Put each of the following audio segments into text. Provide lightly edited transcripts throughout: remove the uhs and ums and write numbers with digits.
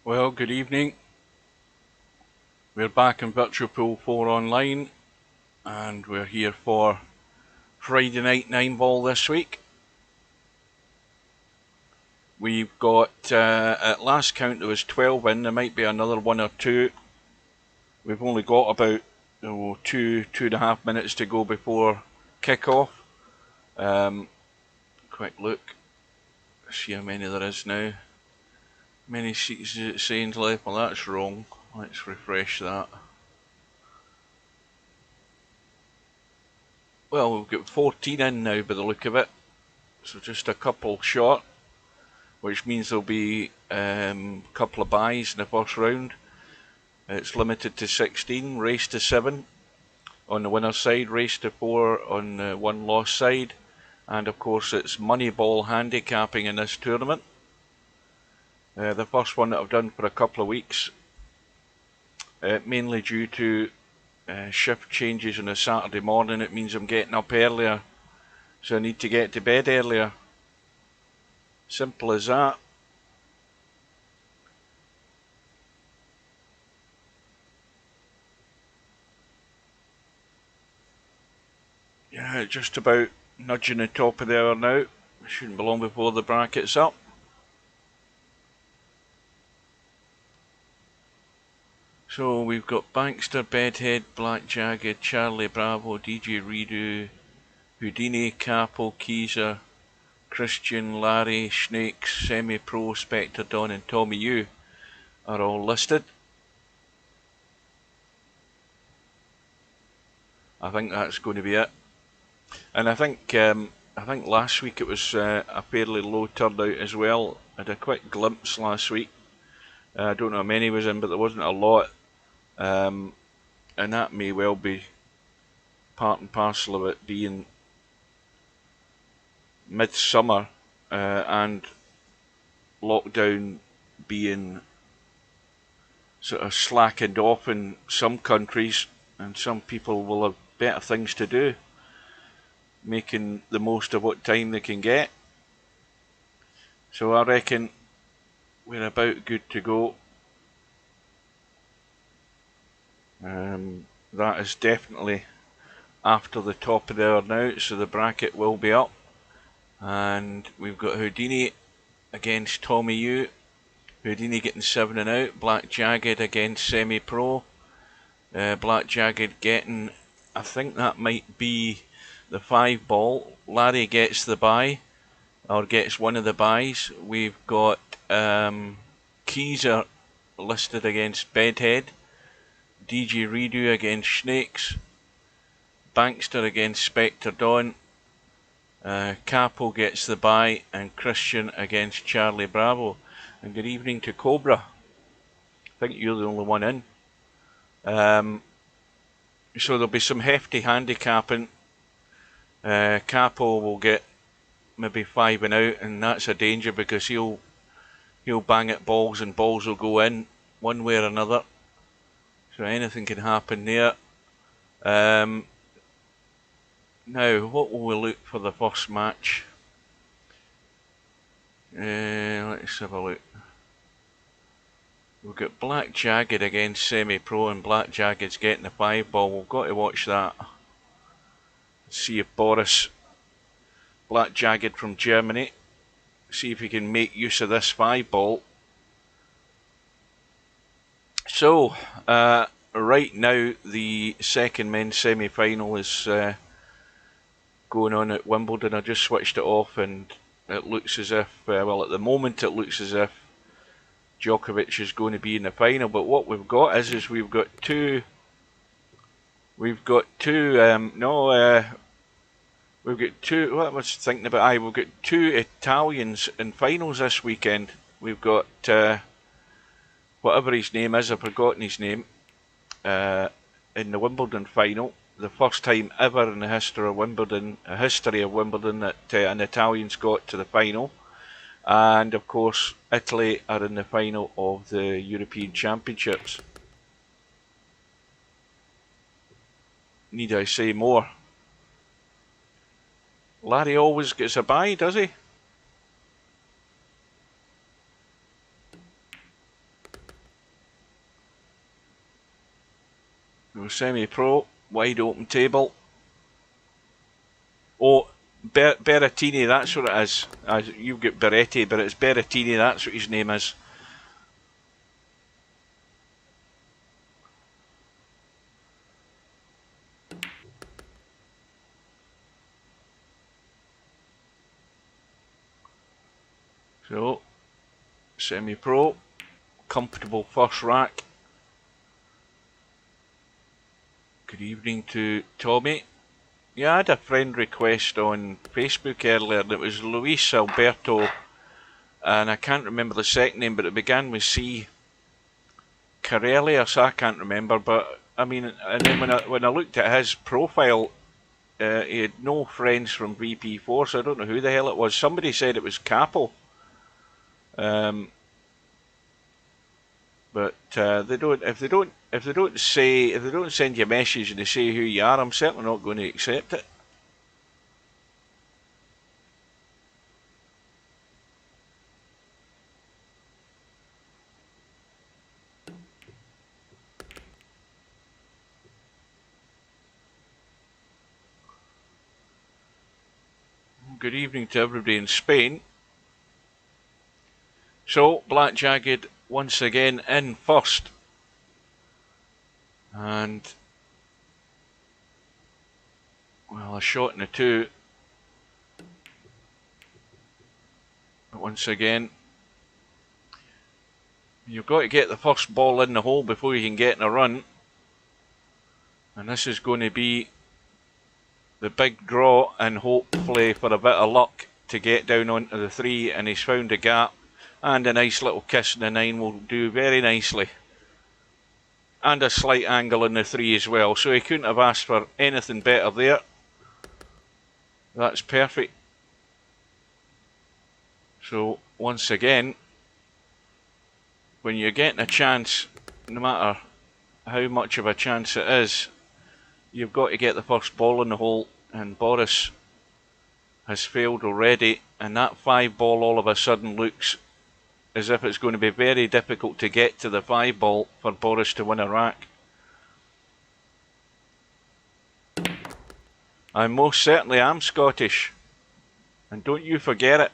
Well, good evening. We're back in Virtual Pool 4 online, and we're here for Friday night 9 ball this week. We've got, at last count there was 12 in, there might be another one or two. We've only got about 2.5 minutes to go before kick-off. Quick look, see how many there is now. Many seats is it saying left? Well, that's wrong. Let's refresh that. Well, we've got 14 in now by the look of it, so just a couple short, which means there'll be a couple of buys in the first round. It's limited to 16, race to 7 on the winner's side, race to 4 on the one loss side, and of course it's money ball handicapping in this tournament. The first one that I've done for a couple of weeks, mainly due to shift changes on a Saturday morning. It means I'm getting up earlier, so I need to get to bed earlier. Simple as that. Yeah, just about nudging the top of the hour now. Shouldn't be long before the bracket's up. So we've got Bankster, Bedhead, Black Jagged, Charlie Bravo, DJ Redo, Houdini, Capo, Keezer, Christian, Larry, Snakes, Semi-Pro, Spectre Don and Tommy U are all listed. I think that's going to be it. And I think last week it was a fairly low turnout as well. I had a quick glimpse last week. I don't know how many was in, but there wasn't a lot. And that may well be part and parcel of it being midsummer and lockdown being sort of slackened off in some countries, and some people will have better things to do, making the most of what time they can get. So I reckon we're about good to go. That is definitely after the top of the hour now, so the bracket will be up. And we've got Houdini against Tommy U. Houdini getting 7 and out. Black Jagged against Semi-Pro. Black Jagged getting, I think that might be the 5 ball. Larry gets the bye, or gets one of the buys. We've got Keezer listed against Bedhead. DJ Redo against Snakes. Bankster against Spectre Dawn. Capo gets the bye, and Christian against Charlie Bravo. And good evening to Cobra. I think you're the only one in. So there'll be some hefty handicapping. Capo will get maybe 5 and out, and that's a danger because he'll bang at balls and balls will go in one way or another. So anything can happen there. Now, what will we look for the first match? Let's have a look. We've got Black Jagged against Semi-Pro, and Black Jagged's getting the 5 ball. We've got to watch that. See if Boris, Black Jagged from Germany, see if he can make use of this 5 ball. So, right now the second men's semi-final is going on at Wimbledon. I just switched it off, and it looks as if, well, at the moment it looks as if Djokovic is going to be in the final. But what we've got is we've got two what was I thinking about? We've got 2 Italians in finals this weekend. We've got whatever his name is, I've forgotten his name, in the Wimbledon final. The first time ever in the history of Wimbledon, that an Italian's got to the final. And of course, Italy are in the final of the European Championships. Need I say more? Larry always gets a bye, does he? Semi-pro, wide open table. Oh, Berrettini, that's what it is. You've got Berretti, but it's Berrettini, that's what his name is. So, semi-pro, comfortable first rack. Good evening to Tommy. Yeah, I had a friend request on Facebook earlier, and it was Luis Alberto, and I can't remember the second name, but it began with C. Corellius, I can't remember, but I mean, and then when I looked at his profile, he had no friends from VP4, so I don't know who the hell it was. Somebody said it was Capo, but they don't. If they don't send you a message and they say who you are, I'm certainly not going to accept it. Good evening to everybody in Spain. So, Black Jagged once again in first. And, well, a shot in the two. But once again, you've got to get the first ball in the hole before you can get in a run. And this is going to be the big draw, and hopefully for a bit of luck to get down onto the three, and he's found a gap, and a nice little kiss in the nine will do very nicely, and a slight angle in the three as well, so he couldn't have asked for anything better there. That's perfect. So once again, when you're getting a chance, no matter how much of a chance it is, you've got to get the first ball in the hole, and Boris has failed already, and that 5 ball all of a sudden looks as if it's going to be very difficult to get to the 5 ball for Boris to win a rack. I most certainly am Scottish, and don't you forget it.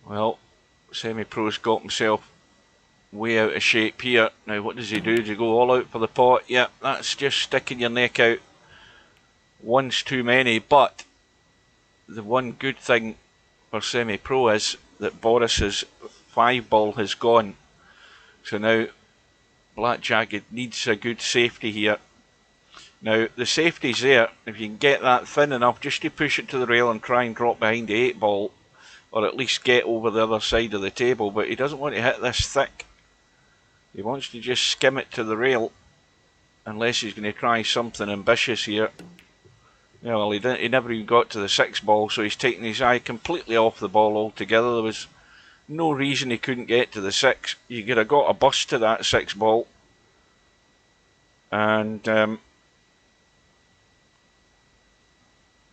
Well, Semi-Pro's got himself way out of shape here. Now what does he do? Does he go all out for the pot? Yeah, that's just sticking your neck out. One's too many, but the one good thing for Semi-Pro is that Boris's 5 ball has gone. So now Black Jagged needs a good safety here. Now the safety's there, if you can get that thin enough just to push it to the rail and try and drop behind the 8 ball, or at least get over the other side of the table, but he doesn't want to hit this thick. He wants to just skim it to the rail, unless he's going to try something ambitious here. Yeah, well, he never even got to the 6 ball, so he's taken his eye completely off the ball altogether. There was no reason he couldn't get to the 6. You could have got a bust to that 6 ball. And,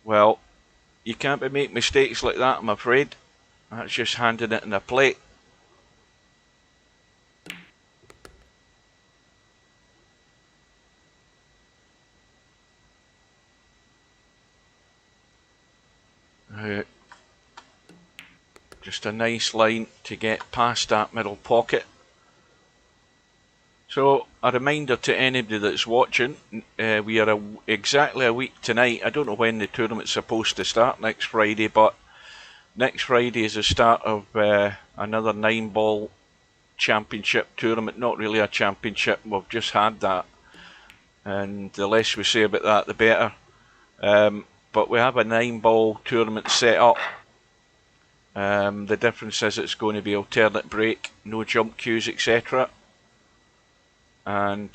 well, you can't make mistakes like that, I'm afraid. That's just handing it in a plate. Just a nice line to get past that middle pocket. So a reminder to anybody that's watching, we are exactly a week tonight. I don't know when the tournament's supposed to start next Friday, but next Friday is the start of another 9 ball championship tournament. Not really a championship, we've just had that, and the less we say about that the better. But we have a 9 ball tournament set up. The difference is it's going to be alternate break, no jump cues, etc. And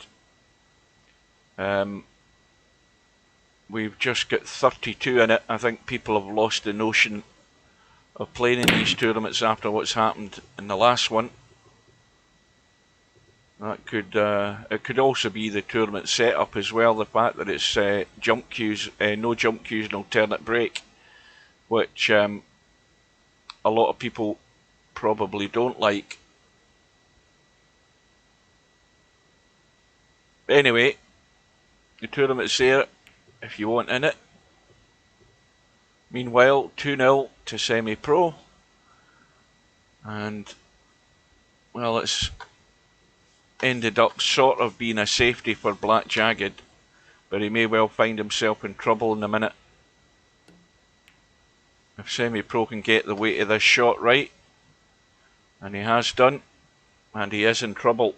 we've just got 32 in it. I think people have lost the notion of playing in these tournaments after what's happened in the last one. That could it could also be the tournament setup as well. The fact that it's jump cues, no jump cues, and alternate break, which a lot of people probably don't like. Anyway, the tournament's there if you want in it. Meanwhile, 2-0 to semi-pro. And, well, it's ended up sort of being a safety for Black Jagged, but he may well find himself in trouble in a minute. If semi-pro can get the weight of this shot right, and he has done, and he is in trouble.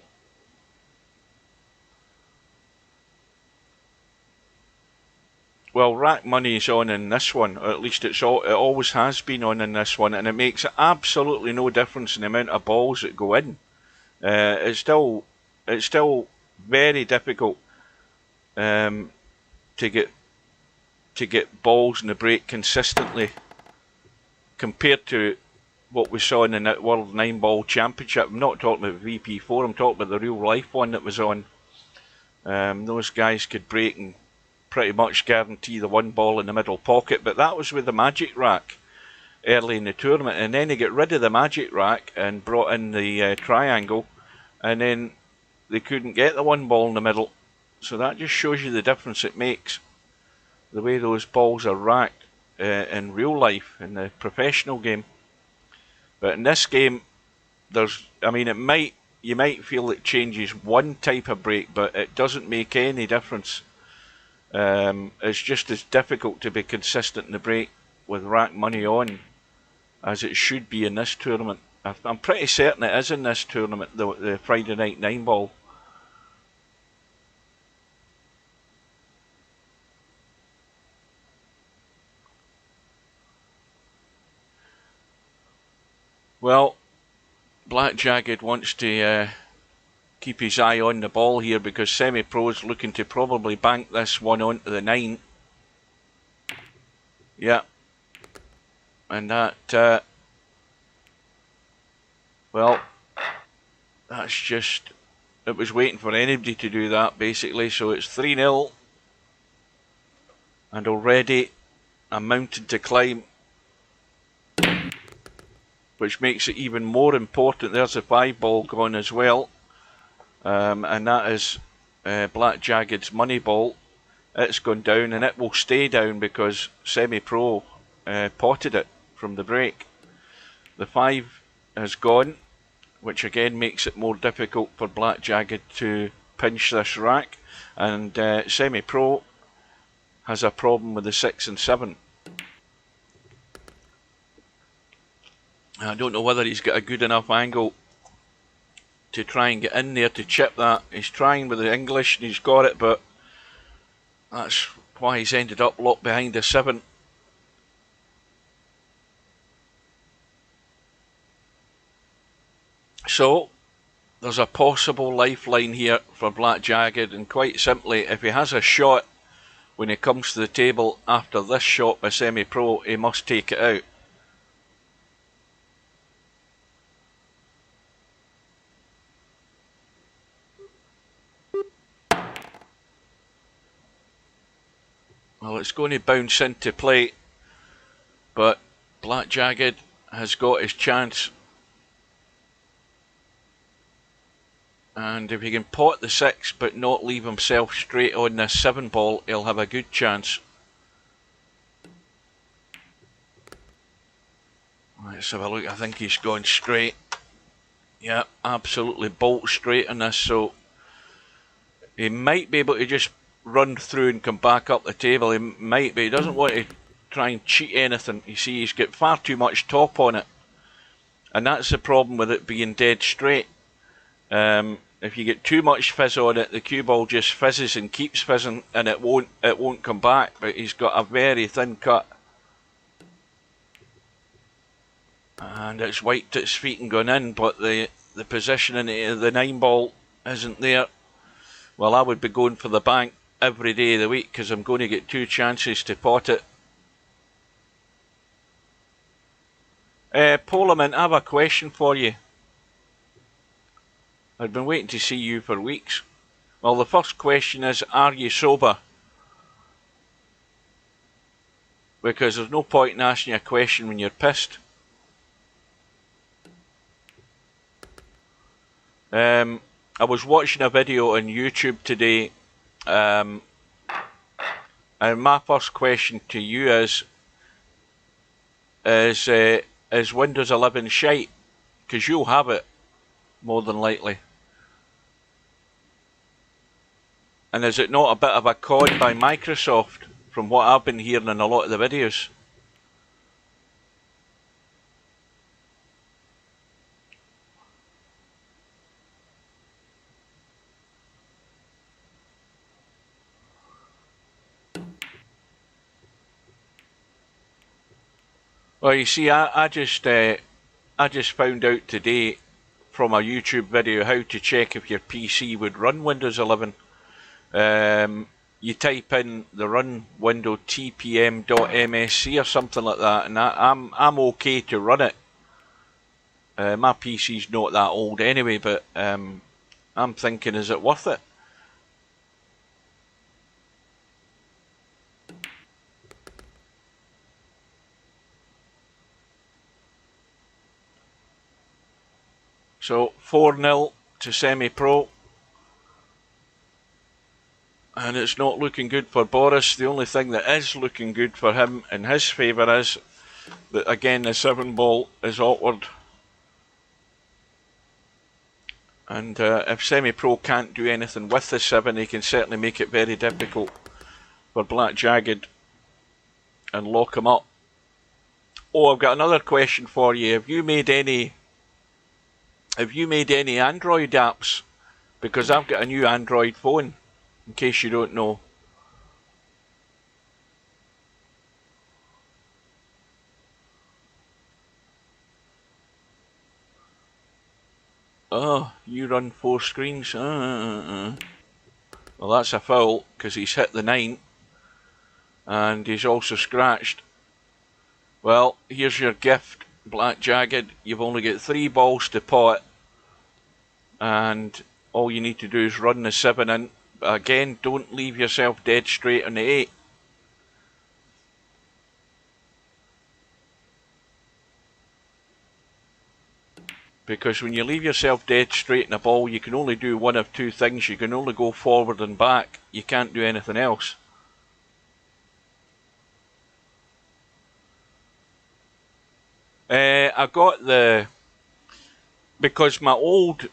Well, rack money is on in this one, or at least it always has been on in this one, and it makes absolutely no difference in the amount of balls that go in. It's still very difficult to get balls in the break consistently compared to what we saw in the World 9-Ball Championship. I'm not talking about VP4, I'm talking about the real life one that was on. Those guys could break and pretty much guarantee the one ball in the middle pocket, but that was with the magic rack early in the tournament, and then they got rid of the magic rack and brought in the triangle, and then they couldn't get the one ball in the middle. So that just shows you the difference it makes, the way those balls are racked in real life, in the professional game. But in this game, you might feel it changes one type of break, but it doesn't make any difference. It's just as difficult to be consistent in the break with rack money on as it should be in this tournament. I'm pretty certain it is in this tournament, the Friday night 9-ball. Well, Black Jagged wants to keep his eye on the ball here because semi-pro's looking to probably bank this one onto the 9. Yeah. And that, well, that's just, it was waiting for anybody to do that basically. So it's 3-0. And already a mountain to climb, which makes it even more important. There's a 5-ball gone as well. And that is Black Jagged's money ball. It's gone down, and it will stay down because semi-pro potted it from the break. The 5 has gone, which again makes it more difficult for Black Jagged to pinch this rack, and semi-pro has a problem with the 6 and 7. I don't know whether he's got a good enough angle to try and get in there to chip that. He's trying with the English and he's got it, but that's why he's ended up locked behind the 7. So there's a possible lifeline here for Black Jagged, and quite simply, if he has a shot when he comes to the table after this shot by semi-pro, he must take it out. Well, it's going to bounce into play, but Black Jagged has got his chance. And if he can pot the 6 but not leave himself straight on this 7-ball, he'll have a good chance. Let's have a look. I think he's gone straight. Yeah, absolutely bolt straight on this, so he might be able to just run through and come back up the table. He might, but he doesn't want to try and cheat anything. You see, he's got far too much top on it, and that's the problem with it being dead straight. If you get too much fizz on it, the cue ball just fizzes and keeps fizzing, and it won't come back. But he's got a very thin cut, and it's wiped its feet and gone in. But the positioning of the 9-ball isn't there. Well, I would be going for the bank every day of the week because I'm going to get 2 chances to pot it. Poleman, I have a question for you. I've been waiting to see you for weeks. Well, the first question is, are you sober? Because there's no point in asking you a question when you're pissed. I was watching a video on YouTube today, and my first question to you is Windows 11 shite? Because you'll have it, more than likely. And is it not a bit of a con by Microsoft, from what I've been hearing in a lot of the videos? Well, you see, I just found out today from a YouTube video how to check if your PC would run Windows 11. You type in the run window tpm.msc or something like that, and I'm okay to run it. My PC's not that old anyway, but I'm thinking, is it worth it? So 4-0 to semi-pro, and it's not looking good for Boris. The only thing that is looking good for him in his favour is that, again, the 7 ball is awkward. And if semi-pro can't do anything with the 7, he can certainly make it very difficult for Black Jagged and lock him up. Oh, I've got another question for you. Have you made any Android apps? Because I've got a new Android phone, in case you don't know. Oh, you run 4 screens? Well, that's a foul, because he's hit the 9. And he's also scratched. Well, here's your gift, Black Jagged. You've only got 3 balls to pot. And all you need to do is run the 7 in. But again, don't leave yourself dead straight on the 8. Because when you leave yourself dead straight in a ball, you can only do one of 2 things. You can only go forward and back. You can't do anything else. I got the... Because my one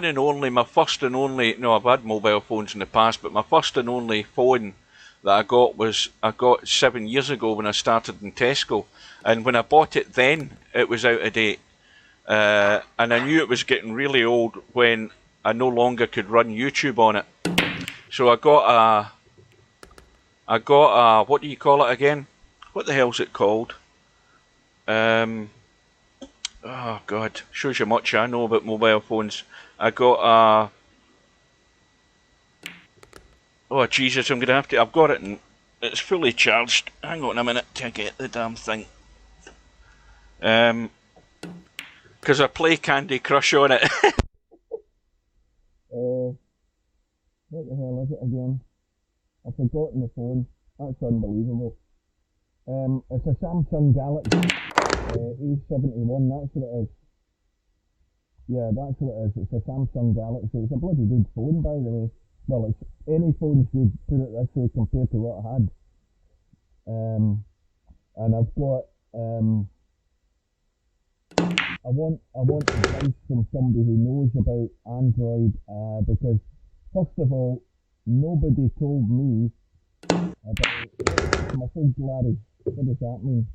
and only, my first and only, no, I've had mobile phones in the past, but my first and only phone that I got 7 years ago when I started in Tesco, and when I bought it then, it was out of date, and I knew it was getting really old when I no longer could run YouTube on it. So I got a, what do you call it again? What the hell's it called? Oh God, shows you much I know about mobile phones. I got a... Oh Jesus, I'm gonna have to... I've got it and it's fully charged. Hang on a minute to get the damn thing. Because I play Candy Crush on it. What the hell is it again? I've forgotten the phone. That's unbelievable. It's a Samsung Galaxy A71, that's what it is. Yeah, that's what it is. It's a Samsung Galaxy. It's a bloody good phone, by the way. Well, it's any phone's good, put it this way, compared to what I had. And I've got, I want advice from somebody who knows about Android, because first of all, nobody told me about muffled Larry. What does that mean?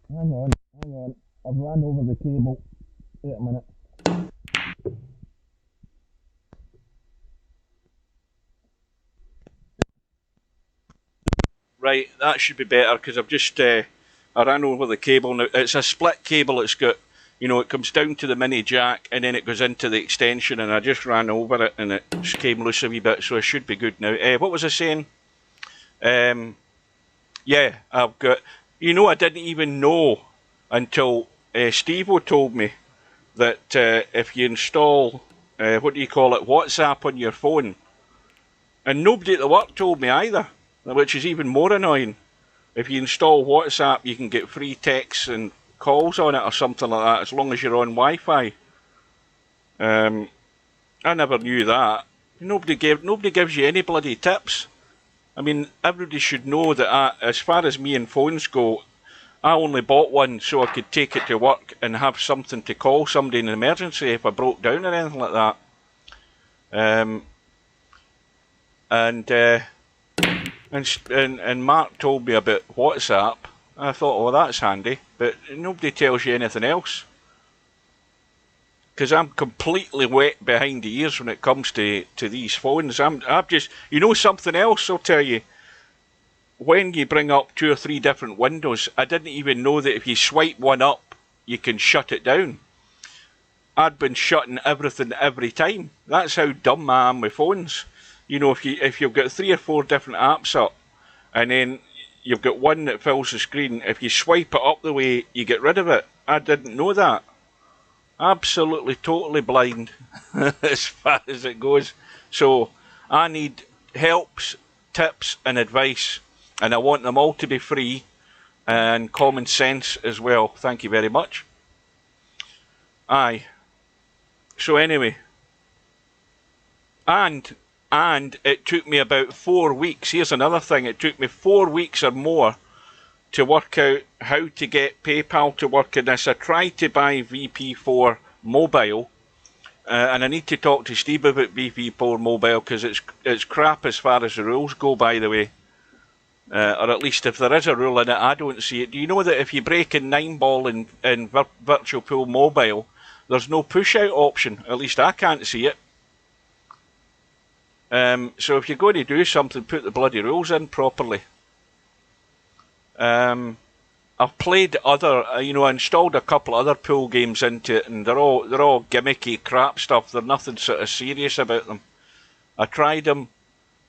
Hang on. I've ran over the cable. Wait a minute. Right, that should be better because I've just I ran over the cable. Now it's a split cable. It's got, you know, it comes down to the mini jack and then it goes into the extension, and I just ran over it and it just came loose a wee bit, so it should be good now. What was I saying? Yeah, I've got... You know, I didn't even know until Steve-O told me that if you install, what do you call it, WhatsApp on your phone, and nobody at the work told me either, which is even more annoying. If you install WhatsApp, you can get free texts and calls on it or something like that, as long as you're on Wi-Fi. I never knew that. Nobody gives you any bloody tips. I mean, everybody should know that as far as me and phones go, I only bought one so I could take it to work and have something to call somebody in an emergency if I broke down or anything like that. And Mark told me about WhatsApp. I thought, oh, that's handy, but nobody tells you anything else. Because I'm completely wet behind the ears when it comes to these phones. I'm just, you know, something else I'll tell you. When you bring up 2 or 3 different windows, I didn't even know that if you swipe one up, you can shut it down. I'd been shutting everything every time. That's how dumb I am with phones. You know, if you've got 3 or 4 different apps up, and then you've got one that fills the screen, if you swipe it up the way, you get rid of it. I didn't know that. Absolutely, totally blind as far as it goes. So I need helps, tips and advice, and I want them all to be free and common sense as well. Thank you very much. Aye. So anyway, and it took me about 4 weeks. Here's another thing. It took me 4 weeks or more to work out how to get PayPal to work in this. I tried to buy VP4 Mobile, and I need to talk to Steve about VP4 Mobile because it's crap as far as the rules go, by the way. Or at least if there is a rule in it, I don't see it. Do you know that if you break in 9-ball in Virtual Pool Mobile, there's no push-out option? At least I can't see it. So if you're going to do something, put the bloody rules in properly. I've played other, I installed a couple other pool games into it, and they're all gimmicky crap stuff. There's nothing sort of serious about them. I tried them,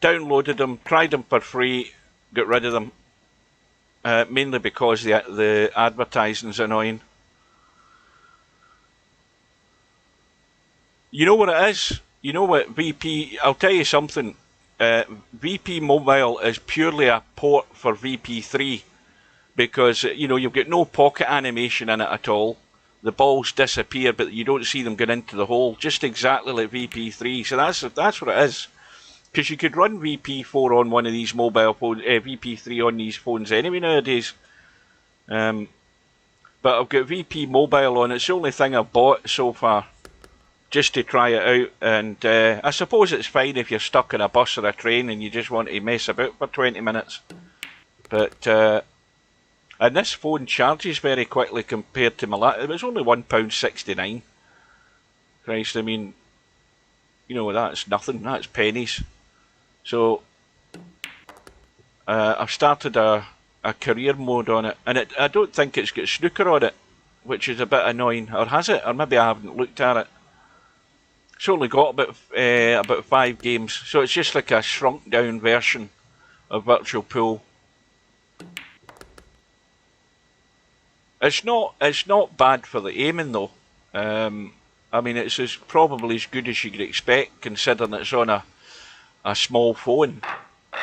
downloaded them, tried them for free, got rid of them. Mainly because the advertising's annoying. You know what it is? You know what VP, I'll tell you something. VP Mobile is purely a port for VP3. Because, you've got no pocket animation in it at all. The balls disappear, but you don't see them going into the hole. Just exactly like VP3. So that's what it is. Because you could run VP4 on one of these mobile phones, VP3 on these phones anyway nowadays. But I've got VP Mobile on. It's the only thing I've bought so far. Just to try it out. And I suppose it's fine if you're stuck in a bus or a train and you just want to mess about for 20 minutes. But... and this phone charges very quickly compared to my last. It was only £1.69. Christ, I mean, that's nothing. That's pennies. So, I've started a career mode on it, and I don't think it's got snooker on it, which is a bit annoying. Or has it? Or maybe I haven't looked at it. It's only got about 5 games, so it's just like a shrunk down version of Virtual Pool. It's not bad for the aiming though. I mean, it's probably as good as you could expect considering it's on a small phone.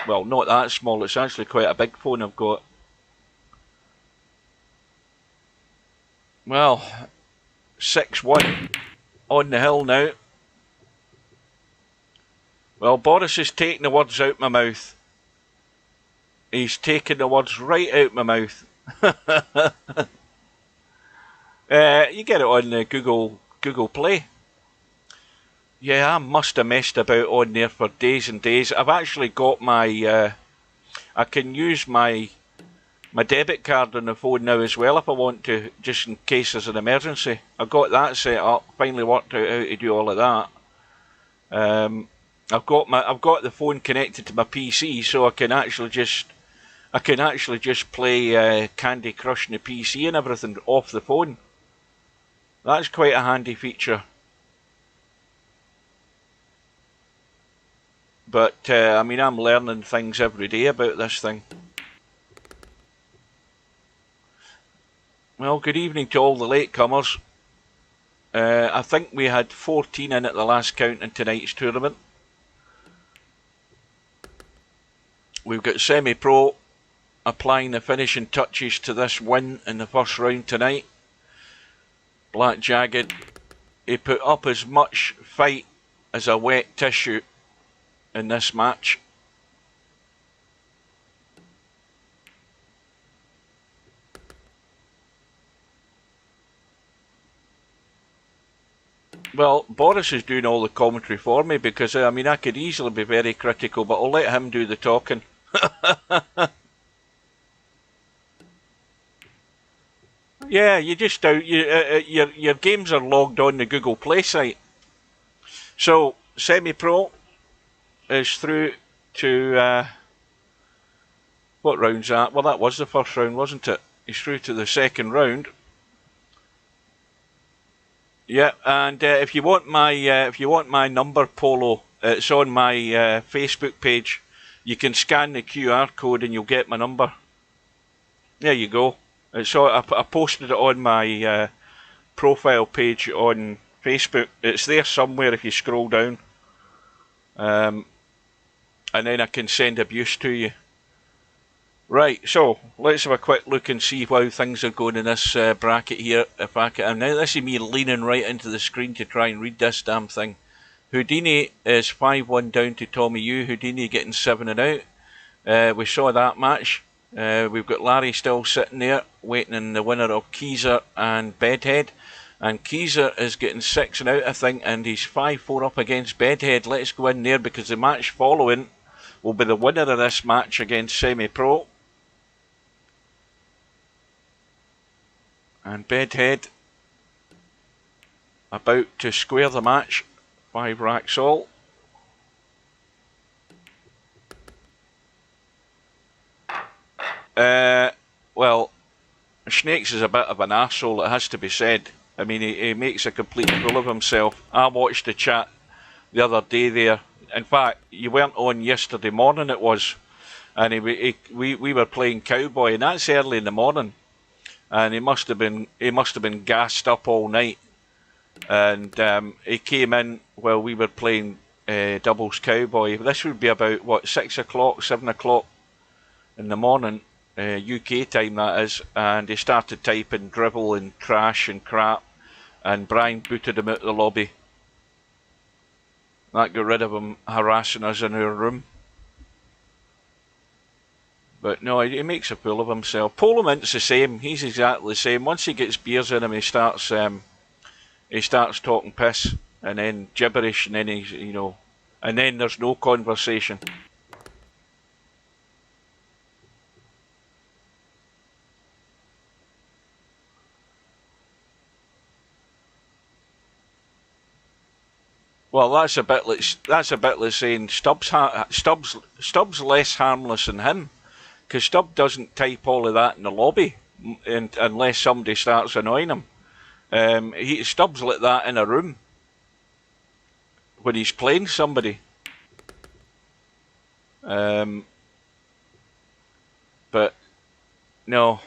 Well, not that small, it's actually quite a big phone I've got. Well, 6-1 on the hill now. Well, Boris is taking the words out my mouth. He's taking the words right out my mouth. You get it on the Google Play. Yeah, I must have messed about on there for days and days. I've actually got my... I can use my debit card on the phone now as well if I want to, just in case there's an emergency. I got that set up. Finally worked out how to do all of that. I've got the phone connected to my PC, so I can actually just play Candy Crush on the PC and everything off the phone. That's quite a handy feature. But, I mean, I'm learning things every day about this thing. Well, good evening to all the latecomers. I think we had 14 in at the last count in tonight's tournament. We've got semi-pro, applying the finishing touches to this win in the first round tonight. Black Jagged, he put up as much fight as a wet tissue in this match. Well, Boris is doing all the commentary for me because, I mean, I could easily be very critical, but I'll let him do the talking. Yeah, you just your games are logged on the Google Play site. So, semi-pro is through to, what round's that? Well, that was the first round, wasn't it? He's through to the second round. Yeah, and if you want my number, Polo, it's on my Facebook page. You can scan the QR code and you'll get my number. There you go. I posted it on my profile page on Facebook. It's there somewhere if you scroll down. And then I can send abuse to you. Right, so let's have a quick look and see how things are going in this bracket here. If I can, now this is me leaning right into the screen to try and read this damn thing. Houdini is 5-1 down to Tommy Yu. Houdini getting 7 and out. We saw that match. We've got Larry still sitting there waiting in the winner of Keezer and Bedhead. And Keezer is getting 6 and out, I think, and he's 5-4 up against Bedhead. Let's go in there because the match following will be the winner of this match against Semi-Pro. And Bedhead about to square the match. 5 racks all. Well, Snakes is a bit of an arsehole, it has to be said. I mean, he makes a complete fool of himself. I watched the chat the other day there. In fact, you weren't on yesterday morning, it was. And we were playing Cowboy, and that's early in the morning. And he must have been gassed up all night. And he came in while we were playing doubles Cowboy. This would be about, what, 6 o'clock, 7 o'clock in the morning, UK time that is, and he started typing drivel and trash and crap, and Brian booted him out of the lobby. That got rid of him harassing us in our room. But no, he makes a fool of himself. Polo Mint's the same. He's exactly the same. Once he gets beers in him, he starts talking piss and then gibberish, and then and then there's no conversation. Well, that's a bit like saying Stubbs less harmless than him, because Stubb doesn't type all of that in the lobby, unless somebody starts annoying him. Stubbs like that in a room when he's playing somebody. But no,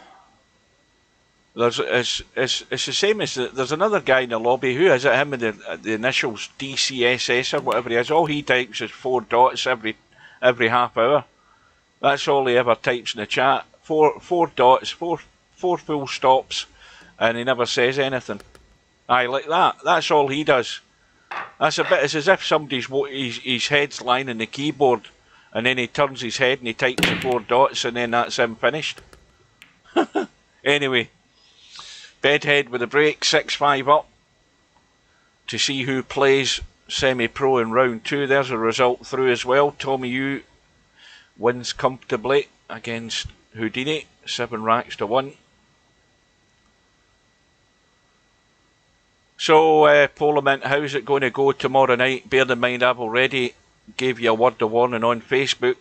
it's the same as there's another guy in the lobby. Who is it? Him with the initials DCSS or whatever he is. All he types is 4 dots every half hour. That's all he ever types in the chat. Four dots, four full stops, and he never says anything. Aye, like that. That's all he does. It's as if somebody's his head's lying on the keyboard, and then he turns his head and he types the 4 dots, and then that's him finished. Anyway, Bedhead with a break, 6-5 up. To see who plays semi-pro in round 2. There's a result through as well. Tommy Yu wins comfortably against Houdini, 7 racks to 1. So, Polo Mint, how's it going to go tomorrow night? Bear in mind, I've already gave you a word of warning on Facebook.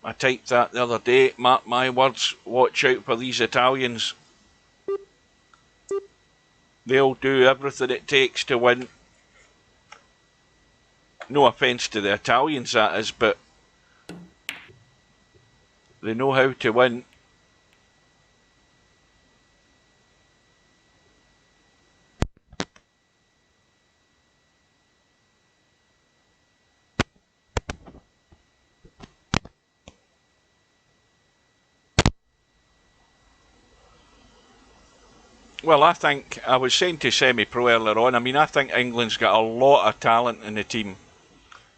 I typed that the other day. Mark my words, watch out for these Italians. They'll do everything it takes to win. No offence to the Italians, that is, but they know how to win. Well, I think I was saying to semi-pro earlier on. I mean, I think England's got a lot of talent in the team,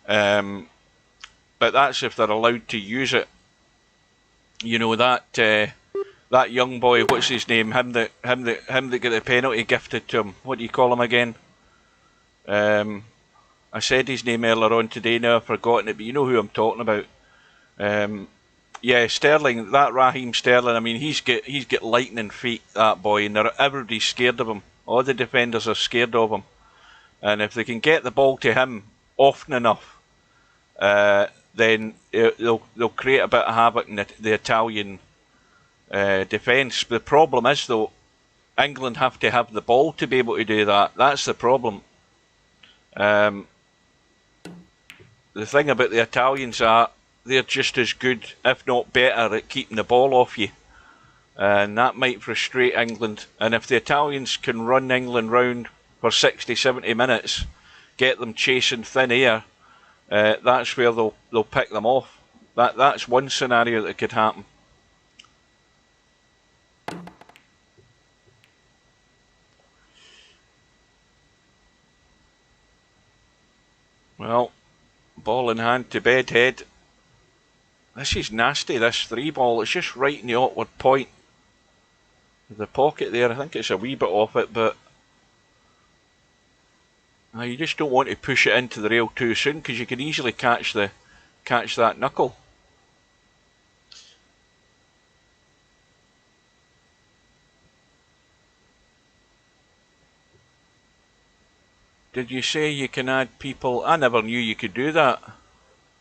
but that's if they're allowed to use it. You know that young boy. What's his name? Him that got the penalty gifted to him. What do you call him again? I said his name earlier on today. Now I've forgotten it, but you know who I'm talking about. Yeah, Sterling. That Raheem Sterling. I mean, he's got lightning feet. That boy, and everybody's scared of him. All the defenders are scared of him. And if they can get the ball to him often enough, then they'll create a bit of havoc in the Italian defence. The problem is, though, England have to have the ball to be able to do that. That's the problem. The thing about the Italians are they're just as good, if not better, at keeping the ball off you. And that might frustrate England. And if the Italians can run England round for 60, 70 minutes, get them chasing thin air, that's where they'll pick them off. That's one scenario that could happen. Well, ball in hand to Bedhead. This is nasty, this 3 ball. It's just right in the awkward point. The pocket there, I think it's a wee bit off it, but you just don't want to push it into the rail too soon, because you can easily catch that knuckle. Did you say you can add people? I never knew you could do that.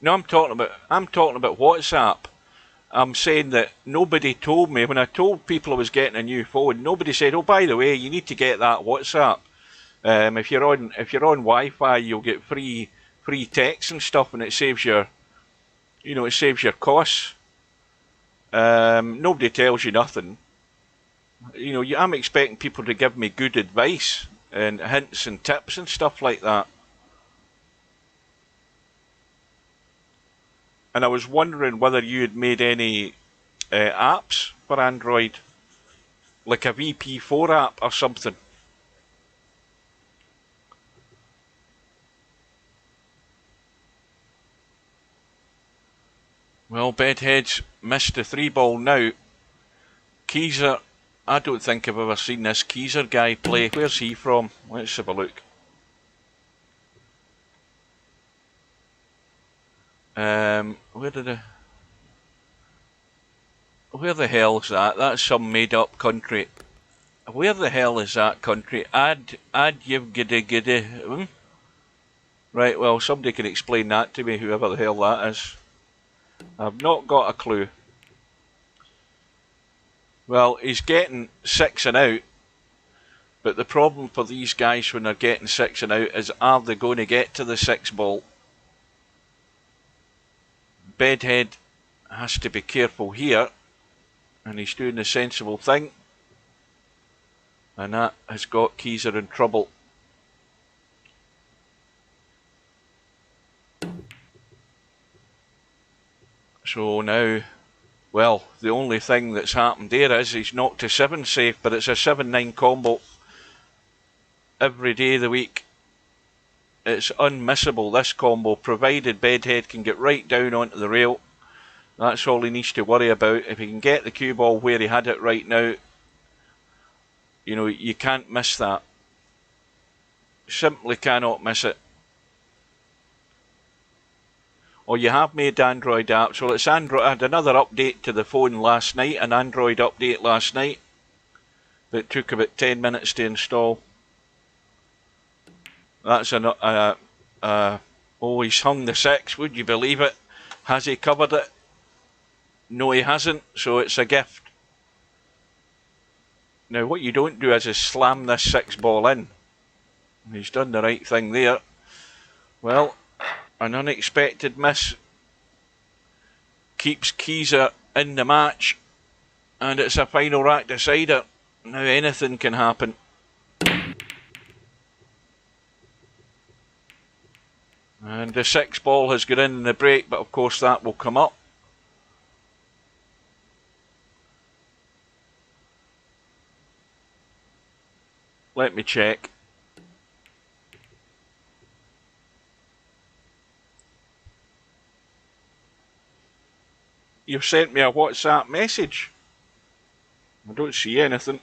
No, I'm talking about WhatsApp. I'm saying that nobody told me when I told people I was getting a new phone. Nobody said, "Oh, by the way, you need to get that WhatsApp. If you're on Wi-Fi, you'll get free text and stuff, and it saves your costs." Nobody tells you nothing. I'm expecting people to give me good advice and hints and tips and stuff like that. And I was wondering whether you had made any apps for Android, like a VP4 app or something. Well, Bedhead's missed the 3 ball now. Keyser, I don't think I've ever seen this Keyser guy play. Where's he from? Let's have a look. Where the hell is that? That's some made-up country. Where the hell is that country? Giddy. Right, well, somebody can explain that to me, whoever the hell that is. I've not got a clue. Well, he's getting 6 and out, but the problem for these guys when they're getting 6 and out is, are they going to get to the 6 ball? Bedhead has to be careful here, and he's doing the sensible thing, and that has got Keyser in trouble. So now, well, the only thing that's happened there is he's knocked a 7 safe, but it's a 7-9 combo every day of the week. It's unmissable, this combo, provided Bedhead can get right down onto the rail. That's all he needs to worry about. If he can get the cue ball where he had it right now, you can't miss that. Simply cannot miss it. Or you have made Android apps. Well, it's Android. I had another update to the phone last night, an Android update last night that took about 10 minutes to install. That's he's hung the 6, would you believe it? Has he covered it? No, he hasn't, so it's a gift. Now, what you don't do is slam this 6 ball in. He's done the right thing there. Well, an unexpected miss keeps Keyser in the match, and it's a final rack decider. Now anything can happen. And the 6 ball has got in the break, but of course that will come up. Let me check. You've sent me a WhatsApp message. I don't see anything.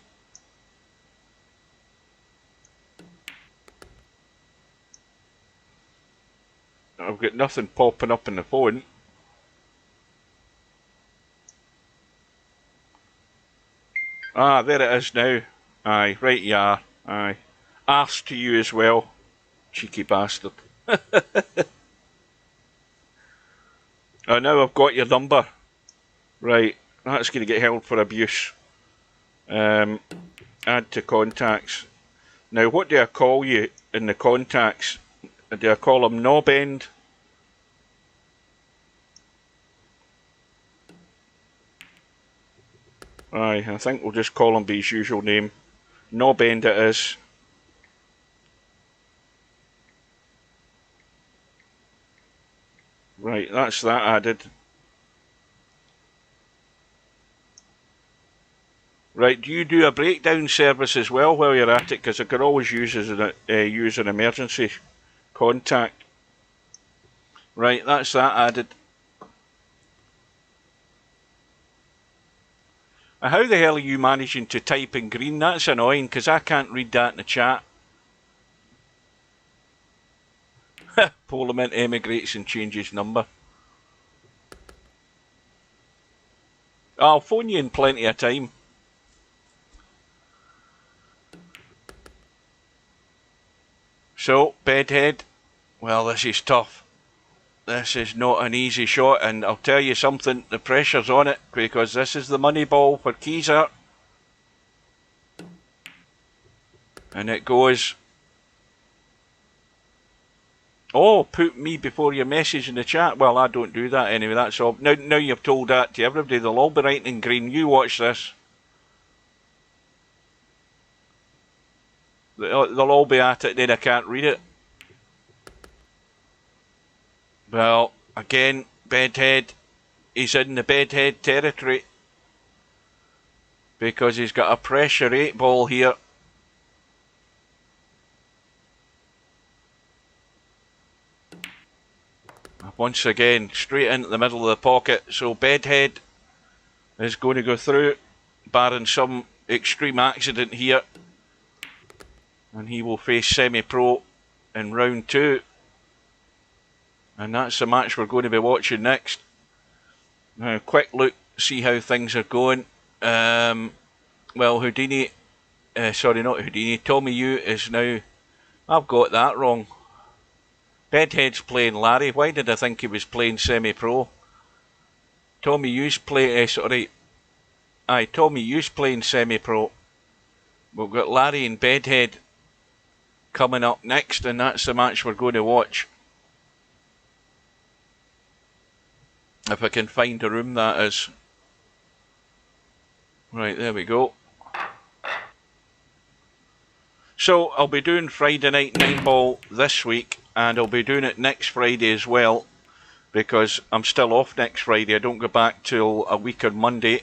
I've got nothing popping up in the phone. Ah, there it is now. Aye, right you are. Aye. Arse to you as well. Cheeky bastard. Oh, now I've got your number. Right, that's going to get held for abuse. Add to contacts. Now, what do I call you in the contacts? Do I call him Knobend? Aye, I think we'll just call him by his usual name. Knobend it is. Right, that's that added. Right, do you do a breakdown service as well while you're at it? Because I could always use an emergency contact. Right, that's that added. How the hell are you managing to type in green? That's annoying, because I can't read that in the chat. Parliament emigrates and changes number. I'll phone you in plenty of time. So, Bedhead, well, this is tough. This is not an easy shot, and I'll tell you something, the pressure's on it, because this is the money ball for Keezer. And it goes... Oh, put me before your message in the chat. Well, I don't do that anyway, that's all. Now you've told that to everybody, they'll all be writing in green. You watch this. They'll all be at it, then I can't read it. Well, again, Bedhead, he's in the Bedhead territory. Because he's got a pressure 8 ball here. Once again, straight into the middle of the pocket. So Bedhead is going to go through, barring some extreme accident here. And he will face Semi-Pro in round 2. And that's the match we're going to be watching next. Now, quick look, see how things are going. Well, Houdini, sorry, not Houdini, Tommy Yu is now... I've got that wrong. Bedhead's playing Larry. Why did I think he was playing Semi-Pro? Tommy Yu's playing... Tommy Yu's playing Semi-Pro. We've got Larry and Bedhead coming up next, and that's the match we're going to watch. If I can find a room, that is. Right, there we go. So, I'll be doing Friday Night 9-Ball this week, and I'll be doing it next Friday as well, because I'm still off next Friday. I don't go back till a week on Monday.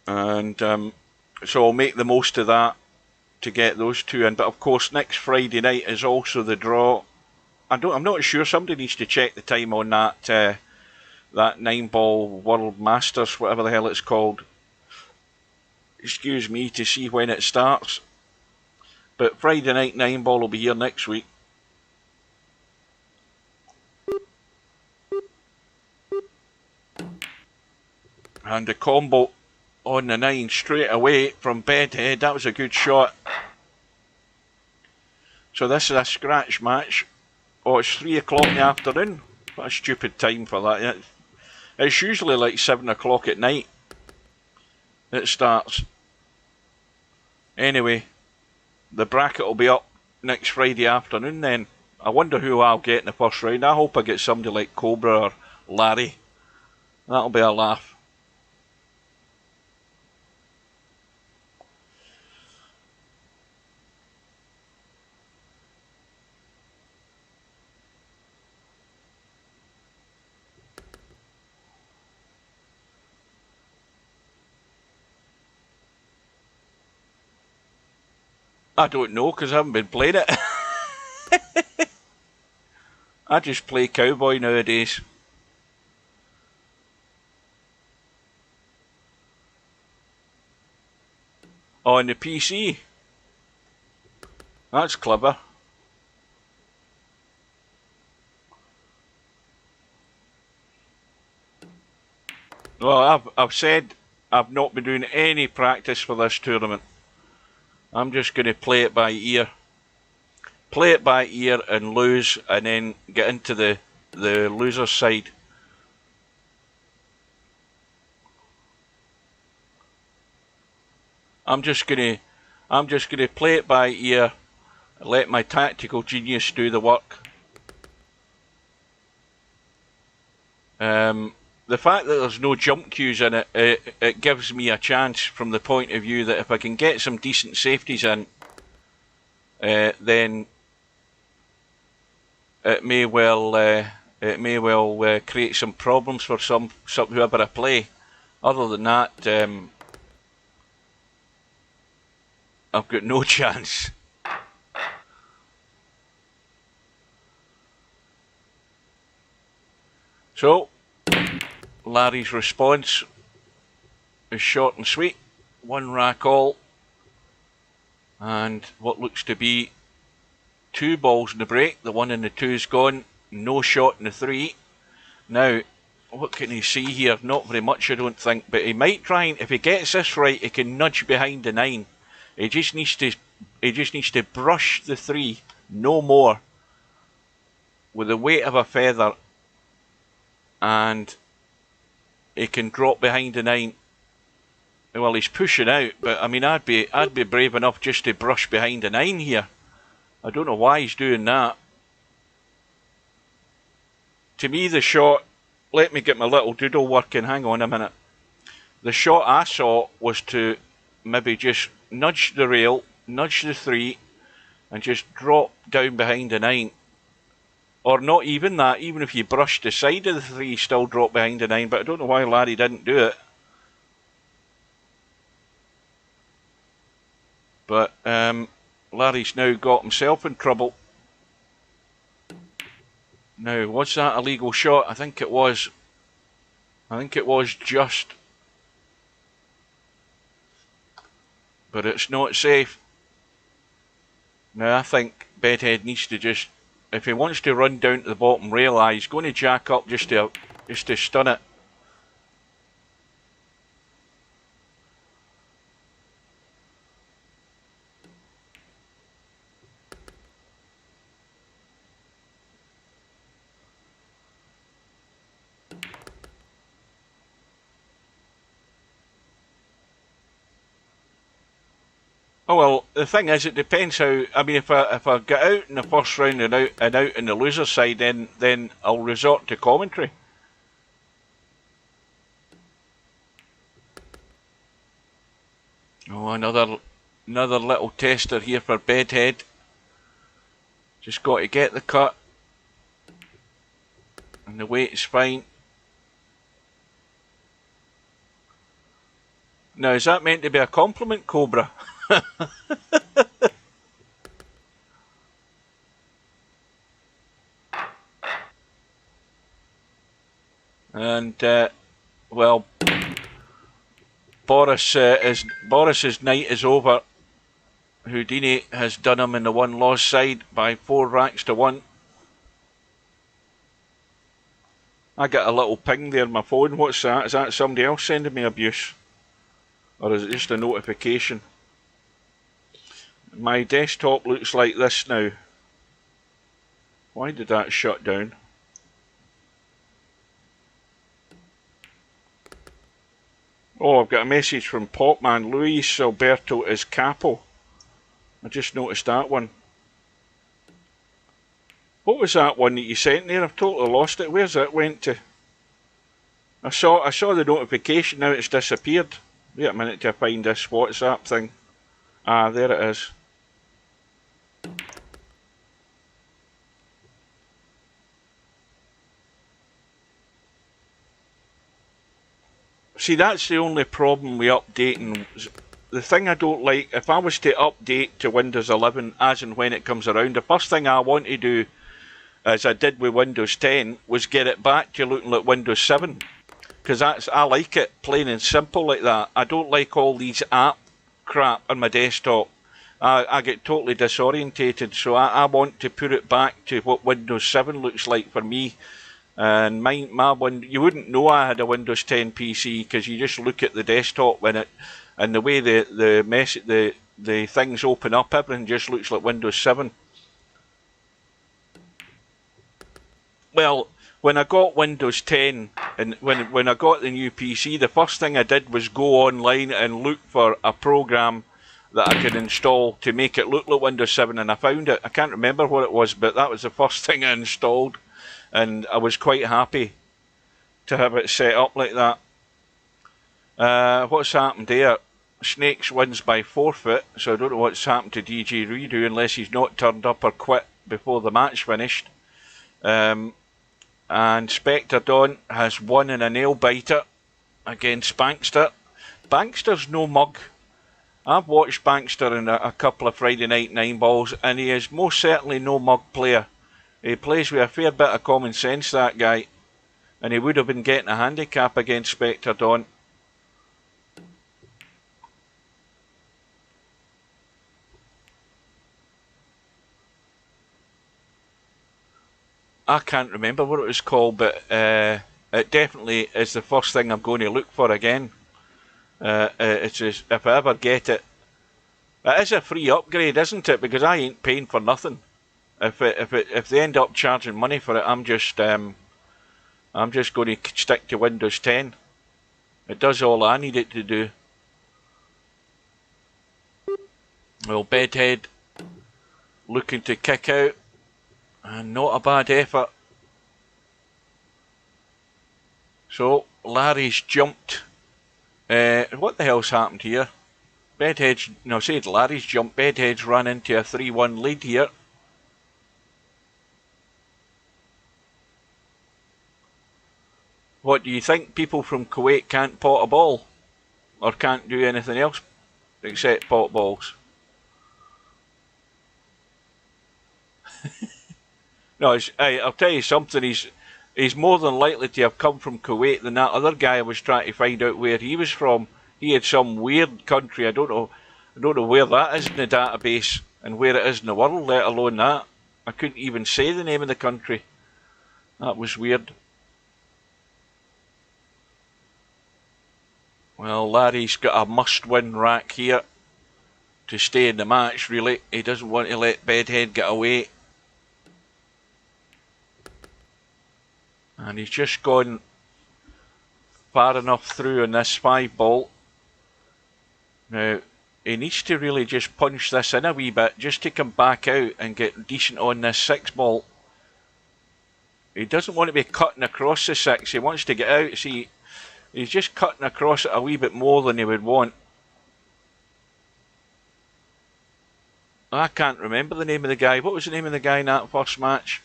And so I'll make the most of that to get those two in. But of course, next Friday night is also the draw. I'm not sure. Somebody needs to check the time on that 9-Ball World Masters, whatever the hell it's called. Excuse me, to see when it starts. But Friday night 9-Ball will be here next week. And the combo on the 9 straight away from Bedhead. That was a good shot. So this is a scratch match. Oh, it's 3 o'clock in the afternoon. What a stupid time for that. It's usually like 7 o'clock at night it starts. Anyway, the bracket will be up next Friday afternoon then. I wonder who I'll get in the first round. I hope I get somebody like Cobra or Larry. That'll be a laugh. I don't know, because I haven't been playing it. I just play Cowboy nowadays. On the PC. That's clever. Well, I've said I've not been doing any practice for this tournament. I'm just going to play it by ear. Play it by ear and lose, and then get into the loser's side. I'm just gonna play it by ear, let my tactical genius do the work. The fact that there's no jump cues in it, it gives me a chance from the point of view that if I can get some decent safeties in, then it may well create some problems for some whoever I play. Other than that, I've got no chance. So, Larry's response is short and sweet. One rack all, and what looks to be 2 balls in the break. The 1 and the 2's gone. No shot in the 3. Now, what can he see here? Not very much, I don't think, but he might try and, if he gets this right, he can nudge behind the 9. He just needs to brush the 3, no more, with the weight of a feather, and he can drop behind the 9. Well, he's pushing out, but I mean, I'd be brave enough just to brush behind the 9 here. I don't know why he's doing that. To me, the shot, let me get my little doodle working, hang on a minute. The shot I saw was to maybe just nudge the rail, nudge the 3, and just drop down behind the 9. Or not even that, even if you brushed the side of the 3, still drop behind the 9, but I don't know why Larry didn't do it. But Larry's now got himself in trouble. Now, was that a legal shot? I think it was. I think it was just. But it's not safe. Now, I think Bedhead needs to just, if he wants to run down to the bottom rail, he's going to jack up just to stun it. Oh well, the thing is, it depends how. I mean, if I get out in the first round and out in the loser side, then I'll resort to commentary. Oh, another little tester here for Bedhead. Just got to get the cut, and the weight is fine. Now, is that meant to be a compliment, Cobra? And well, Boris's night is over. Houdini has done him in the one loss side by 4 racks to 1. I get a little ping there on my phone. What's that? Is that somebody else sending me abuse? Or is it just a notification? My desktop looks like this now. Why did that shut down? Oh, I've got a message from Popman. Luis Alberto is capo. I just noticed that one. What was that one that you sent there? I've totally lost it. Where's it went to? I saw the notification. Now it's disappeared. Wait a minute till I find this WhatsApp thing. Ah, there it is. See, that's the only problem with updating the thing I don't like, if I was to update to Windows 11 as and when it comes around, the first thing I want to do, as I did with Windows 10, was get it back to looking like Windows 7. Because I like it plain and simple like that. I don't like all these app crap on my desktop. I get totally disorientated, so I want to put it back to what Windows 7 looks like for me. And you wouldn't know I had a Windows 10 PC because you just look at the desktop and the way the things open up, everything just looks like Windows 7. Well, when I got Windows 10 and when I got the new PC, the first thing I did was go online and look for a program that I could install to make it look like Windows 7, and I found it. I can't remember what it was, but that was the first thing I installed, and I was quite happy to have it set up like that. What's happened there? Snakes wins by forfeit, so I don't know what's happened to DJ Redo unless he's not turned up or quit before the match finished. And Spectre Dawn has won in a nail biter against Bankster. Bankster's no mug. I've watched Bankster in a couple of Friday Night 9 balls, and he is most certainly no mug player. He plays with a fair bit of common sense, that guy, and he would have been getting a handicap against Spectre Dawn. I can't remember what it was called, but it definitely is the first thing I'm going to look for again. It's just, if I ever get it, it is a free upgrade, isn't it? Because I ain't paying for nothing. If they end up charging money for it, I'm just going to stick to Windows 10. It does all I need it to do. Well, Bedhead looking to kick out, and not a bad effort. So Larry's jumped. What the hell's happened here? Larry's jumped. Bedhead's run into a 3-1 lead here. What do you think? People from Kuwait can't pot a ball? Or can't do anything else except pot balls? No, I'll tell you something, he's more than likely to have come from Kuwait than that other guy I was trying to find out where he was from. He had some weird country, I don't know where that is in the database and where it is in the world, let alone that. I couldn't even say the name of the country. That was weird. Well, Larry's got a must-win rack here to stay in the match, really. He doesn't want to let Bedhead get away. And he's just gone far enough through on this 5-ball. Now, he needs to really just punch this in a wee bit just to come back out and get decent on this 6-ball. He doesn't want to be cutting across the 6. He wants to get out. See, he's just cutting across it a wee bit more than he would want. I can't remember the name of the guy. What was the name of the guy in that first match?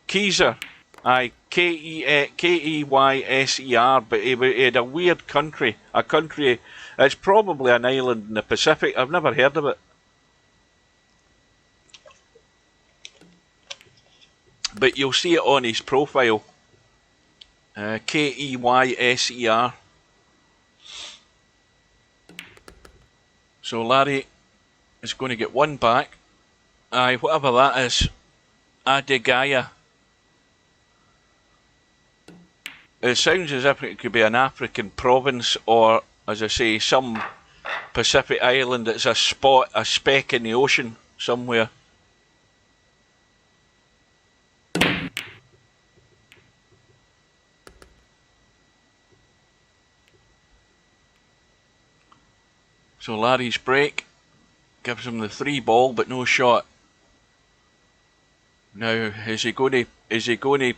Keyser. Aye, Keyser, but he had a weird country. A country, it's probably an island in the Pacific. I've never heard of it. But you'll see it on his profile. Keyser. So Larry is going to get one back. Aye, whatever that is. Adegaya. It sounds as if it could be an African province or, as I say, some Pacific island that's a speck in the ocean somewhere. So Larry's break gives him the 3-ball but no shot. Now, is he going to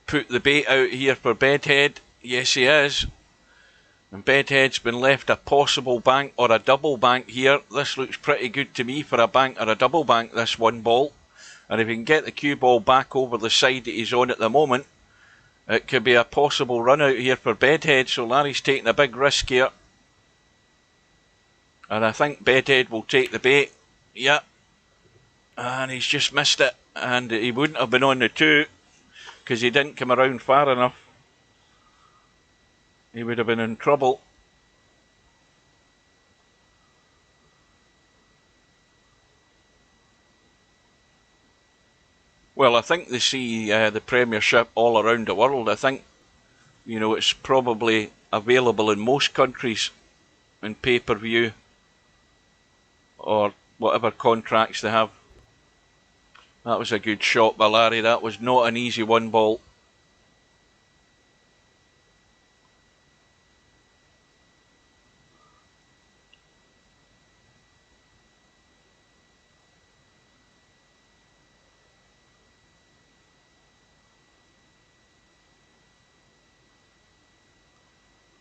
put the bait out here for Bedhead? Yes, he is. And Bedhead's been left a possible bank or a double bank here. This looks pretty good to me for a bank or a double bank, this 1-ball. And if he can get the cue ball back over the side that he's on at the moment, it could be a possible run out here for Bedhead. So Larry's taking a big risk here. And I think Bedhead will take the bait. Yeah. And he's just missed it. And he wouldn't have been on the 2 because he didn't come around far enough. He would have been in trouble. Well, I think they see the Premiership all around the world. I think, you know, it's probably available in most countries in pay-per-view or whatever contracts they have. That was a good shot by Larry. That was not an easy 1 ball.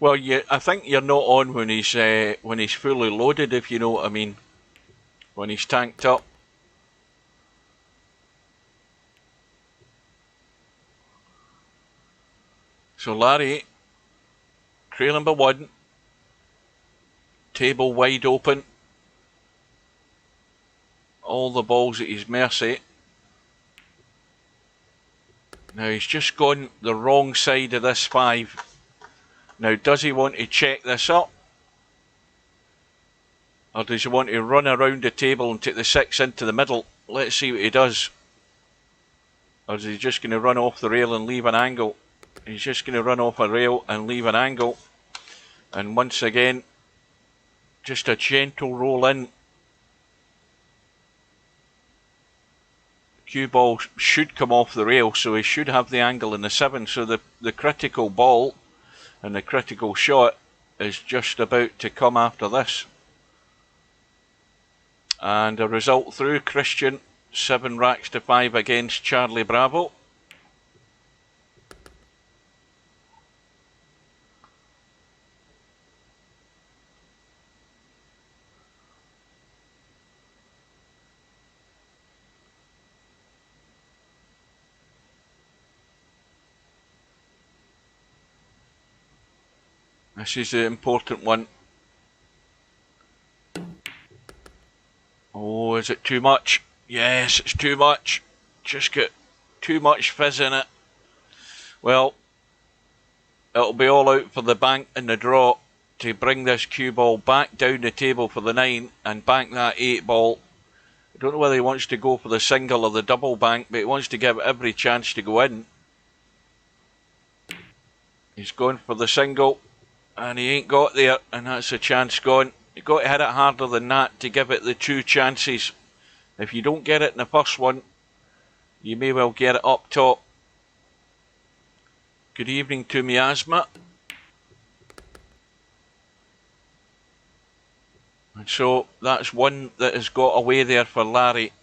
Well, I think you're not on when he's fully loaded, if you know what I mean. When he's tanked up. So Larry, trailing by 1. Table wide open. All the balls at his mercy. Now he's just gone the wrong side of this 5. Now does he want to check this up? Or does he want to run around the table and take the 6 into the middle? Let's see what he does. Or is he just going to run off the rail and leave an angle? He's just going to run off a rail and leave an angle. And once again, just a gentle roll in. Cue ball should come off the rail, so he should have the angle in the 7. So the critical ball and the critical shot is just about to come after this. And a result through, Christian, 7 racks to 5 against Charlie Bravo. This is the important one. Oh, is it too much? Yes, it's too much. Just got too much fizz in it. Well, it'll be all out for the bank in the draw to bring this cue ball back down the table for the 9 and bank that 8 ball. I don't know whether he wants to go for the single or the double bank, but he wants to give it every chance to go in. He's going for the single. And he ain't got there, and that's a chance gone. You've got to hit it harder than that to give it the 2 chances. If you don't get it in the first one, you may well get it up top. Good evening to Miasma. And so that's one that has got away there for Larry.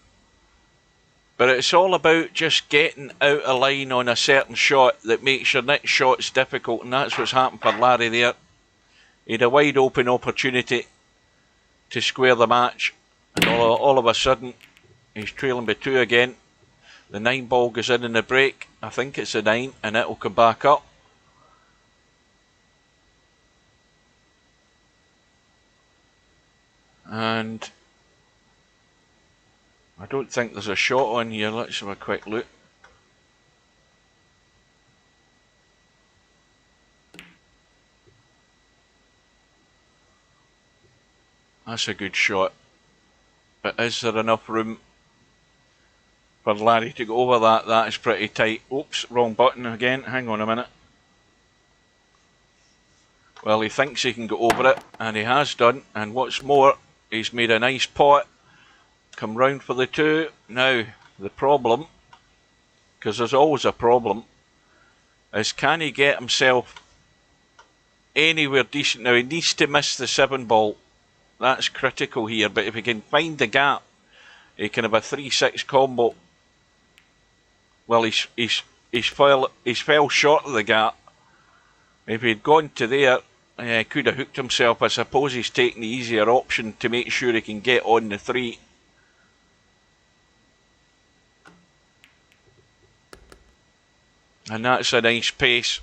But it's all about just getting out of line on a certain shot that makes your next shots difficult, and that's what's happened for Larry there. He had a wide open opportunity to square the match, and all of a sudden he's trailing by 2 again. The 9 ball goes in the break. I think it's a 9, and it will come back up. And I don't think there's a shot on here. Let's have a quick look. That's a good shot. But is there enough room for Larry to go over that? That is pretty tight. Oops, wrong button again. Hang on a minute. Well, he thinks he can go over it, and he has done. And what's more, he's made a nice pot. Come round for the 2. Now, the problem, because there's always a problem, is can he get himself anywhere decent? Now, he needs to miss the 7 ball. That's critical here, but if he can find the gap, he can have a 3-6 combo. Well, he's fell short of the gap. If he'd gone to there, he could have hooked himself. I suppose he's taking the easier option to make sure he can get on the 3. And that's a nice pace.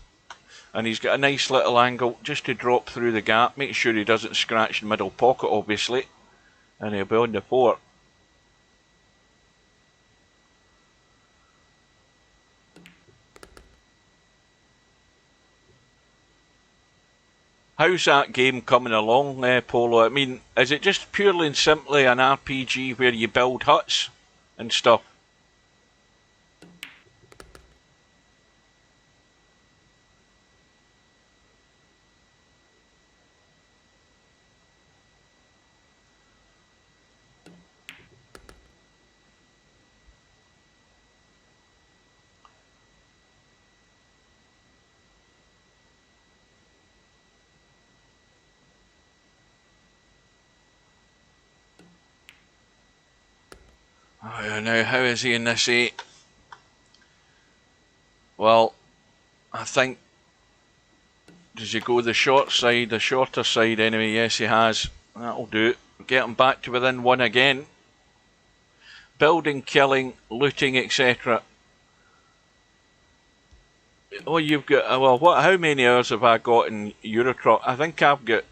And he's got a nice little angle just to drop through the gap. Make sure he doesn't scratch the middle pocket, obviously. And he'll be on the fort. How's that game coming along, Polo? I mean, is it just purely and simply an RPG where you build huts and stuff? Oh, now, how is he in this 8? Well, I think... Does he go the short side, the shorter side anyway? Yes, he has. That'll do it. Get him back to within 1 again. Building, killing, looting, etc. Oh, you've got... Well, how many hours have I got in Eurotruck? I think I've got...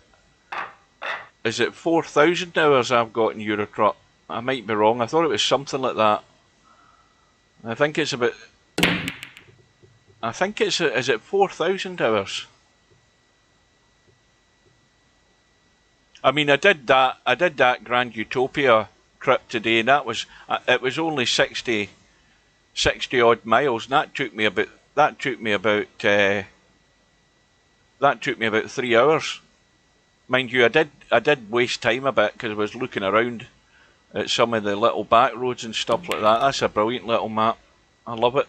Is it 4,000 hours I've got in Eurotruck? I might be wrong. I thought it was something like that. I think it's about... I think it's... Is it 4,000 hours? I mean, I did that Grand Utopia trip today, and that was... It was only 60 odd miles, and that took me about 3 hours. Mind you, I did waste time a bit because I was looking around at some of the little back roads and stuff like that. That's a brilliant little map. I love it.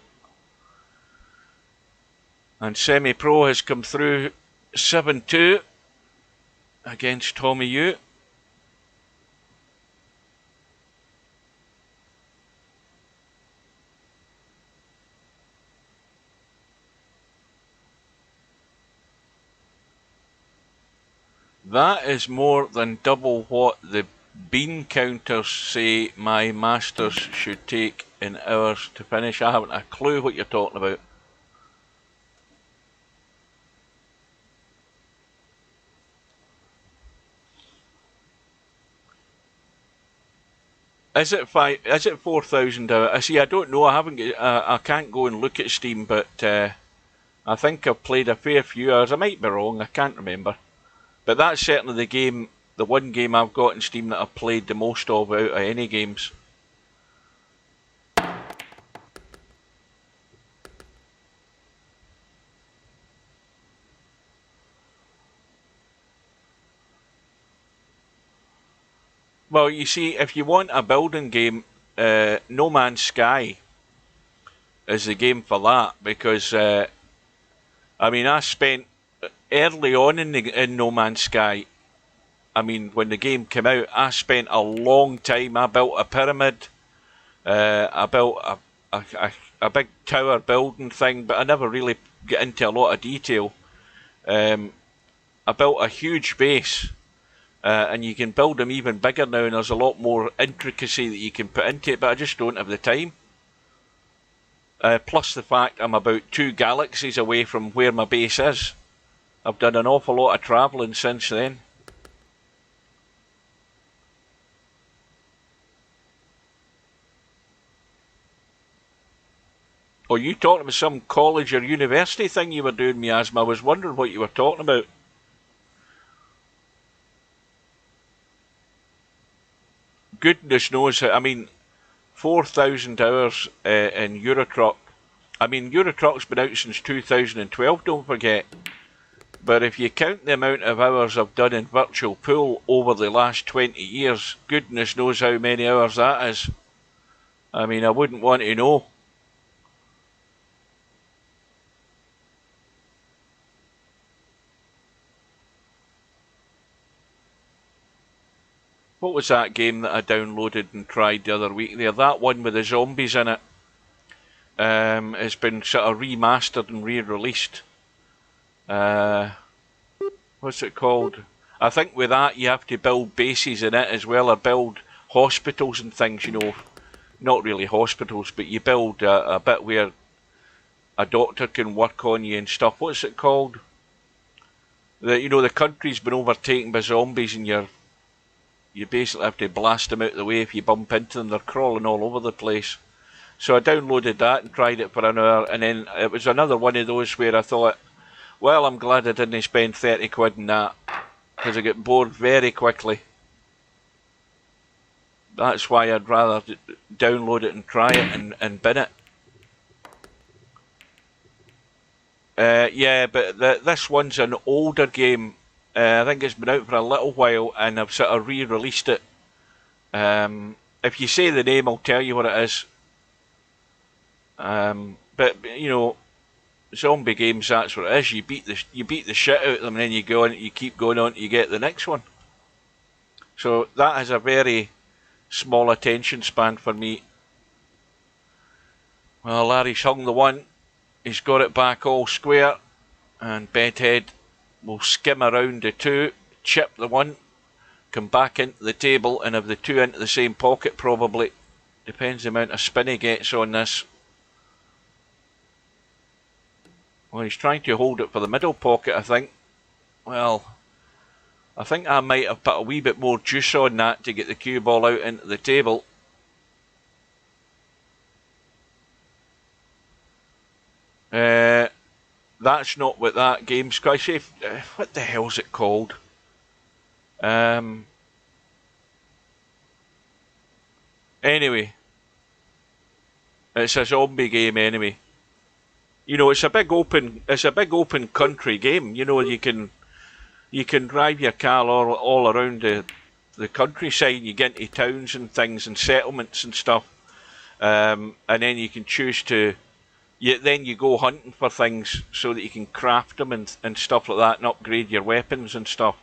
And Semi-Pro has come through 7-2 against Tommy Yu. That is more than double what the bean counters say my masters should take in hours to finish. I haven't a clue what you're talking about. Is it 4,000 hours? I see. I don't know. I can't go and look at Steam, but I think I've played a fair few hours. I might be wrong. I can't remember. But that's certainly the one game I've got in Steam that I've played the most of out of any games. Well, you see, if you want a building game, No Man's Sky is the game for that, because I mean, I spent early on in No Man's Sky. I mean, when the game came out, I spent a long time. I built a pyramid. I built a big tower building thing, but I never really get into a lot of detail. I built a huge base. And you can build them even bigger now, and there's a lot more intricacy that you can put into it, but I just don't have the time. Plus the fact I'm about 2 galaxies away from where my base is. I've done an awful lot of travelling since then. Oh, you talking about some college or university thing you were doing, Miasma? I was wondering what you were talking about. Goodness knows how. I mean, 4,000 hours in Eurotruck. I mean, Eurotruck's been out since 2012, don't forget. But if you count the amount of hours I've done in Virtual Pool over the last 20 years, goodness knows how many hours that is. I mean, I wouldn't want to know. What was that game that I downloaded and tried the other week there? That one with the zombies in it. It's been sort of remastered and re-released. What's it called? I think with that you have to build bases in it as well, or build hospitals and things, you know. Not really hospitals, but you build a bit where a doctor can work on you and stuff. What's it called? The country's been overtaken by zombies, and you basically have to blast them out of the way if you bump into them. They're crawling all over the place. So I downloaded that and tried it for an hour, and then it was another one of those where I thought, well, I'm glad I didn't spend 30 quid on that, because I get bored very quickly. That's why I'd rather download it and try it and bin it. Yeah, but this one's an older game. I think it's been out for a little while, and I've sort of re-released it. If you say the name, I'll tell you what it is. But zombie games, that's what it is. You beat the shit out of them, and then you go on, you keep going on, you get the next one. So that has a very small attention span for me. Well, Larry's hung the one. He's got it back all square, and Bedhead will skim around the two, chip the one, come back into the table, and have the two into the same pocket probably. Depends the amount of spin he gets on this. Well, he's trying to hold it for the middle pocket, I think. Well, I think I might have put a wee bit more juice on that to get the cue ball out into the table. That's not what that game's quite safe. What the hell's it called? Anyway, it's a zombie game anyway. It's a big open country game. You can drive your car all around the countryside. You get into towns and things and settlements and stuff, and then you can choose to. Then you go hunting for things so that you can craft them and stuff like that, and upgrade your weapons and stuff.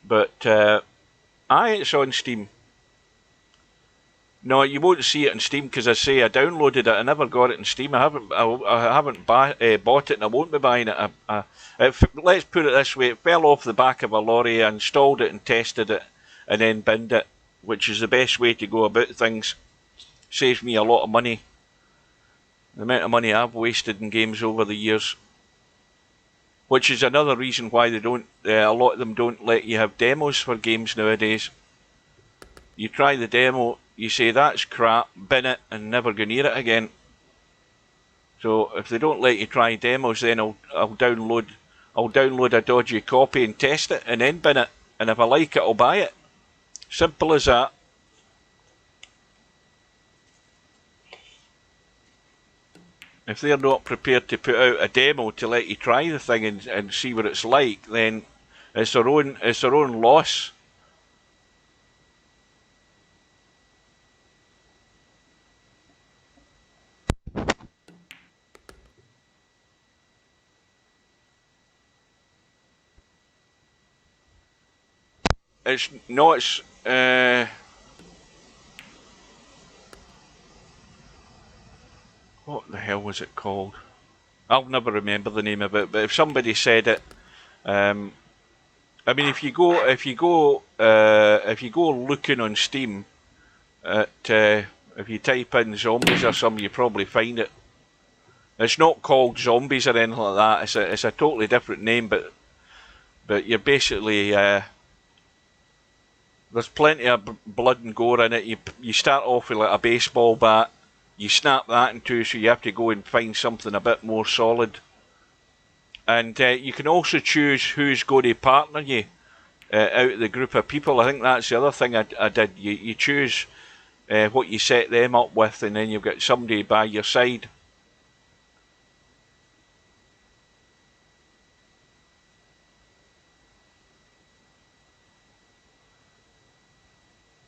But it's on Steam. No, you won't see it on Steam because I downloaded it. I never got it on Steam. I haven't bought it, and I won't be buying it. Let's put it this way: it fell off the back of a lorry. I installed it and tested it, and then binned it, which is the best way to go about things. Saves me a lot of money. The amount of money I've wasted in games over the years, which is another reason why a lot of them don't let you have demos for games nowadays. You try the demo, you say that's crap, bin it, and never go near it again. So if they don't let you try demos, then I'll download a dodgy copy and test it, and then bin it. And if I like it, I'll buy it. Simple as that. If they're not prepared to put out a demo to let you try the thing and see what it's like, then it's their own loss. What the hell was it called? I'll never remember the name of it, but if somebody said it, I mean, if you go looking on Steam if you type in zombies or something, you probably find it. It's not called Zombies or anything like that. It's a totally different name, but you're basically there's plenty of blood and gore in it. You start off with like a baseball bat. You snap that in two, so you have to go and find something a bit more solid. And you can also choose who's going to partner you out of the group of people. I think that's the other thing I did. You choose what you set them up with, and then you've got somebody by your side.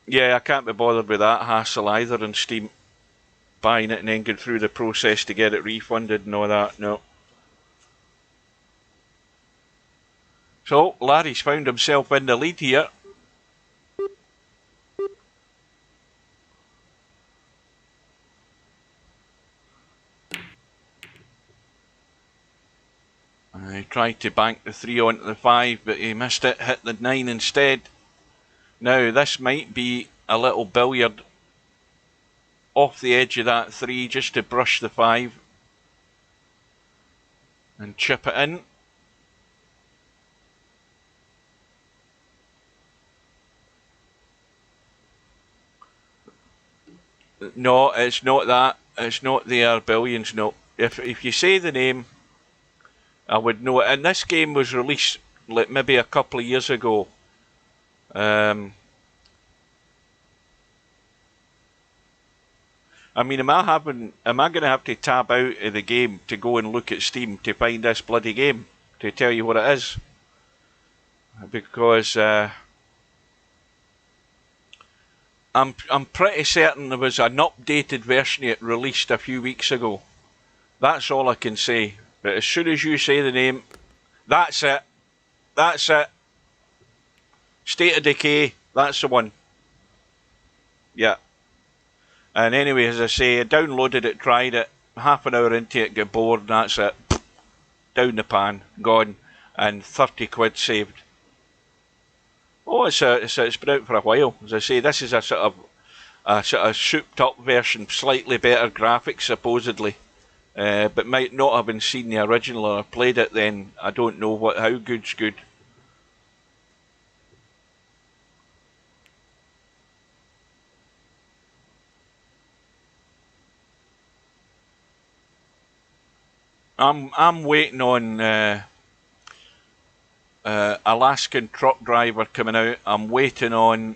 Yeah, I can't be bothered with that hassle either on Steam. Buying it and then going through the process to get it refunded and all that, no. So, Larry's found himself in the lead here. He tried to bank the 3 onto the 5, but he missed it, hit the 9 instead. Now, this might be a little billiard off the edge of that 3 just to brush the 5. and chip it in. No, it's not that. It's not the Billions. No. If you say the name, I would know it. And this game was released like maybe a couple of years ago. I mean, am I going to have to tab out of the game to go and look at Steam to find this bloody game to tell you what it is? Because I'm pretty certain there was an updated version it released a few weeks ago. That's all I can say. But as soon as you say the name, that's it. That's it. State of Decay. That's the one. Yeah. And anyway, as I say, I downloaded it, tried it, half an hour into it, got bored, and that's it. Down the pan, gone, and 30 quid saved. Oh, it's been out for a while. As I say, this is a sort of souped up version, slightly better graphics supposedly, but might not have been seen the original or played it. Then I don't know how good's good. I'm waiting on Alaskan Truck Driver coming out. I'm waiting on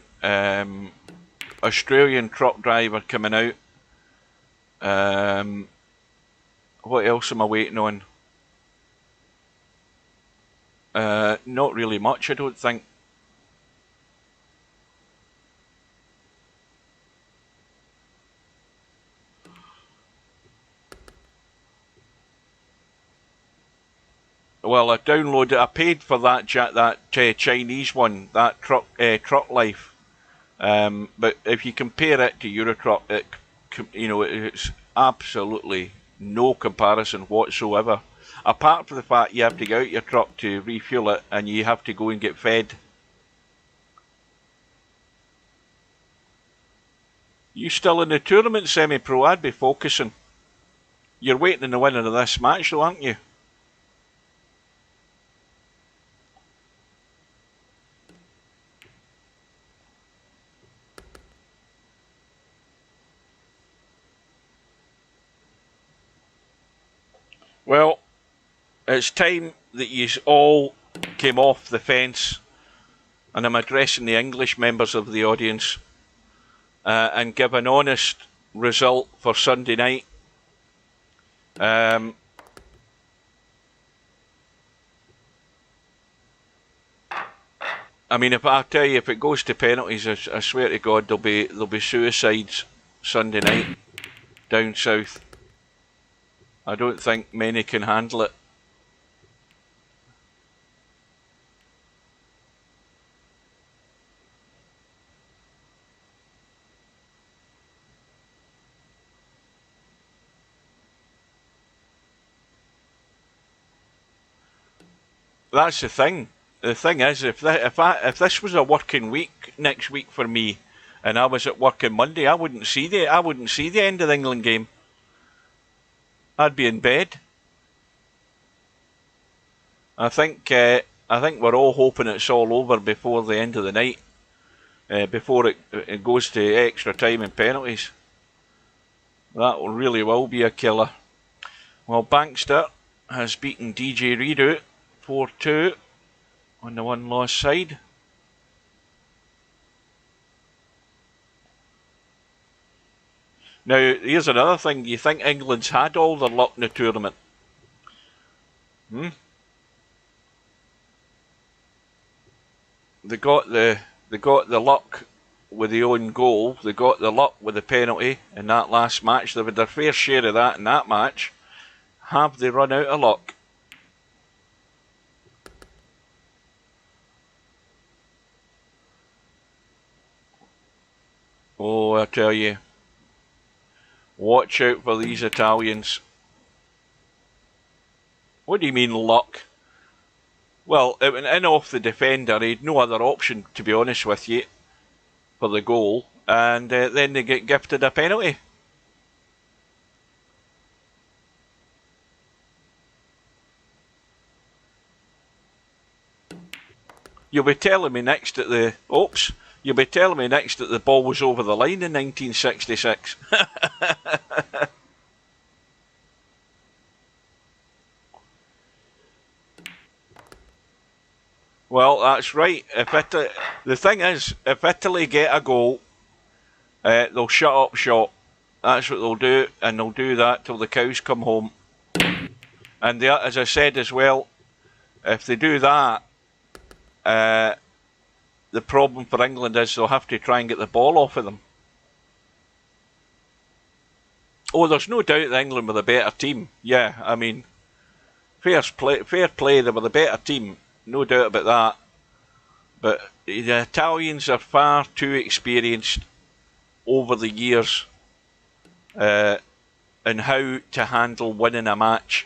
Australian Truck Driver coming out. What else am I waiting on? Not really much, I don't think. Well, I downloaded. I paid for that Chinese one, that Truck Life. But if you compare it to Eurotruck, it's absolutely no comparison whatsoever. Apart from the fact you have to get out your truck to refuel it, and you have to go and get fed. You still in the tournament, semi-pro? I'd be focusing. You're waiting on the winner of this match, though, aren't you? Well, it's time that you all came off the fence, and I'm addressing the English members of the audience, and give an honest result for Sunday night. I mean, if I tell you, if it goes to penalties, I swear to God, there'll be suicides Sunday night down south. I don't think many can handle it. That's the thing. The thing is, if this was a working week next week for me, and I was at work on Monday, I wouldn't see the end of the England game. I'd be in bed. I think we're all hoping it's all over before the end of the night, before it goes to extra time and penalties. That really will be a killer. Well, Bankster has beaten DJ Readout 4-2 on the one-loss side. Now, here's another thing. Do you think England's had all their luck in the tournament? They got the luck with the own goal. They got the luck with the penalty in that last match. They've had their fair share of that in that match. Have they run out of luck? Oh, I tell you. Watch out for these Italians. What do you mean luck? Well, it went in off the defender. He had no other option, to be honest with you, for the goal. And then they get gifted a penalty. You'll be telling me next that the You'll be telling me next that the ball was over the line in 1966. Well, that's right. The thing is, if Italy get a goal, they'll shut up shop. That's what they'll do, and they'll do that till the cows come home. And as I said as well, if they do that, the problem for England is they'll have to try and get the ball off of them. Oh, there's no doubt that England were the better team. Yeah, I mean, fair play, they were the better team. No doubt about that. But the Italians are far too experienced over the years in how to handle winning a match,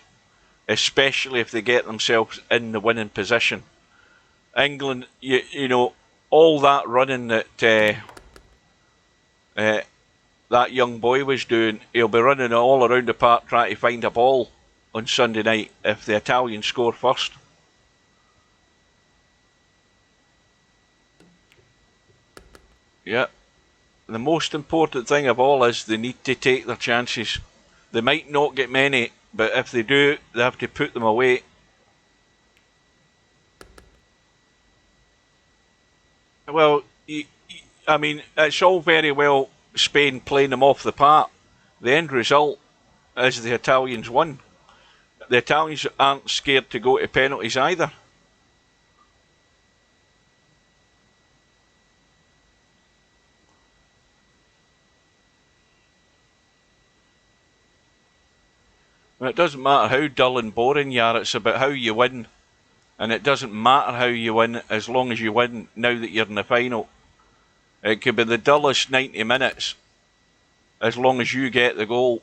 especially if they get themselves in the winning position. England, you know, all that running that that young boy was doing, he'll be running all around the park trying to find a ball on Sunday night if the Italians score first. Yeah. The most important thing of all is they need to take their chances. They might not get many, but if they do, they have to put them away. Well, I mean, it's all very well Spain playing them off the park. The end result is the Italians won. The Italians aren't scared to go to penalties either. It doesn't matter how dull and boring you are, it's about how you win. And it doesn't matter how you win as long as you win now that you're in the final. It could be the dullest 90 minutes as long as you get the goal.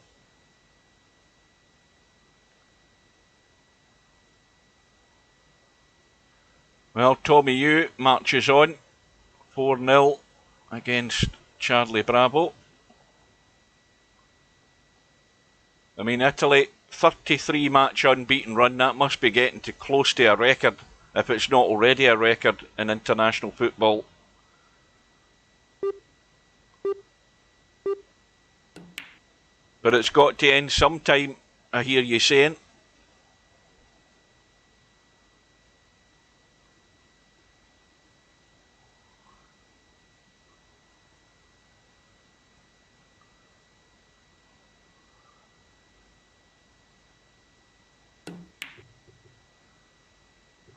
Well, Tommy Yu marches on 4-0 against Charlie Bravo. I mean, Italy, 33 match unbeaten run, that must be getting to close to a record, if it's not already a record in international football. But it's got to end sometime, I hear you saying.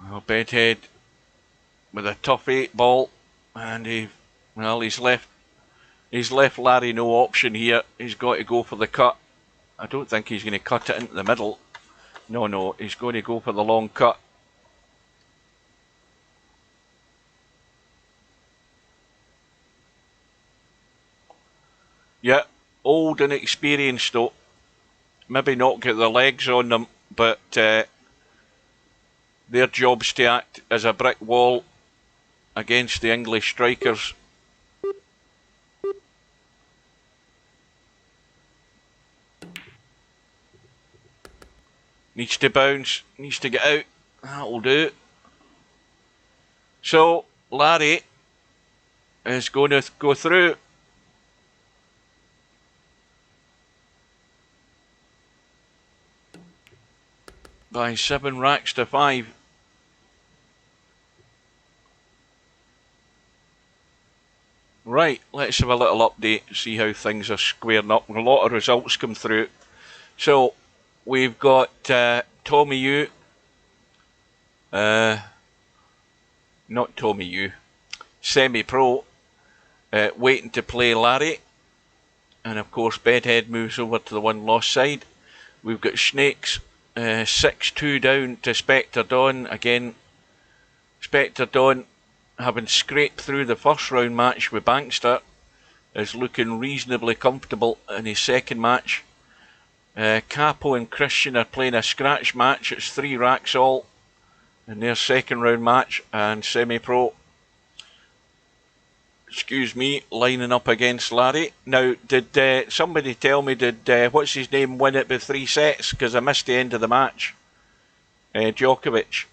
Well, Bedhead with a tough 8 ball, and he's left Larry no option here. He's got to go for the cut. I don't think he's going to cut it into the middle. No, he's going to go for the long cut. Yeah, old and experienced though. Maybe not get the legs on them, but their job's to act as a brick wall against the English strikers. Needs to bounce, needs to get out. That'll do. So, Larry is going to go through. By 7 racks to 5. Right, let's have a little update, see how things are squaring up. A lot of results come through. So, we've got Tommy Yu. Not Tommy Yu. Semi-pro. Waiting to play Larry. And of course, Bedhead moves over to the one lost side. We've got Snakes. 6-2 down to Spectre Dawn. Again, Spectre Dawn, having scraped through the first round match with Bankster, is looking reasonably comfortable in his second match. Capo and Christian are playing a scratch match. It's 3 racks all in their second round match, and semi-pro, lining up against Larry. Now, did somebody tell me, did what's his name win it by 3 sets? Because I missed the end of the match. Djokovic.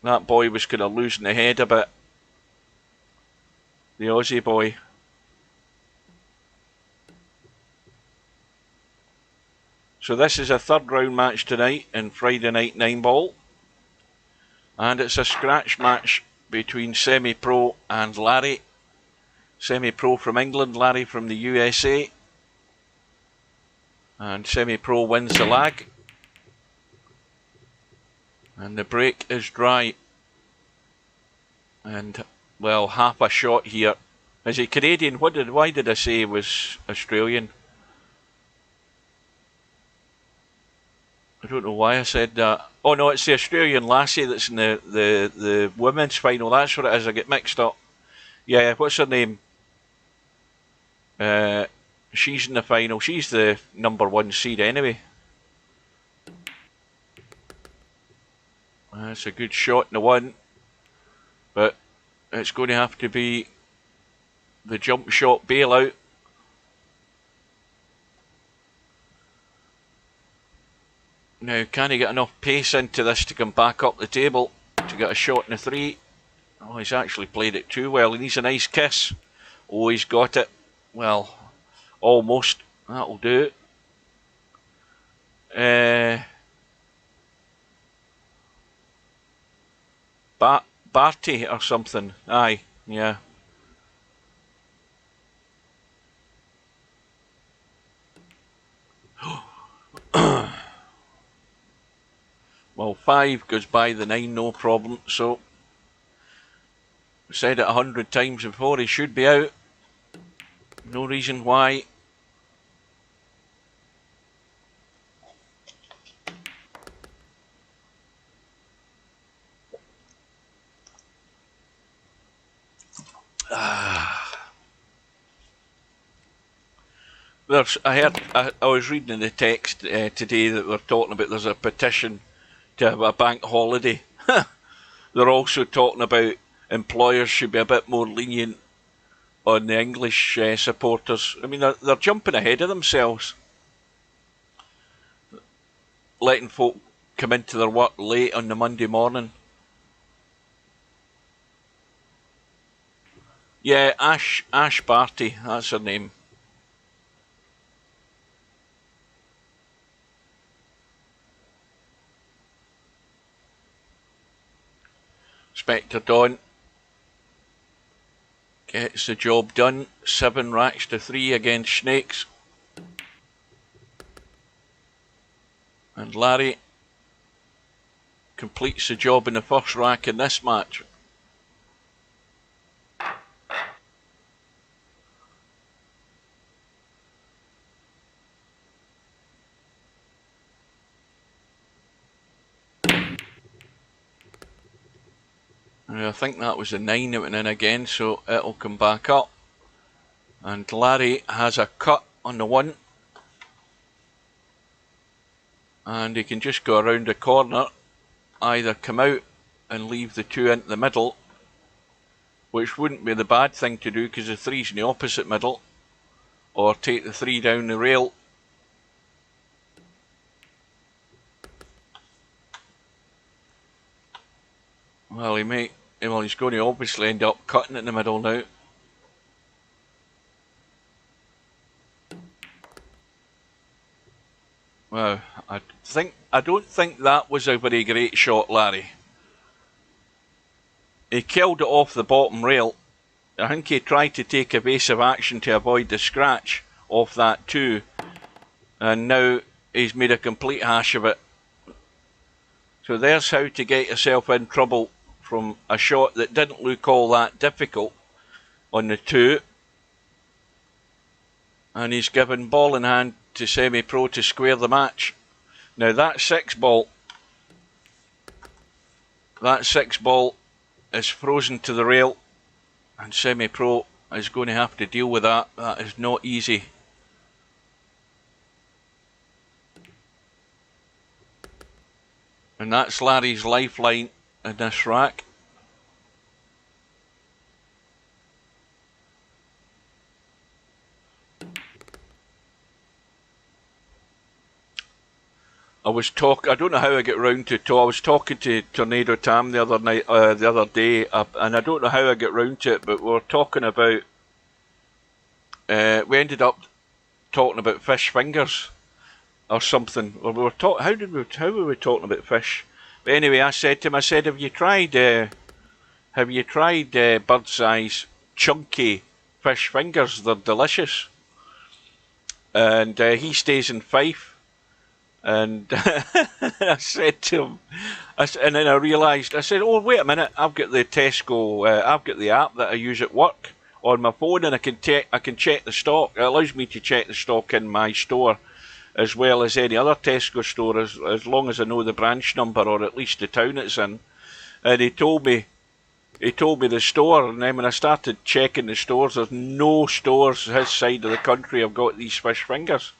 That boy was kind of losing the head a bit. The Aussie boy. So this is a third round match tonight in Friday Night 9-ball. And it's a scratch match between Semi-Pro and Larry. Semi-Pro from England, Larry from the USA. And Semi-Pro wins the lag. And the break is dry. And, well, half a shot here. Is he Canadian? Why did I say he was Australian? I don't know why I said that. Oh no, it's the Australian lassie that's in the women's final. That's what it is. I get mixed up. Yeah, what's her name? She's in the final. She's the #1 seed anyway. That's a good shot in the one. But it's going to have to be the jump shot bailout. Now, can he get enough pace into this to come back up the table to get a shot in the 3? Oh, he's actually played it too well. He needs a nice kiss. Oh, he's got it. Well, almost. That'll do. Barty or something. Aye, yeah. Well, 5 goes by the 9, no problem. So, said it 100 times before, he should be out. No reason why. I was reading in the text today that they're talking about there's a petition to have a bank holiday. They're also talking about employers should be a bit more lenient on the English supporters. I mean, they're jumping ahead of themselves. Letting folk come into their work late on the Monday morning. Yeah, Ash Barty, that's her name. Spectre Dawn gets the job done. 7 racks to 3 against Snakes. And Larry completes the job in the first rack in this match. I think that was a 9 that went in again, so it'll come back up. And Larry has a cut on the 1. And he can just go around the corner, either come out and leave the 2 into the middle, which wouldn't be the bad thing to do because the 3's in the opposite middle, or take the 3 down the rail. Well, he's going to obviously end up cutting it in the middle now. Well, I don't think that was a very great shot, Larry. He killed it off the bottom rail. I think he tried to take evasive action to avoid the scratch off that too. And now he's made a complete hash of it. So there's how to get yourself in trouble from a shot that didn't look all that difficult on the 2. And he's given ball in hand to Semi-Pro to square the match. Now that 6 ball is frozen to the rail, and Semi-Pro is going to have to deal with that. That is not easy. And that's Larry's lifeline in this rack. I don't know how I get round to it. I was talking to Tornado Tam the other night, the other day, and I don't know how I get round to it. But we were talking about. We ended up talking about fish fingers or something. Or we were talking. How were we talking about fish? But anyway, I said to him, have you tried? Bird's Eye's chunky fish fingers? They're delicious. And he stays in Fife. And I said to him, and then I realised, I said, oh, wait a minute, I've got the Tesco, I've got the app that I use at work on my phone, and I can check the stock. It allows me to check the stock in my store as well as any other Tesco store, as long as I know the branch number or at least the town it's in. And he told me the store, and then when I started checking the stores, there's no stores his side of the country have got these fish fingers.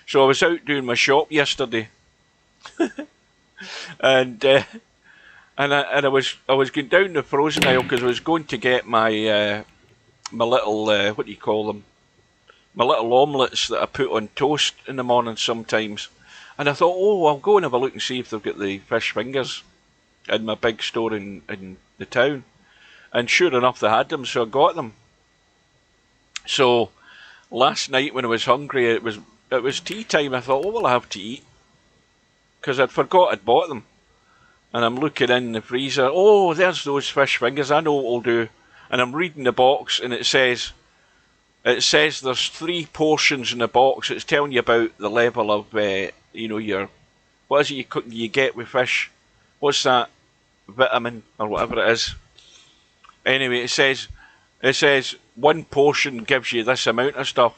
So I was out doing my shop yesterday, and I was going down the frozen aisle because I was going to get my my little what do you call them? My little omelettes that I put on toast in the morning sometimes. And I thought, oh, I'll go and have a look and see if they've got the fish fingers in my big store in the town. And sure enough, they had them, so I got them. So last night when I was hungry, it was tea time. I thought, what will I have to eat? Because I'd forgot I'd bought them. And I'm looking in the freezer. Oh, there's those fish fingers. I know what I'll do. And I'm reading the box, and it says there's 3 portions in the box. It's telling you about the level of, your, what is it you get with fish? What's that? Vitamin or whatever it is. Anyway, it says 1 portion gives you this amount of stuff,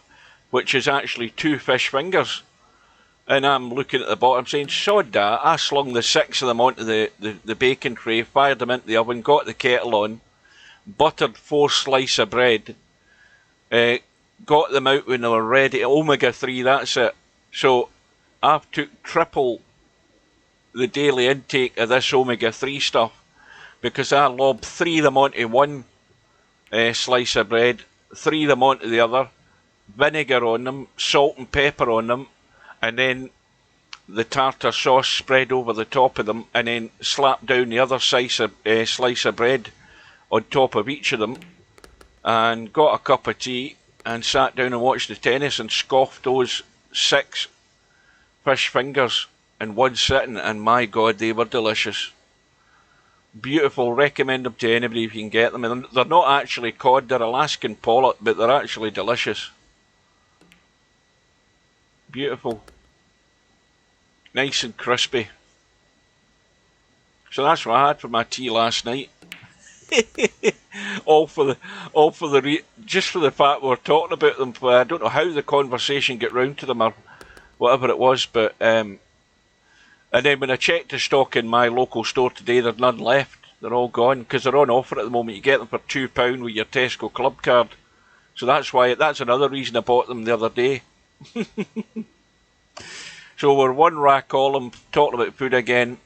which is actually 2 fish fingers. And I'm looking at the bottom saying, sod that. I slung the 6 of them onto the bacon tray, fired them into the oven, got the kettle on, buttered 4 slices of bread, got them out when they were ready. Omega-3, that's it. So I've took triple the daily intake of this omega-3 stuff because I lobbed 3 of them onto 1 slice of bread, 3 of them onto the other, vinegar on them, salt and pepper on them, and then the tartar sauce spread over the top of them, and then slap down the other slice of bread on top of each of them, and got a cup of tea and sat down and watched the tennis and scoffed those 6 fish fingers in one sitting, and my God, they were delicious. Beautiful. Recommend them to anybody if you can get them. And they're not actually cod, they're Alaskan pollock, but they're actually delicious. Beautiful. Nice and crispy. So that's what I had for my tea last night. Just for the fact we're talking about them. I don't know how the conversation got round to them or whatever it was, but and then when I checked the stock in my local store today, there's none left. They're all gone because they're on offer at the moment. You get them for £2 with your Tesco Club card. So that's another reason I bought them the other day. So we're one rack column talking about food again.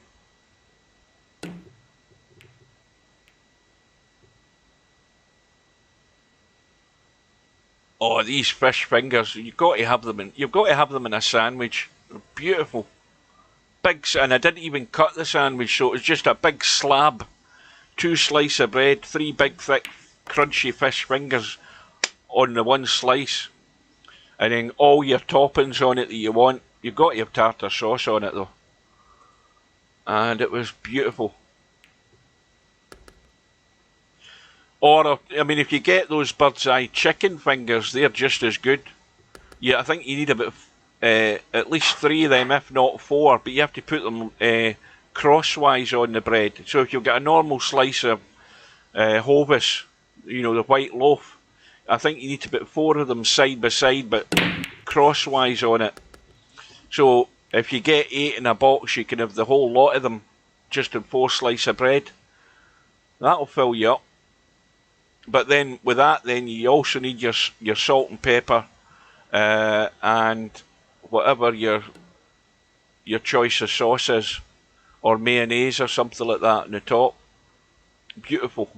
Oh, these fish fingers! You've got to have them in a sandwich. They're beautiful, big, and I didn't even cut the sandwich, so it was just a big slab, 2 slices of bread, 3 big thick crunchy fish fingers on the 1 slice, and then all your toppings on it that you want. You've got to have tartar sauce on it though, and it was beautiful. Or, I mean, if you get those Bird's Eye chicken fingers, they're just as good. Yeah, I think you need about at least 3 of them, if not 4, but you have to put them crosswise on the bread. So if you've got a normal slice of Hovis, the white loaf, I think you need to put 4 of them side by side, but crosswise on it. So if you get 8 in a box, you can have the whole lot of them just in 4 slices of bread. That'll fill you up. But then with that, then you also need your salt and pepper, and whatever your choice of sauce is, or mayonnaise or something like that on the top. Beautiful.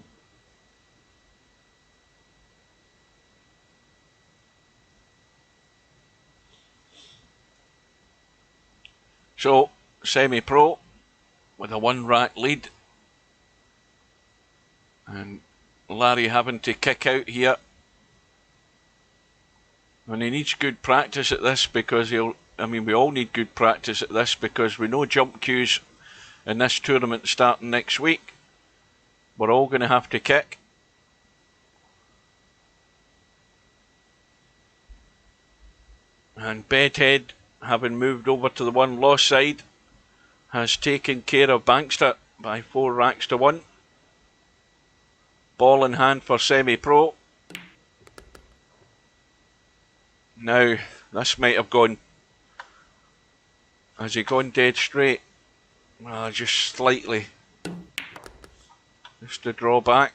So semi-pro with a 1-rack lead. And Larry having to kick out here. And he needs good practice at this because we all need good practice at this because we know jump cues in this tournament starting next week. We're all going to have to kick. And Bedhead, having moved over to the 1 loss side, has taken care of Bankster by 4 racks to 1. Ball in hand for semi-pro. Now, this might have gone. Has he gone dead straight? Just slightly. Just a drawback.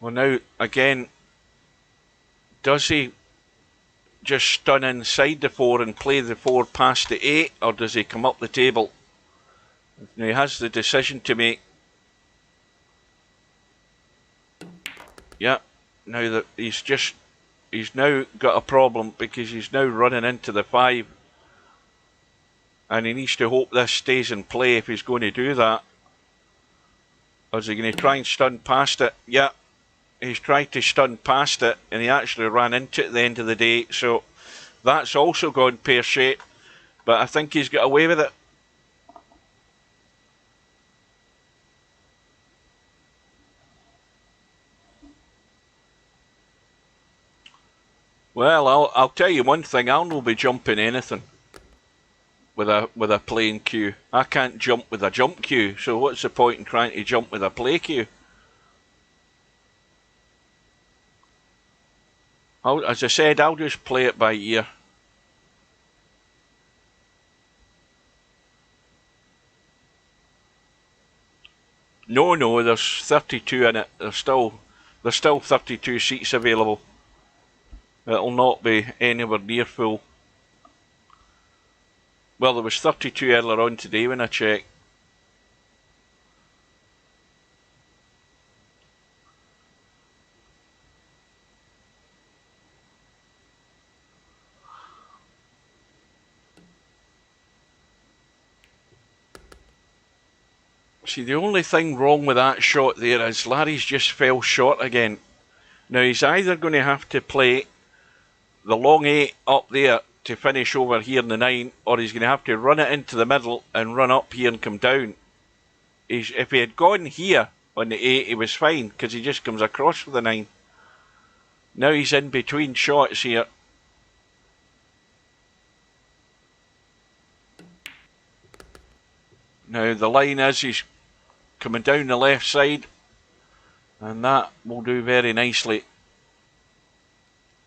Well, now, again, does he just stun inside the 4 and play the 4 past the 8, or does he come up the table? Now, he has the decision to make. Yeah, now that he's now got a problem because he's now running into the 5. And he needs to hope this stays in play if he's going to do that. Or is he going to try and stun past it? Yeah, he's tried to stun past it and he actually ran into it at the end of the day. So that's also gone pear-shaped. But I think he's got away with it. Well, I'll tell you one thing, I'll not be jumping anything with a playing cue. I can't jump with a jump cue, so what's the point in trying to jump with a play cue? As I said, I'll just play it by ear. No, there's 32 in it. There's still 32 seats available. It'll not be anywhere near full. Well, there was 32 earlier on today when I checked. See, the only thing wrong with that shot there is Larry's just fell short again. Now, he's either going to have to play the long 8 up there to finish over here in the 9, or he's going to have to run it into the middle and run up here and come down. If he had gone here on the 8, he was fine, because he just comes across with the 9. Now he's in between shots here. Now the line is he's coming down the left side, and that will do very nicely.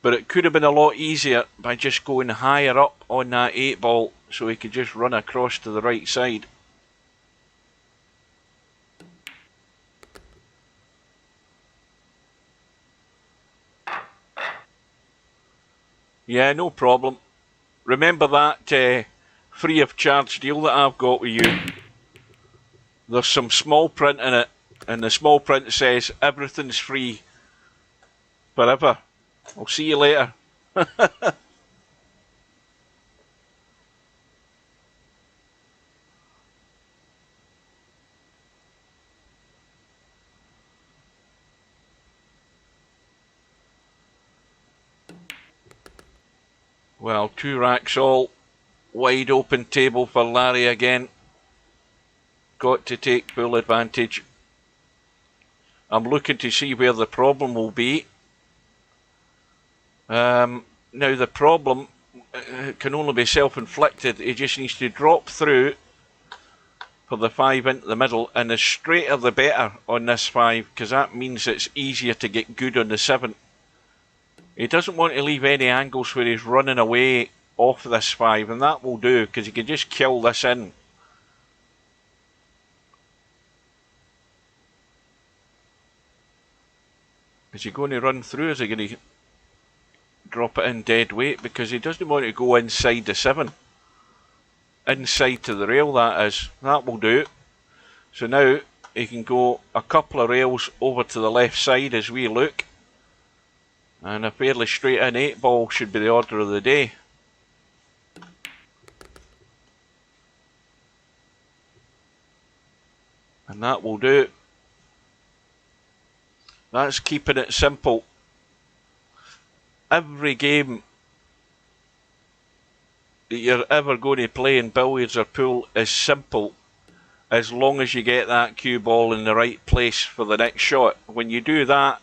But it could have been a lot easier by just going higher up on that 8 ball so he could just run across to the right side. Yeah, no problem. Remember that free of charge deal that I've got with you? There's some small print in it, and the small print says everything's free forever. I'll see you later. Well, 2 racks all. Wide open table for Larry again. Got to take full advantage. I'm looking to see where the problem will be. Now the problem can only be self-inflicted. He just needs to drop through for the 5 into the middle, and the straighter the better on this 5, because that means it's easier to get good on the 7. He doesn't want to leave any angles where he's running away off this 5, and that will do, because he can just kill this in. Is he going to run through? Is he going to drop it in dead weight? Because he doesn't want to go inside the 7. Inside to the rail, that is. That will do. So now he can go a couple of rails over to the left side as we look. And a fairly straight in 8 ball should be the order of the day. And that will do. That's keeping it simple. Every game that you're ever going to play in billiards or pool is simple as long as you get that cue ball in the right place for the next shot. When you do that,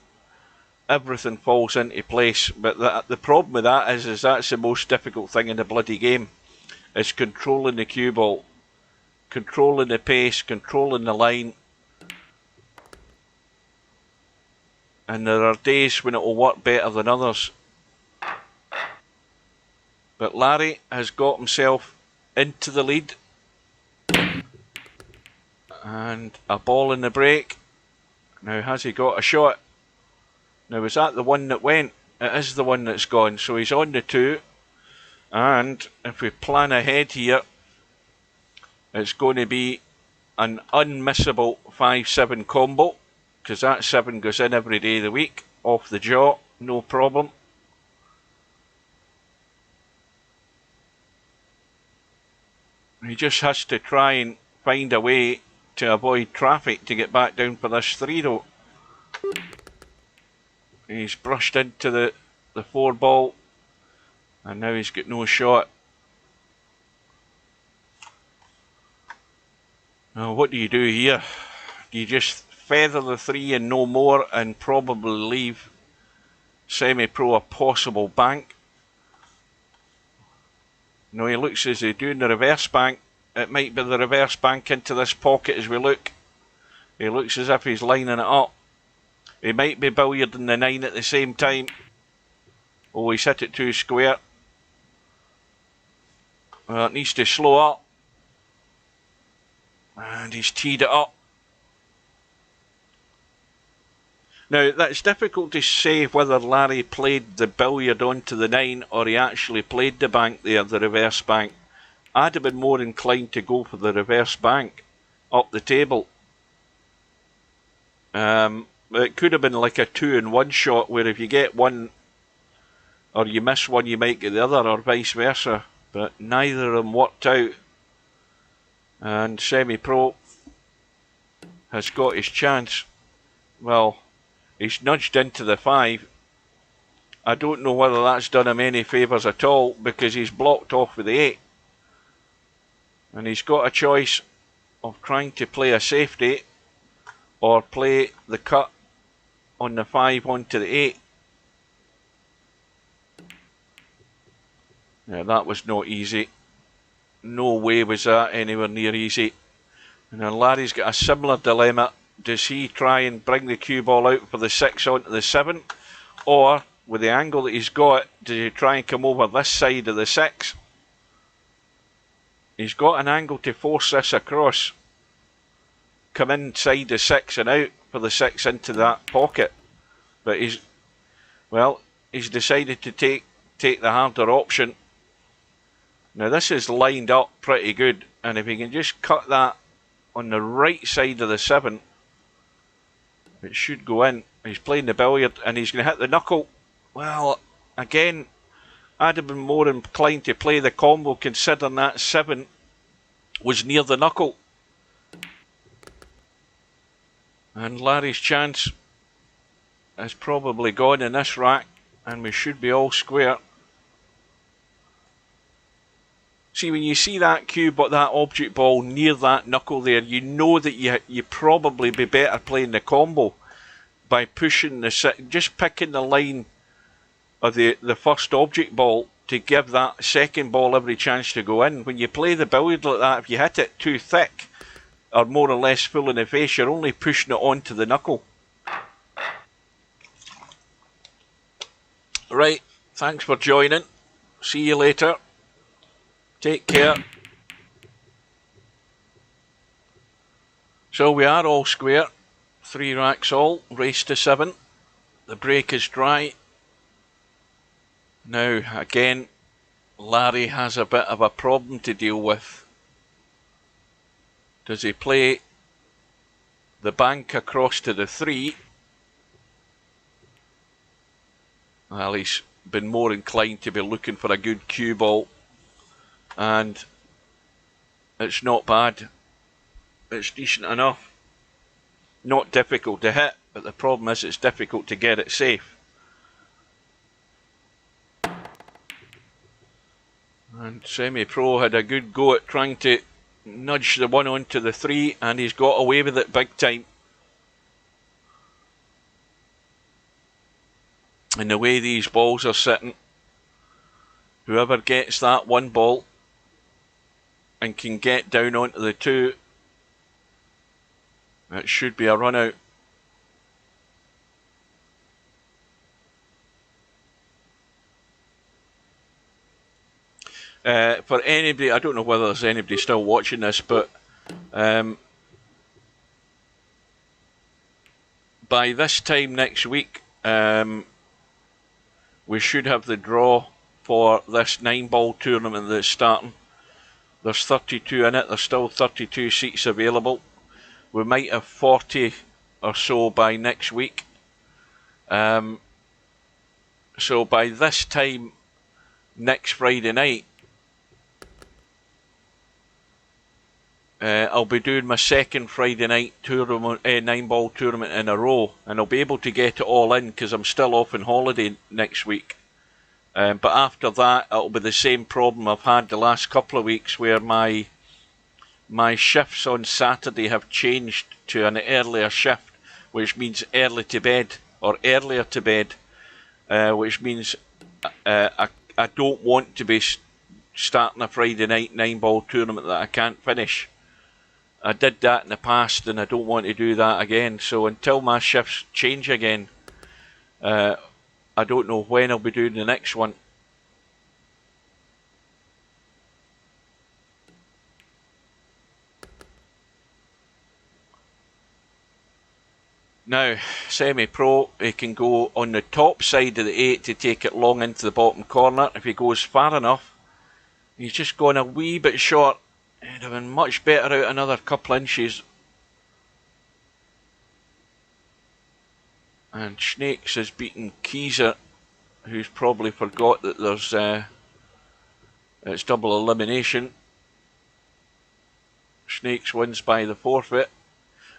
everything falls into place. But the problem with that is that's the most difficult thing in the bloody game. Is controlling the cue ball, controlling the pace, controlling the line. And there are days when it will work better than others. But Larry has got himself into the lead. And a ball in the break. Now, has he got a shot? Now, is that the one that went? It is the one that's gone. So he's on the 2. And if we plan ahead here, it's going to be an unmissable 5-7 combo. Because that 7 goes in every day of the week. Off the jaw, no problem. He just has to try and find a way to avoid traffic to get back down for this 3 though. He's brushed into the 4 ball and now he's got no shot. Now what do you do here? Do you just feather the 3 and no more and probably leave semi-pro a possible bank? No, he looks as he's doing the reverse bank. It might be the reverse bank into this pocket as we look. He looks as if he's lining it up. He might be billiarding the 9 at the same time. Oh, he's hit it too square. Well, it needs to slow up. And he's teed it up. Now, that's difficult to say whether Larry played the billiard onto the 9 or he actually played the bank there, the reverse bank. I'd have been more inclined to go for the reverse bank up the table. It could have been like a 2-in-1 shot where if you get one or you miss one, you might get the other or vice versa. But neither of them worked out. And semi-pro has got his chance. Well, he's nudged into the 5. I don't know whether that's done him any favours at all because he's blocked off with the 8. And he's got a choice of trying to play a safety or play the cut on the 5 onto the 8. Yeah, that was not easy. No way was that anywhere near easy. And then Larry's got a similar dilemma. Does he try and bring the cue ball out for the 6 onto the 7? Or, with the angle that he's got, does he try and come over this side of the 6? He's got an angle to force this across. Come inside the 6 and out for the 6 into that pocket. But he's decided to take the harder option. Now this is lined up pretty good. And if he can just cut that on the right side of the 7, it should go in. He's playing the billiard and he's going to hit the knuckle. Well, again, I'd have been more inclined to play the combo considering that 7 was near the knuckle. And Larry's chance is probably gone in this rack and we should be all square. See, when you see that cue, but that object ball near that knuckle there, you know that you probably be better playing the combo by pushing just picking the line of the first object ball to give that second ball every chance to go in. When you play the billiard like that, if you hit it too thick or more or less full in the face, you're only pushing it onto the knuckle. Right, thanks for joining. See you later. Take care. So we are all square. 3 racks all. Race to 7. The break is dry. Now, again, Larry has a bit of a problem to deal with. Does he play the bank across to the 3? Well, he's been more inclined to be looking for a good cue ball. And it's not bad. It's decent enough. Not difficult to hit, but the problem is it's difficult to get it safe. And Semi-Pro had a good go at trying to nudge the one onto the 3, and he's got away with it big time. And the way these balls are sitting, whoever gets that one ball and can get down onto the 2, it should be a run out. For anybody, I don't know whether there's anybody still watching this, but by this time next week, we should have the draw for this 9-ball tournament that's starting. There's 32 in it, there's still 32 seats available. We might have 40 or so by next week. So by this time next Friday night, I'll be doing my second Friday night tournament, 9-ball tournament in a row, and I'll be able to get it all in because I'm still off on holiday next week. But after that, it'll be the same problem I've had the last couple of weeks, where my shifts on Saturday have changed to an earlier shift, which means early to bed, or earlier to bed, which means I don't want to be starting a Friday night 9-ball tournament that I can't finish. I did that in the past and I don't want to do that again. So until my shifts change again, I don't know when I'll be doing the next one. Now, Semi-Pro, he can go on the top side of the 8 to take it long into the bottom corner. If he goes far enough, he's just gone a wee bit short. He'd have been much better out another couple inches. And Snakes has beaten Keyser, who's probably forgot that there's it's double elimination. Snakes wins by the forfeit.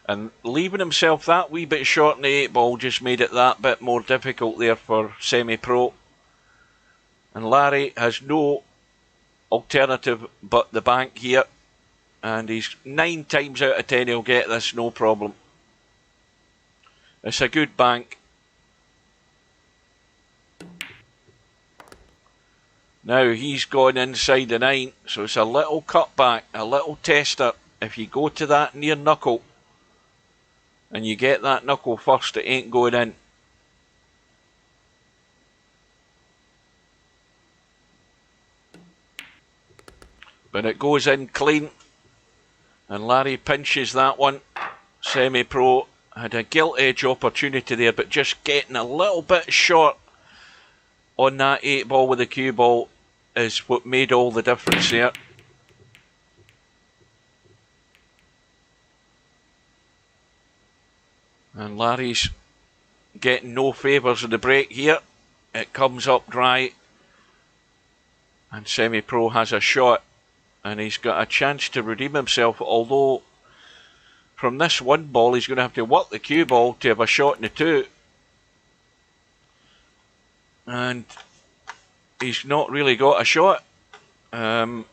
And leaving himself that wee bit short in the 8-ball just made it that bit more difficult there for Semi-Pro. And Larry has no alternative but the bank here, and he's 9 times out of 10 he'll get this no problem. It's a good bank. Now he's gone inside the 9, so it's a little cutback, a little tester. If you go to that near knuckle and you get that knuckle first, it ain't going in. But it goes in clean, and Larry pinches that one. Semi-Pro had a gilt-edge opportunity there, but just getting a little bit short on that 8-ball with the cue ball is what made all the difference there. And Larry's getting no favours in the break here. It comes up dry, and Semi-Pro has a shot. And he's got a chance to redeem himself, although from this 1 ball he's going to have to work the cue ball to have a shot in the 2. And he's not really got a shot. Now,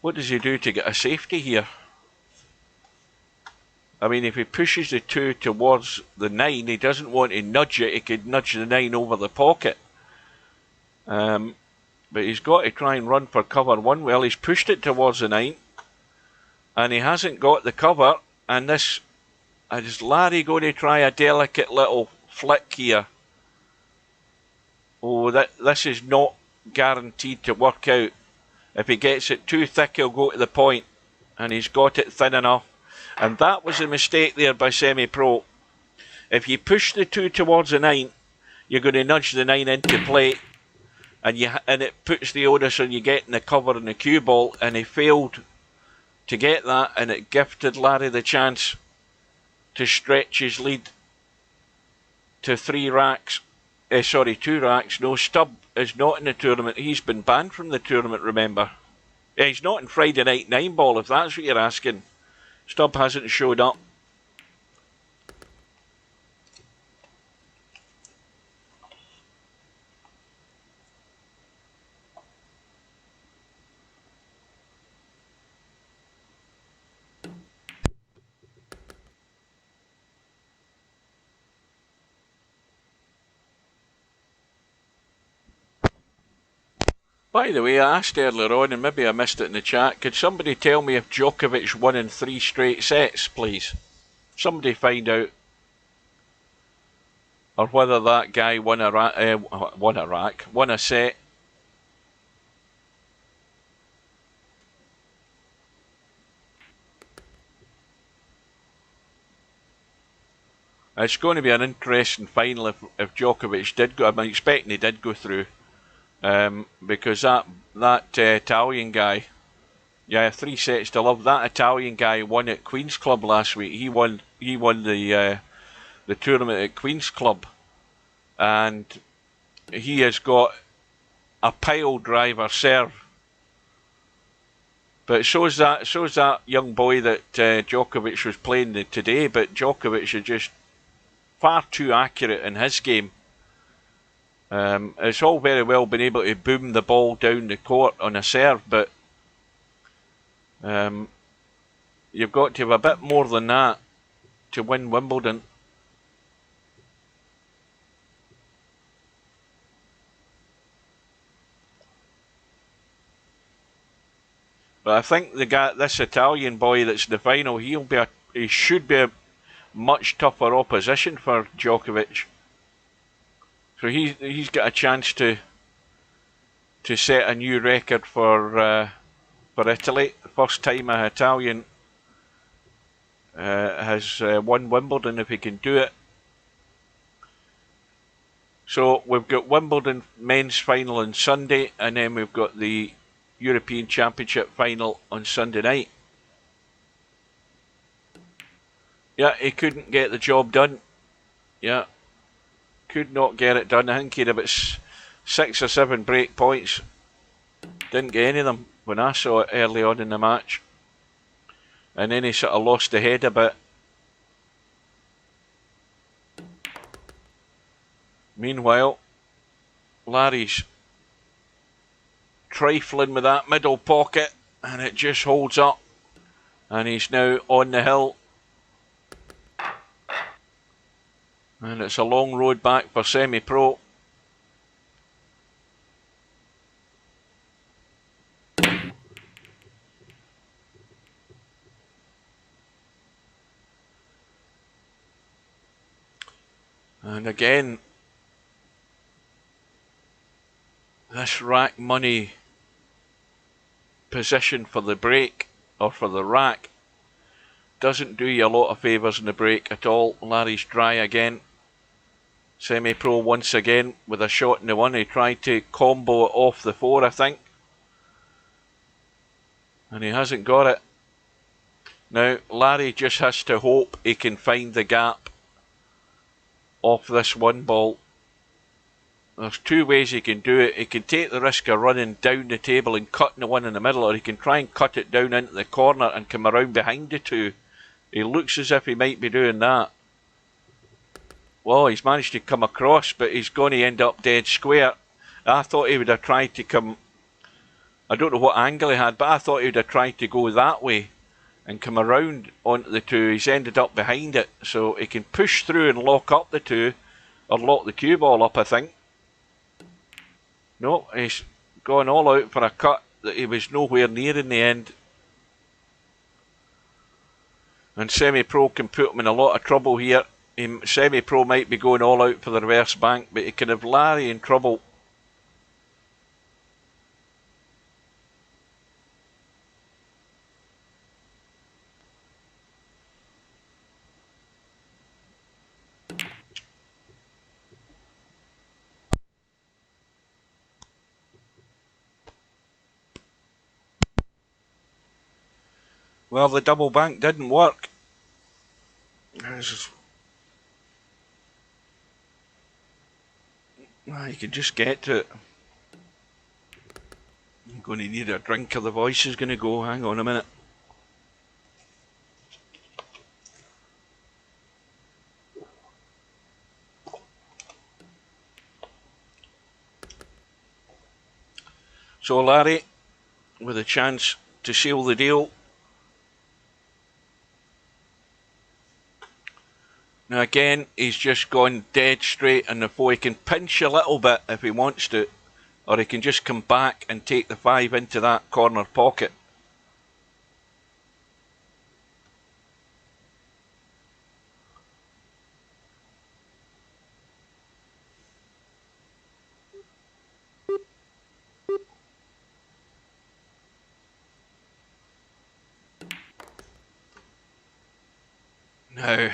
what does he do to get a safety here? I mean, if he pushes the 2 towards the 9, he doesn't want to nudge it. He could nudge the 9 over the pocket. But he's got to try and run for cover one. Well, he's pushed it towards the 9, and he hasn't got the cover. And this is Larry going to try a delicate little flick here. Oh, this is not guaranteed to work out. If he gets it too thick, he'll go to the point, and he's got it thin enough. And that was a mistake there by Semi-Pro. If you push the 2 towards the 9, you're going to nudge the 9 into play. And it puts the onus on you getting the cover in the cue ball, and he failed to get that, and it gifted Larry the chance to stretch his lead to 2 racks. No, Stubb is not in the tournament. He's been banned from the tournament, remember. Yeah, he's not in Friday Night 9 Ball, if that's what you're asking. Stubb hasn't showed up. By the way, I asked earlier on, and maybe I missed it in the chat, could somebody tell me if Djokovic won in 3 straight sets, please? Somebody find out. Or whether that guy won a set. It's going to be an interesting final if Djokovic did go. I'm expecting he did go through, because that Italian guy, yeah, 3 sets to love. That Italian guy won at Queen's Club last week. He won the tournament at Queen's Club, and he has got a pile driver serve. But it shows that young boy that Djokovic was playing today. But Djokovic is just far too accurate in his game. It's all very well being able to boom the ball down the court on a serve, but you've got to have a bit more than that to win Wimbledon. But I think this Italian boy that's in the final, he should be a much tougher opposition for Djokovic. So he's got a chance to set a new record for Italy. The first time an Italian has won Wimbledon, if he can do it. So we've got Wimbledon men's final on Sunday, and then we've got the European Championship final on Sunday night. Yeah, he couldn't get the job done. Yeah, could not get it done. I think he had about 6 or 7 break points. Didn't get any of them when I saw it early on in the match. And then he sort of lost the head a bit. Meanwhile, Larry's trifling with that middle pocket, and it just holds up. And he's now on the hill. And it's a long road back for semi-pro. And again, this rack money position for the break, or for the rack, doesn't do you a lot of favours in the break at all. Larry's dry again. Semi-pro once again with a shot in the one. He tried to combo it off the 4, I think. And he hasn't got it. Now, Larry just has to hope he can find the gap off this 1 ball. There's 2 ways he can do it. He can take the risk of running down the table and cutting the 1 in the middle, or he can try and cut it down into the corner and come around behind the 2. He looks as if he might be doing that. Well, he's managed to come across, but he's going to end up dead square. I thought he would have tried to come... I don't know what angle he had, but I thought he would have tried to go that way and come around onto the 2. He's ended up behind it, so he can push through and lock up the 2, or lock the cue ball up, I think. No, he's gone all out for a cut that he was nowhere near in the end. And semi-pro can put him in a lot of trouble here. Semi-pro might be going all out for the reverse bank, but he can have Larry in trouble. Well, the double bank didn't work. You can just get to it. I'm going to need a drink or the voice is going to go. Hang on a minute. So Larry, with a chance to seal the deal. Now again, he's just gone dead straight and the he can pinch a little bit if he wants to, or he can just come back and take the 5 into that corner pocket. Now,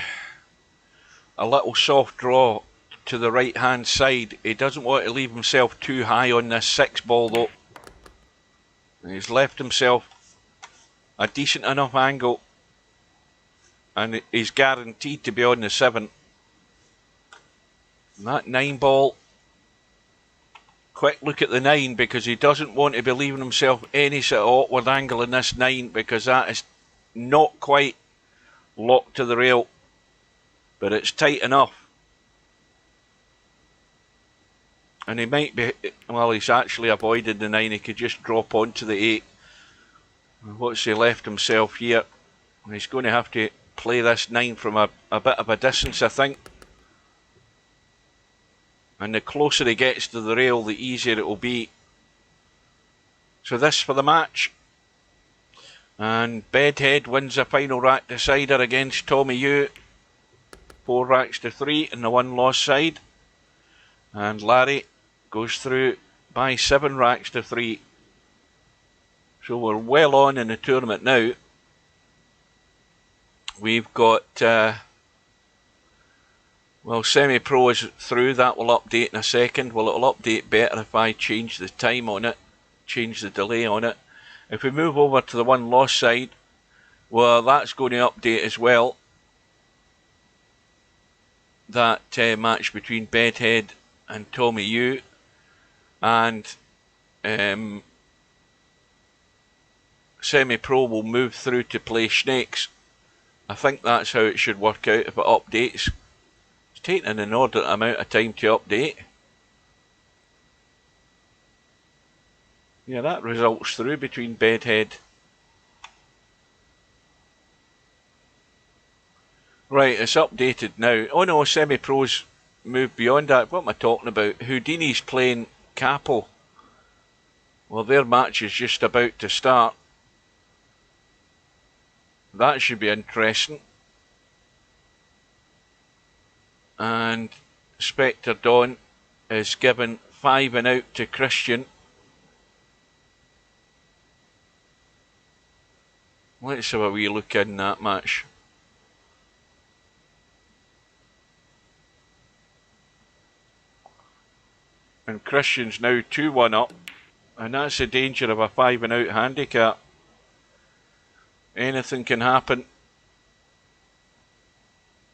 a little soft draw to the right hand side. He doesn't want to leave himself too high on this 6 ball though. He's left himself a decent enough angle and he's guaranteed to be on the 7. And that 9 ball, quick look at the 9 because he doesn't want to be leaving himself any sort of awkward angle in this 9 because that is not quite locked to the rail, but it's tight enough. And he might be, well, he's actually avoided the 9, he could just drop onto the 8. What's he left himself here? He's going to have to play this 9 from a bit of a distance, I think. And the closer he gets to the rail, the easier it will be. So this for the match. And Bedhead wins the final rack decider against Tommy Yu. 4 racks to 3 in the 1 loss side. And Larry goes through by 7 racks to 3. So we're well on in the tournament now. We've got, well, semi-pro is through. That will update in a second. Well, it'll update better if I change the time on it, change the delay on it. If we move over to the 1 loss side, well, that's going to update as well. That match between Bedhead and Tommy Yu. And semi-pro will move through to play Snakes. I think that's how it should work out if it updates. It's taking an inordinate amount of time to update. Yeah, that results through between Bedhead. Right, it's updated now. Oh no, semi-pros moved beyond that. What am I talking about? Houdini's playing Capo. Well, their match is just about to start. That should be interesting. And Spectre Dawn is given 5 and out to Christian. Let's have a wee look in that match. And Christian's now 2-1 up. And that's the danger of a 5 and out handicap. Anything can happen.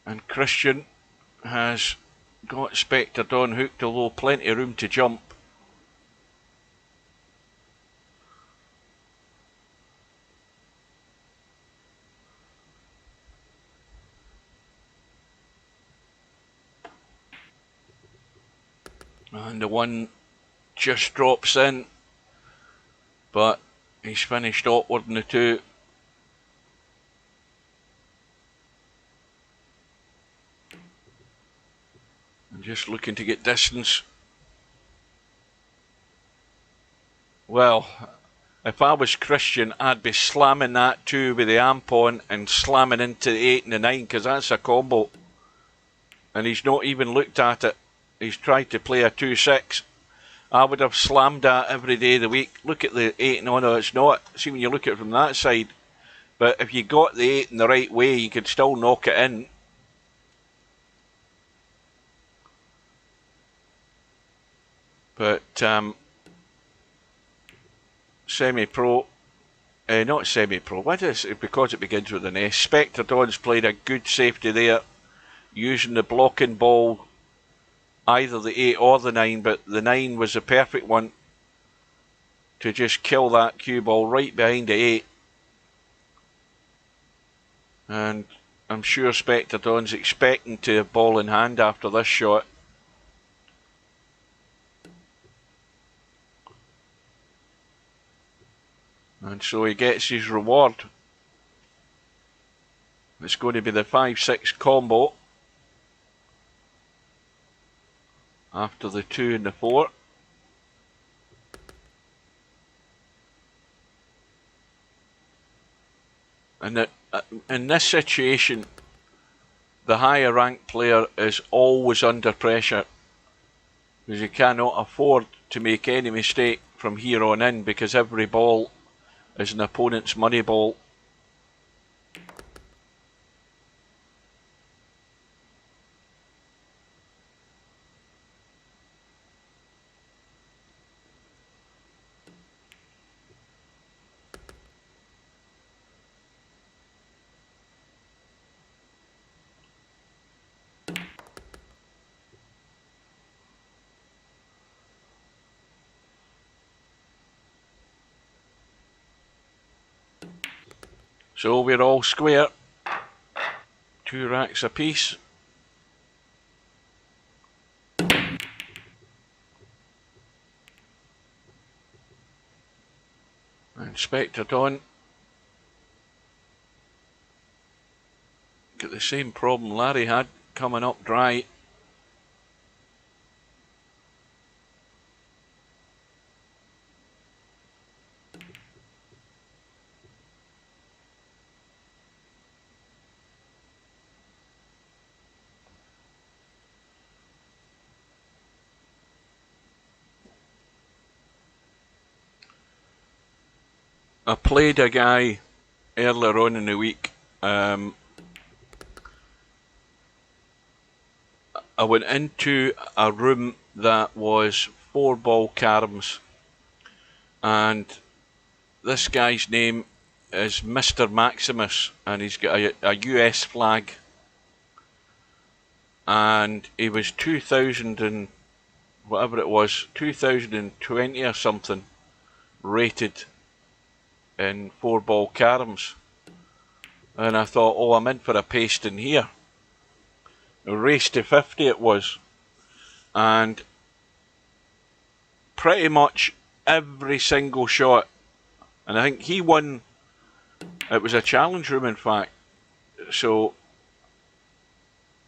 And Christian has got Spectre Dawn hooked, although plenty of room to jump. And the 1 just drops in, but he's finished awkward in the 2. And just looking to get distance. Well, if I was Christian, I'd be slamming that 2 with the amp on and slamming into the 8 and the 9 because that's a combo. And he's not even looked at it. He's tried to play a 2-6. I would have slammed that every day of the week. Look at the 8, no, it's not. See, when you look at it from that side. But if you got the 8 in the right way, you could still knock it in. But semi-pro, not semi-pro, what is it? Because it begins with an S. Spectre Dawn's played a good safety there, using the blocking ball, either the 8 or the 9, but the 9 was the perfect one. to just kill that cue ball right behind the 8. And I'm sure Spectre Dawn's expecting to have ball in hand after this shot. And so he gets his reward. It's going to be the 5-6 combo after the 2 and the 4. And in this situation, the higher ranked player is always under pressure, because you cannot afford to make any mistake from here on in, because every ball is an opponent's money ball. So we're all square. 2 racks apiece. And Spectre Dawn got the same problem Larry had, coming up dry. I played a guy earlier on in the week. I went into a room that was 4-ball caroms, and this guy's name is Mr. Maximus, and he's got a US flag, and he was 2000 and whatever it was, 2020 or something, rated in 4-ball caroms. And I thought, oh, I'm in for a pasting here. A race to 50 it was, and pretty much every single shot, and I think he won. It was a challenge room, in fact, so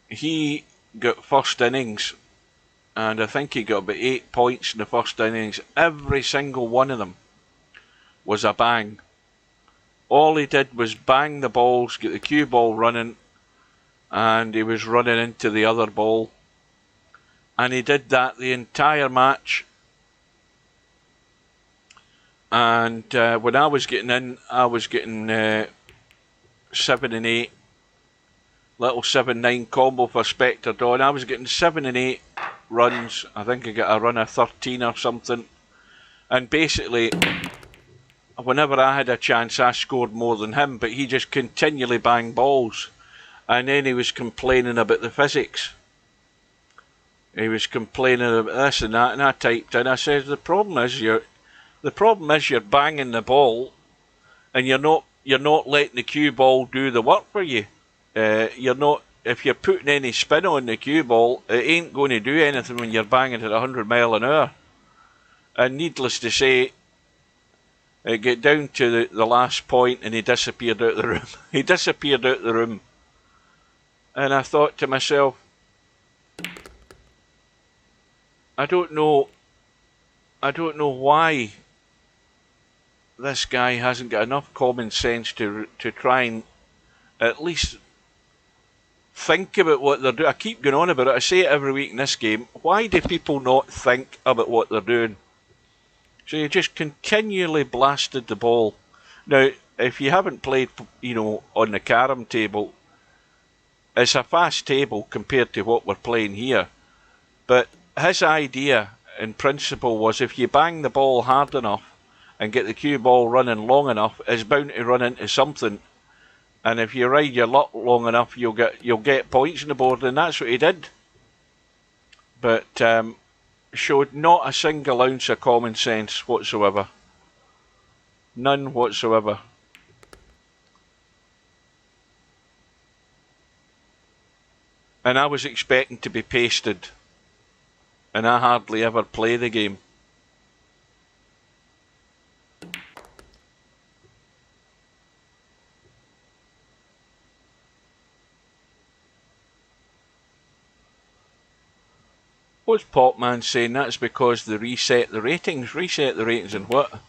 he got first innings, and I think he got about 8 points in the first innings. Every single one of them was a bang. All he did was bang the balls, get the cue ball running, and he was running into the other ball. And he did that the entire match. And when I was getting in, I was getting 7 and 8. Little 7-9 combo for Spectre Dawn. I was getting 7 and 8 runs. I think I got a run of 13 or something. And basically, whenever I had a chance, I scored more than him, but he just continually banged balls. And then he was complaining about the physics. He was complaining about this and that, and I typed in, I said, the problem is you're banging the ball, and you're not letting the cue ball do the work for you. If you're putting any spin on the cue ball, it ain't going to do anything when you're banging at 100 mile an hour. And needless to say, it got down to the last point, and he disappeared out the room. He disappeared out the room. And I thought to myself, I don't know why this guy hasn't got enough common sense to try and at least think about what they're doing. I keep going on about it. I say it every week in this game. Why do people not think about what they're doing? So you just continually blasted the ball. Now, if you haven't played, on the carom table, it's a fast table compared to what we're playing here. But his idea, in principle, was if you bang the ball hard enough and get the cue ball running long enough, it's bound to run into something. And if you ride your luck long enough, you'll get points on the board, and that's what he did. But showed not a single ounce of common sense whatsoever. None whatsoever. And I was expecting to be pasted. And I hardly ever play the game. What's Popman saying? That's because they reset the ratings. Reset the ratings and what?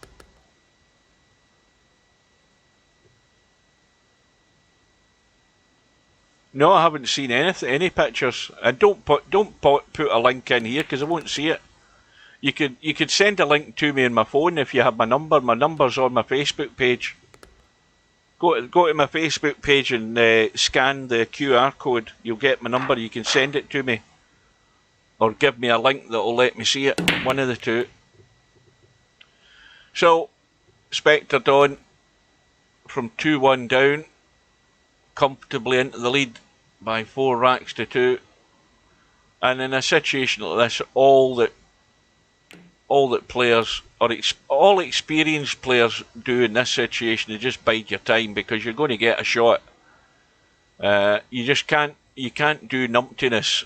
No, I haven't seen any pictures. And don't put a link in here because I won't see it. You could send a link to me on my phone if you have my number. My number's on my Facebook page. Go to my Facebook page and scan the QR code. You'll get my number. You can send it to me, or give me a link that'll let me see it. One of the two. So, Spectre Dawn from 2-1 down, comfortably into the lead by 4 racks to 2. And in a situation like this, all that players, or all experienced players do in this situation is just bide your time, because you're going to get a shot. You just can't do numptiness.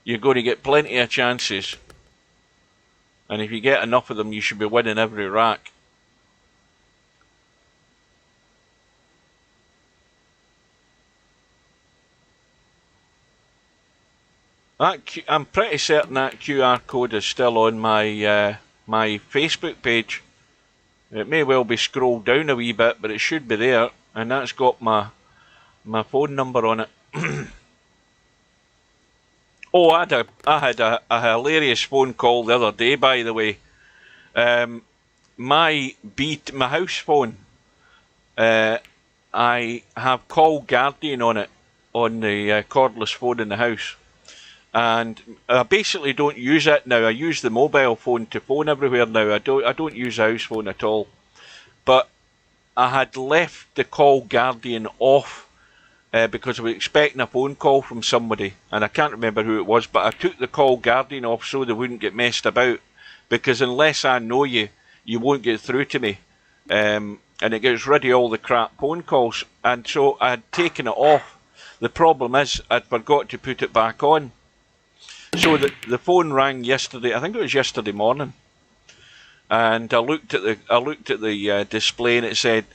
You're going to get plenty of chances, and if you get enough of them, you should be winning every rack. I'm pretty certain that QR code is still on my my Facebook page. It may well be scrolled down a wee bit, but it should be there, and that's got my phone number on it. Oh, I had a hilarious phone call the other day, by the way. My house phone, I have Call Guardian on it, on the cordless phone in the house. And I basically don't use it now. I use the mobile phone to phone everywhere now. I don't use a house phone at all. But I had left the Call Guardian off because I was expecting a phone call from somebody, and I can't remember who it was, but I took the Call Guardian off so they wouldn't get messed about, because unless I know you, you won't get through to me, and it gets rid of all the crap phone calls. And so I had taken it off. The problem is I'd forgot to put it back on. So the phone rang yesterday. I think it was yesterday morning, and I looked at the display, and it said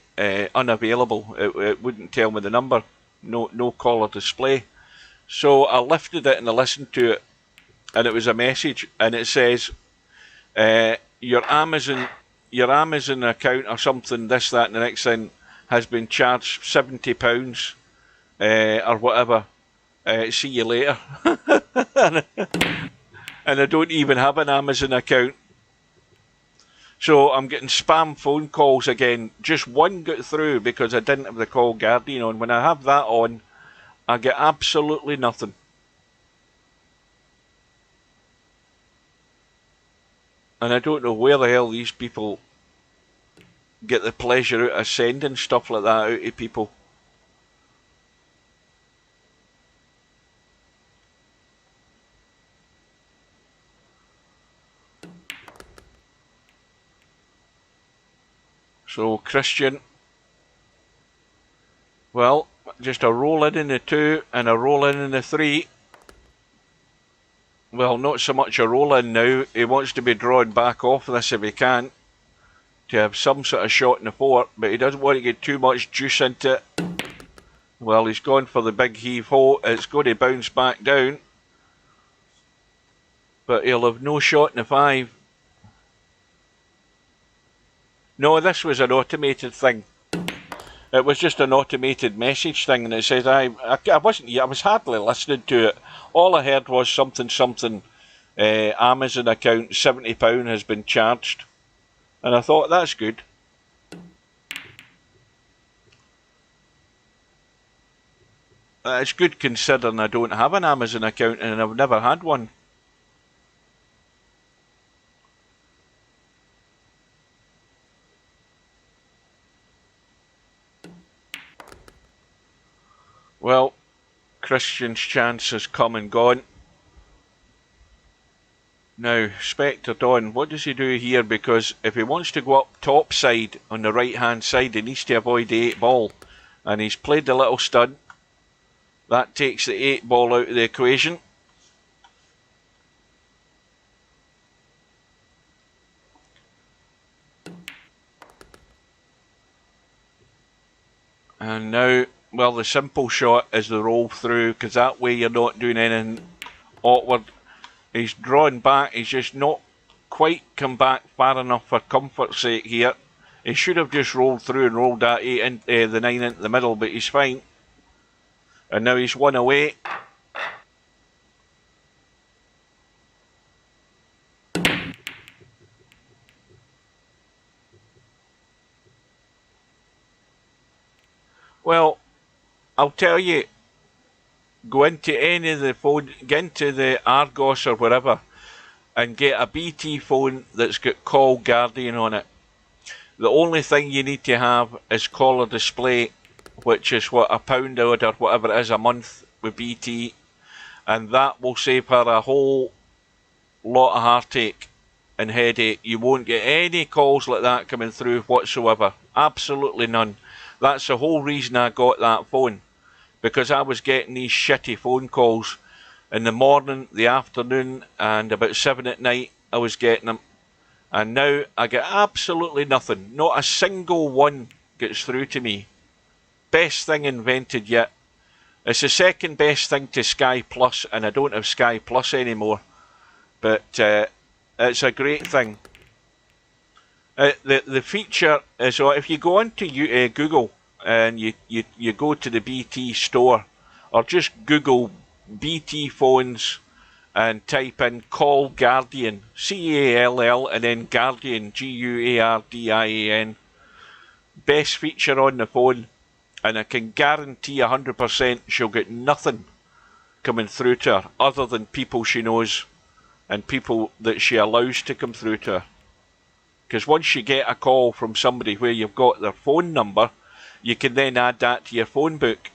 unavailable. It wouldn't tell me the number. No caller display. So I lifted it and I listened to it, and it was a message, and it says your Amazon account or something, this, that, and the next thing, has been charged £70 or whatever. See you later. And I don't even have an Amazon account. So I'm getting spam phone calls again. Just one got through because I didn't have the Call Guardian on. When I have that on, I get absolutely nothing. And I don't know where the hell these people get the pleasure out of sending stuff like that out to people. So Christian, well, just a roll in the 2 and a roll in the 3. Well, not so much a roll in now. He wants to be drawn back off this if he can, to have some sort of shot in the 4, but he doesn't want to get too much juice into it. Well, he's gone for the big heave-ho. It's going to bounce back down, but he'll have no shot in the 5. No, this was an automated thing. It was just an automated message thing, and it says I was hardly listening to it. All I heard was something, Amazon account £70 has been charged, and I thought, that's good. It's good considering I don't have an Amazon account and I've never had one. Well, Christian's chance has come and gone. Now, Spectre Dawn, what does he do here? Because if he wants to go up top side on the right hand side, he needs to avoid the 8 ball. And he's played the little stud. That takes the 8 ball out of the equation. And now, well, the simple shot is the roll through, because that way you're not doing anything awkward. He's drawn back, he's just not quite come back far enough for comfort's sake here. He should have just rolled through and rolled that 8 in, the 9 into the middle, but he's fine. And now he's 1 away. Well, I'll tell you, go into any of the phone, get into the Argos or wherever, and get a BT phone that's got Call Guardian on it. The only thing you need to have is caller display, which is what, £1 odd or whatever it is a month with BT, and that will save her a whole lot of heartache and headache. You won't get any calls like that coming through whatsoever. Absolutely none. That's the whole reason I got that phone, because I was getting these shitty phone calls in the morning, the afternoon, and about 7 at night I was getting them. And now I get absolutely nothing. Not a single one gets through to me. Best thing invented yet. It's the second best thing to Sky Plus, and I don't have Sky Plus anymore. But it's a great thing. The feature is, if you go onto Google and you go to the BT store, or just Google BT phones and type in Call Guardian, C-A-L-L, and then Guardian, G-U-A-R-D-I-A-N. Best feature on the phone, and I can guarantee 100% she'll get nothing coming through to her other than people she knows and people that she allows to come through to her. Because once you get a call from somebody where you've got their phone number, you can then add that to your phone book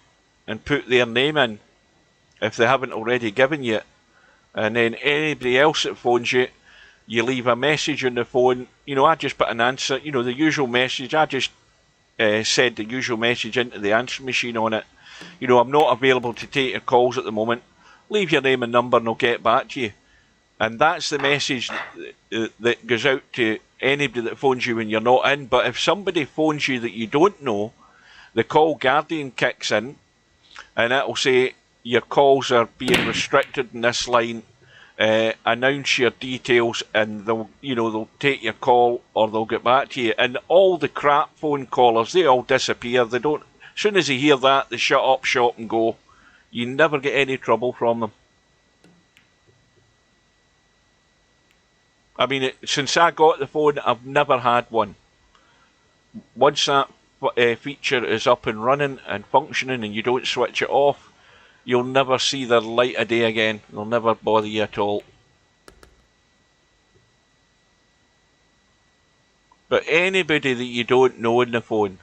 and put their name in if they haven't already given you it. And then anybody else that phones you, you leave a message on the phone. You know, I just put an answer, you know, the usual message. I just said the usual message into the answering machine on it. You know, I'm not available to take your calls at the moment. Leave your name and number and I'll get back to you. And that's the message that goes out to anybody that phones you when you're not in. But if somebody phones you that you don't know, the Call Guardian kicks in, and it'll say your calls are being restricted in this line. Announce your details, and they'll take your call or they'll get back to you. And all the crap phone callers, they all disappear. They don't. As soon as they hear that, they shut up shop and go. You never get any trouble from them. I mean, since I got the phone, I've never had one. Once that feature is up and running and functioning and you don't switch it off, you'll never see the light of day again. They'll never bother you at all. But anybody that you don't know on the phone,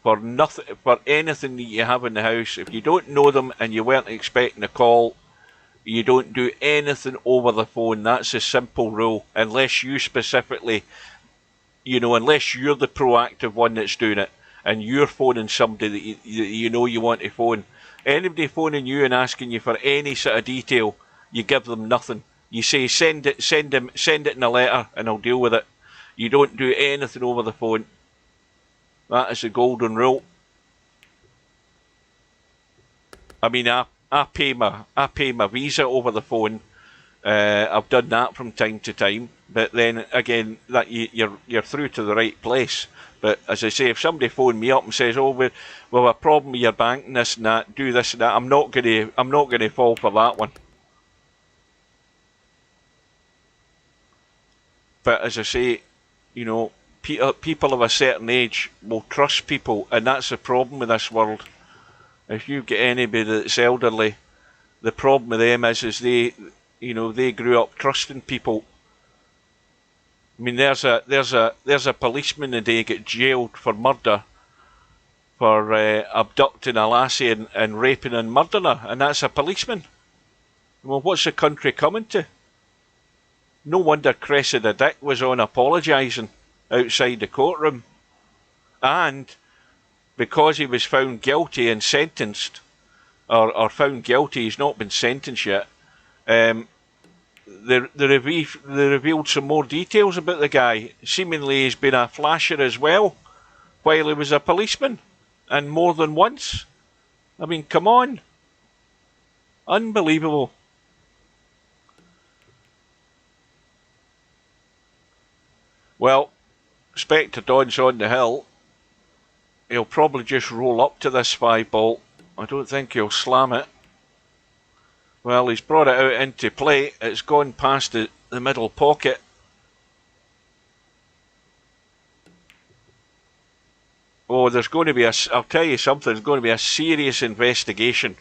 for nothing, for anything that you have in the house, if you don't know them and you weren't expecting a call, you don't do anything over the phone. That's a simple rule. Unless you specifically, unless you're the proactive one that's doing it and you're phoning somebody that you know you want to phone. Anybody phoning you and asking you for any sort of detail, you give them nothing. You say send it in a letter and I'll deal with it. You don't do anything over the phone. That is the golden rule. I mean, I pay my Visa over the phone. I've done that from time to time, but then again, that you're through to the right place. But as I say, if somebody phoned me up and says, "Oh, we have a problem with your bank and this and that, do this and that," I'm not gonna fall for that one. But as I say, people of a certain age will trust people, and that's the problem with this world. If you get anybody that's elderly, the problem with them is they grew up trusting people. I mean, there's a policeman today get jailed for murder, for abducting a lassie and raping and murdering her, and that's a policeman. Well, what's the country coming to? No wonder Cressida Dick was on apologising outside the courtroom. And because he was found guilty and sentenced, or found guilty, he's not been sentenced yet, they revealed some more details about the guy. Seemingly he's been a flasher as well while he was a policeman, and more than once. I mean, come on. Unbelievable. Well, Spectre Don's on the hill. He'll probably just roll up to this 5-ball. I don't think he'll slam it. Well, he's brought it out into play. It's gone past the middle pocket. Oh, there's going to be I'll tell you something, there's going to be a serious investigation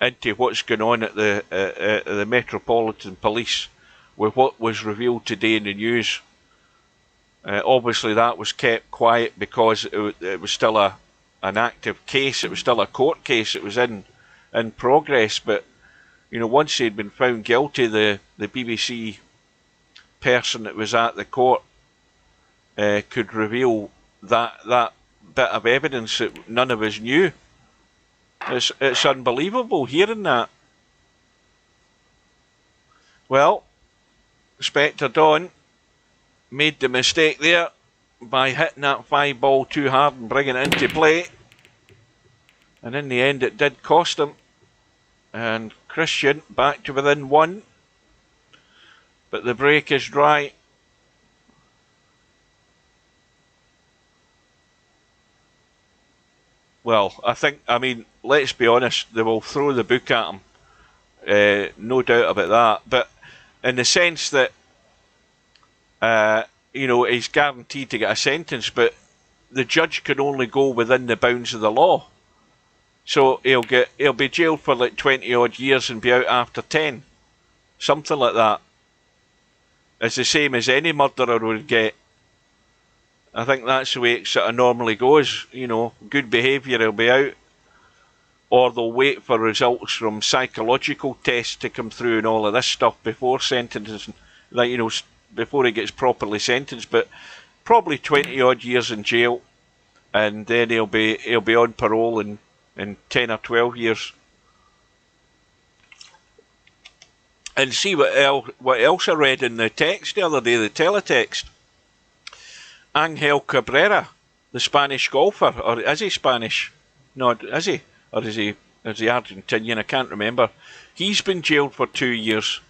into what's going on at the Metropolitan Police with what was revealed today in the news. Obviously that was kept quiet because it was still an active case, it was still a court case, it was in progress, but you know, once he'd been found guilty, the BBC person that was at the court could reveal that bit of evidence that none of us knew. It's unbelievable hearing that. Well, Spectre Don made the mistake there by hitting that 5-ball too hard and bringing it into play. And in the end it did cost him. And Christian back to within 1. But the break is dry. Well, I mean, let's be honest, they will throw the book at him. No doubt about that. But in the sense that, you know, he's guaranteed to get a sentence, but the judge can only go within the bounds of the law. So he'll be jailed for like 20 odd years and be out after 10. Something like that. It's the same as any murderer would get. I think that's the way it sort of normally goes. You know, good behaviour, he'll be out. Or they'll wait for results from psychological tests to come through and all of this stuff before sentencing. Like, you know, before he gets properly sentenced. But probably 20 odd years in jail. And then he'll be on parole in 10 or 12 years. And see what else I read in the text the other day, the teletext. Angel Cabrera, the Spanish golfer, or is he Spanish? No, is he? Or is he Argentinian? I can't remember. He's been jailed for 2 years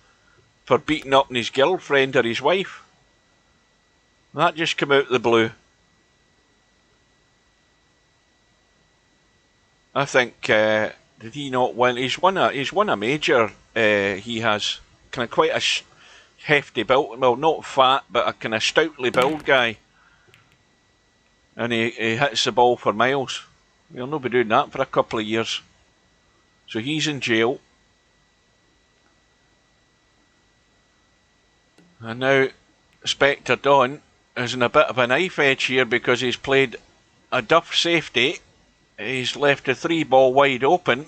for beating up his girlfriend or his wife. That just came out of the blue. I think, did he not win? He's won a major. He has kind of quite a hefty build, well, not fat, but a kind of stoutly built guy. And he hits the ball for miles. He'll not be doing that for a couple of years. So he's in jail. And now Spectre Don is in a bit of a knife edge here because he's played a duff safety. He's left the 3-ball wide open.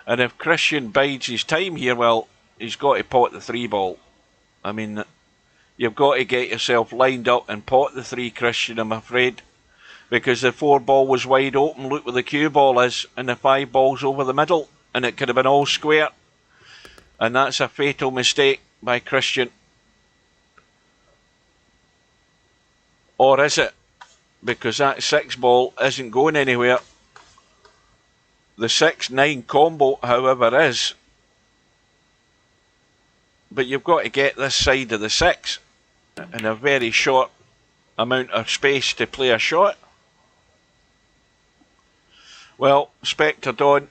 And if Christian bides his time here, well, he's got to pot the 3-ball. I mean, you've got to get yourself lined up and pot the 3, Christian, I'm afraid. Because the 4-ball was wide open, look where the cue ball is, and the 5-ball's over the middle, and it could have been all square. And that's a fatal mistake by Christian. Or is it? Because that 6-ball isn't going anywhere. The 6-9 combo, however, is. But you've got to get this side of the 6 in a very short amount of space to play a shot. Well, Spectre Don,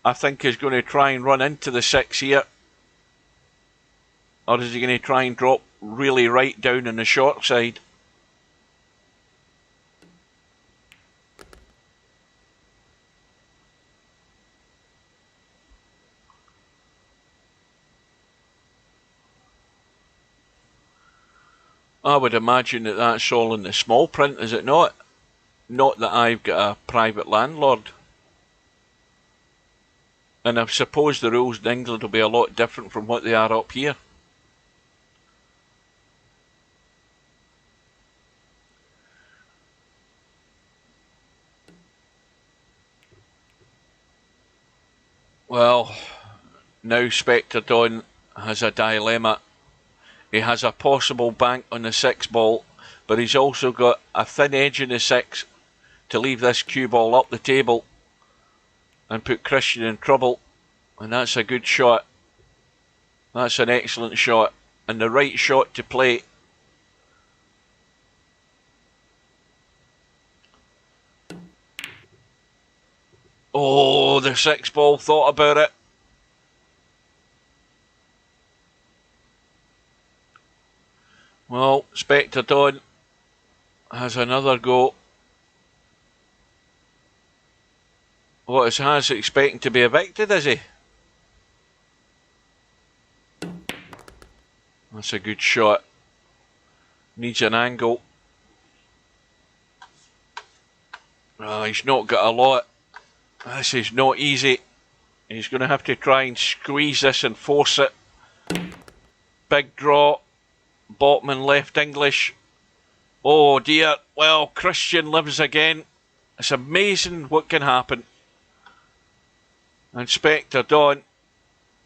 I think, is going to try and run into the 6 here. Or is he going to try and drop really right down on the short side? I would imagine that that's all in the small print, is it not? Not that I've got a private landlord. And I suppose the rules in England will be a lot different from what they are up here. Well, now Spectre Dawn has a dilemma. He has a possible bank on the 6 ball, but he's also got a thin edge in the 6 to leave this cue ball up the table and put Christian in trouble. And that's a good shot. That's an excellent shot. And the right shot to play. Oh, the 6 ball thought about it. Well, Spectre Dawn has another go. What is Has expecting to be evicted, is he? That's a good shot. Needs an angle. Oh, he's not got a lot. This is not easy. He's going to have to try and squeeze this and force it. Big draw. Botman left English. Oh dear. Well, Christian lives again. It's amazing what can happen. And Spectre Dawn,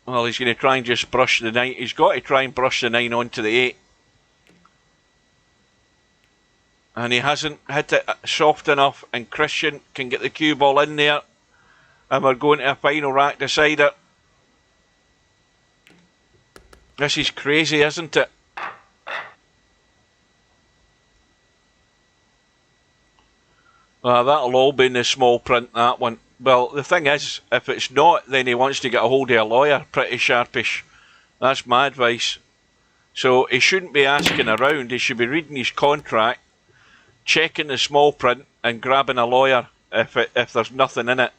well, he's going to try and just brush the 9. He's got to try and brush the 9 onto the 8. And he hasn't hit it soft enough, and Christian can get the cue ball in there. And we're going to a final rack decider. This is crazy, isn't it? That'll all be in the small print, that one. Well, the thing is, if it's not, then he wants to get a hold of a lawyer, pretty sharpish. That's my advice. So he shouldn't be asking around, he should be reading his contract, checking the small print and grabbing a lawyer if there's nothing in it.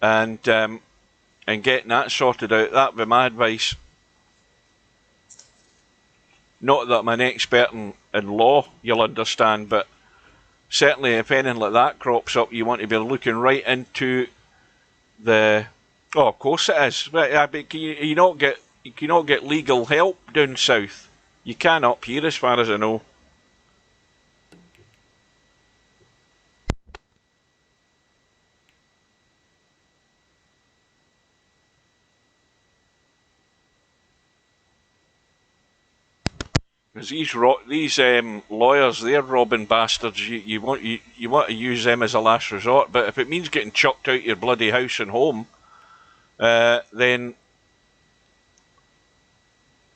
And getting that sorted out. That'd be my advice. Not that I'm an expert in law, you'll understand, but certainly if anything like that crops up, you want to be looking right into the... Oh, of course it is. Can you not get legal help down south? You can up here, as far as I know. Because these lawyers, they're robbing bastards. You want to use them as a last resort, but if it means getting chucked out your bloody house and home, then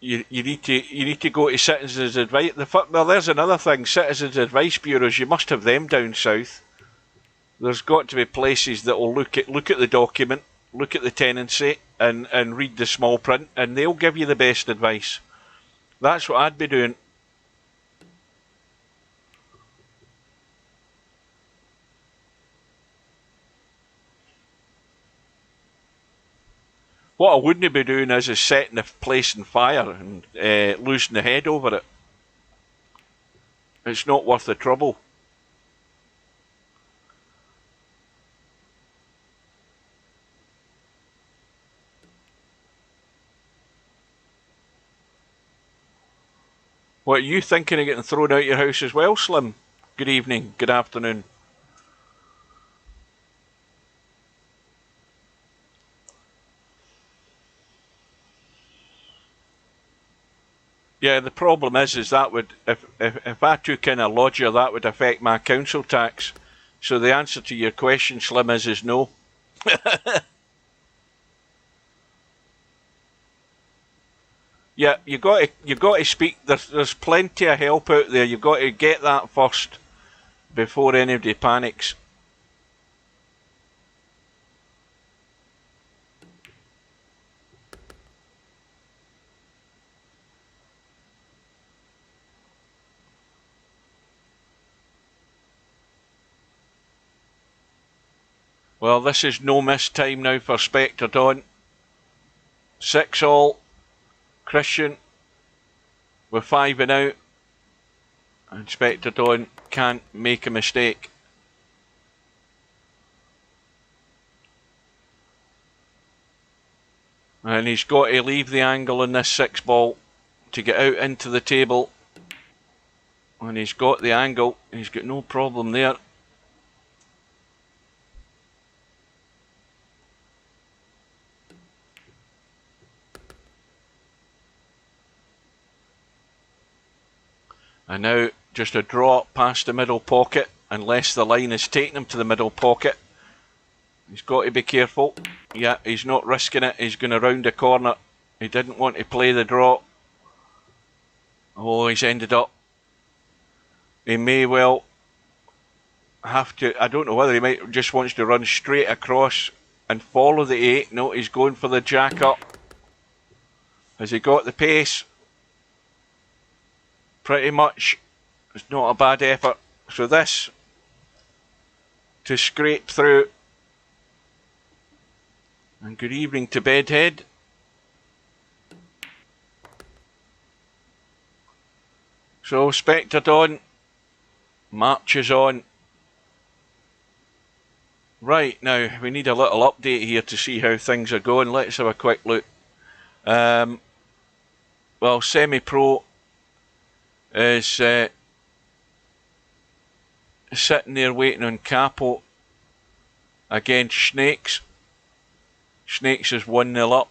you need to go to Citizens Advice. Well, there's another thing. Citizens Advice bureaus, you must have them down south. There's got to be places that will look at the document, look at the tenancy, and read the small print, and they'll give you the best advice. That's what I'd be doing. What I wouldn't be doing is setting the place on fire and losing the head over it. It's not worth the trouble. What, are you thinking of getting thrown out your house as well, Slim? Good evening, good afternoon. Yeah, the problem is that would, if I took in a lodger, that would affect my council tax. So the answer to your question, Slim, is no. Yeah, you got to speak. There's plenty of help out there. You've got to get that first before anybody panics. Well, this is no miss time now for Spectre Dawn. 6-all. Christian with 5 and out. And Spectre Dawn can't make a mistake. And he's got to leave the angle in this 6 ball to get out into the table. And he's got the angle. He's got no problem there. And now just a draw up past the middle pocket, unless the line is taking him to the middle pocket. He's got to be careful. Yeah, he's not risking it. He's going to round the corner. He didn't want to play the draw. Oh, he's ended up. He may well have to. I don't know whether he might just wants to run straight across and follow the 8. No, he's going for the jack up. Has he got the pace? Pretty much. It's not a bad effort. So this to scrape through. And good evening to Bedhead. So Spectre Dawn marches on. Right, now we need a little update here to see how things are going. Let's have a quick look. Well, Semi-Pro is sitting there waiting on Capo against Snakes. Snakes is 1-0 up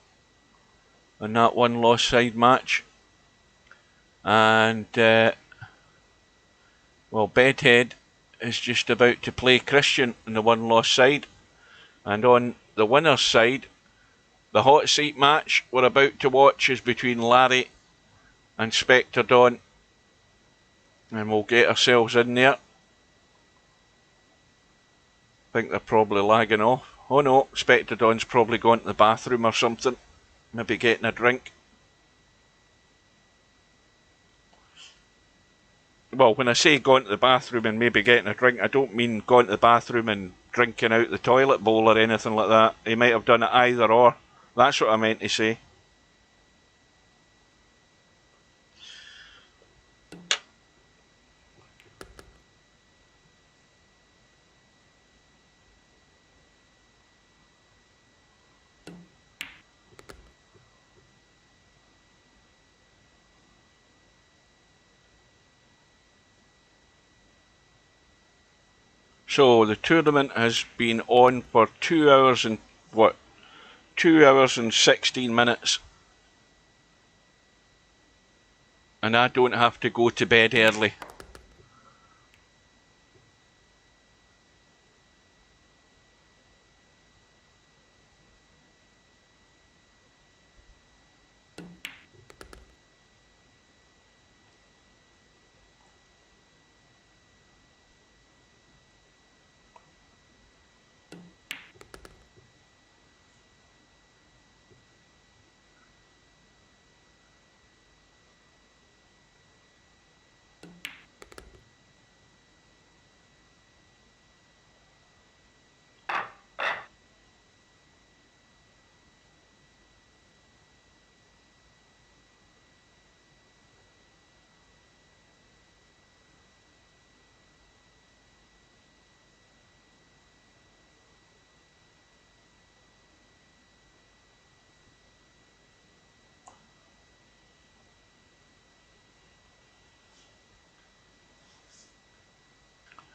on that one-loss side match. And, well, Bedhead is just about to play Christian in the one-loss side. And on the winner's side, the hot seat match we're about to watch is between Larry and Spectre Dawn. And we'll get ourselves in there. I think they're probably lagging off. Oh no, Spectre Dawn's probably gone to the bathroom or something. Maybe getting a drink. Well, when I say going to the bathroom and maybe getting a drink, I don't mean going to the bathroom and drinking out the toilet bowl or anything like that. He might have done it either or. That's what I meant to say. So the tournament has been on for 2 hours and 2 hours and 16 minutes. And I don't have to go to bed early.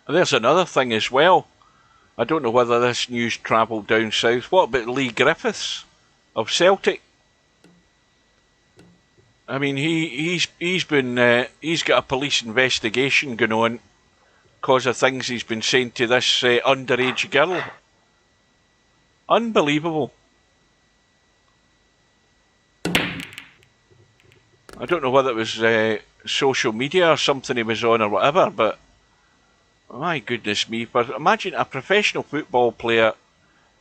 And there's another thing as well. I don't know whether this news travelled down south. What about Lee Griffiths of Celtic? I mean, he's got a police investigation going on because of things he's been saying to this underage girl. Unbelievable. I don't know whether it was social media or something he was on or whatever, but my goodness me. But imagine a professional football player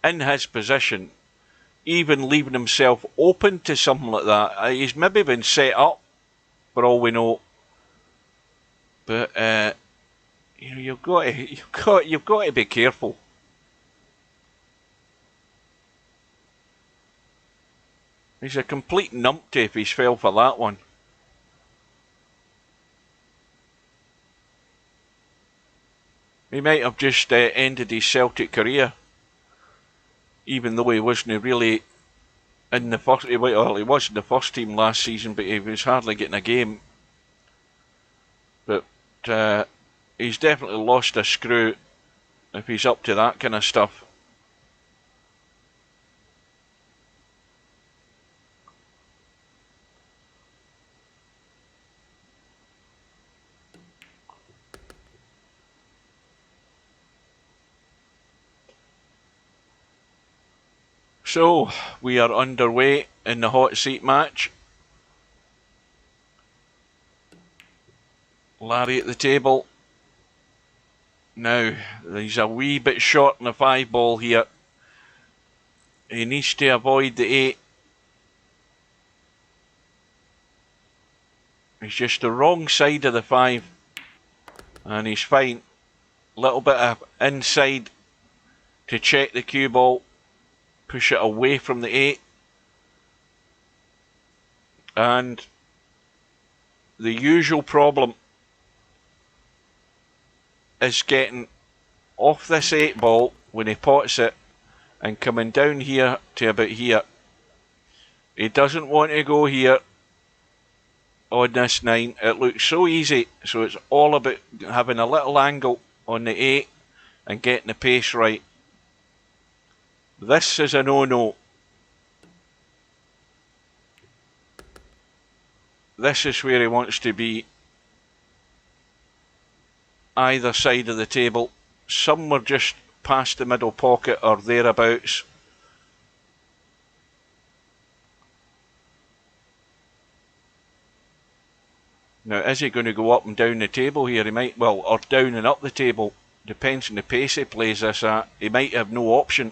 in his position even leaving himself open to something like that. He's maybe been set up, for all we know. But you've got to be careful. He's a complete numpty if he's fell for that one. He might have just ended his Celtic career, even though he wasn't really in the first. Well, he was in the first team last season, but he was hardly getting a game. But he's definitely lost a screw if he's up to that kind of stuff. So, we are underway in the hot seat match. Larry at the table. Now, he's a wee bit short in the 5 ball here. He needs to avoid the 8. He's just the wrong side of the 5. And he's fine. Little bit of inside to check the cue ball. Push it away from the 8. And the usual problem is getting off this 8 ball when he pots it and coming down here to about here. He doesn't want to go here on this 9. It looks so easy, so it's all about having a little angle on the 8 and getting the pace right. This is a no-no. This is where he wants to be. Either side of the table. Somewhere just past the middle pocket or thereabouts. Now, is he going to go up and down the table here? He might, well, or down and up the table. Depends on the pace he plays this at. He might have no option.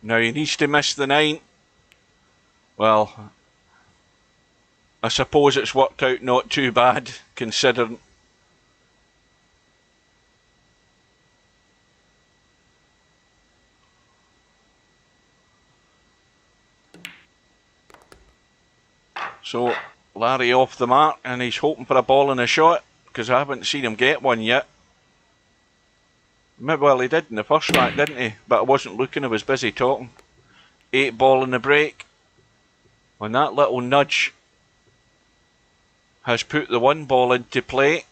Now he needs to miss the 9. Well, I suppose it's worked out not too bad, considering. So, Larry off the mark, and he's hoping for a ball and a shot, because I haven't seen him get one yet. Well, he did in the first rack, didn't he? But I wasn't looking, I was busy talking. 8 ball in the break. And that little nudge has put the 1 ball into play.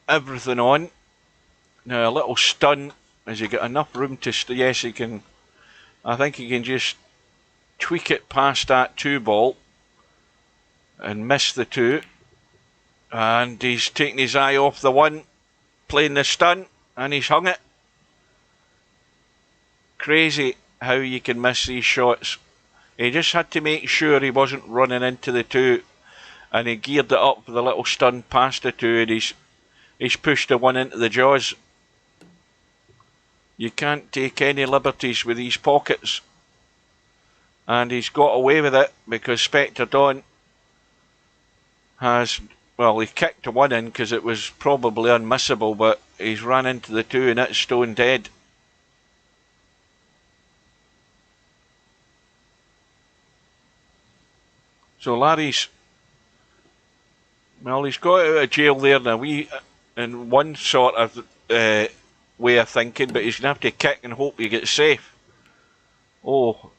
Everything on. Now a little stun. Has he got enough room to... yes, he can... I think he can just tweak it past that 2 ball. And miss the 2. And he's taking his eye off the 1. Playing the stun. And he's hung it. Crazy how you can miss these shots. He just had to make sure he wasn't running into the 2. And he geared it up for the little stun past the 2. And he's pushed the 1 into the jaws. You can't take any liberties with these pockets. And he's got away with it because Spectre Dawn has... well, he kicked the 1 in because it was probably unmissable, but he's ran into the 2 and it's stone dead. So Larry's... well, he's got out of jail there in one sort of way of thinking, but he's going to have to kick and hope he gets safe. Oh,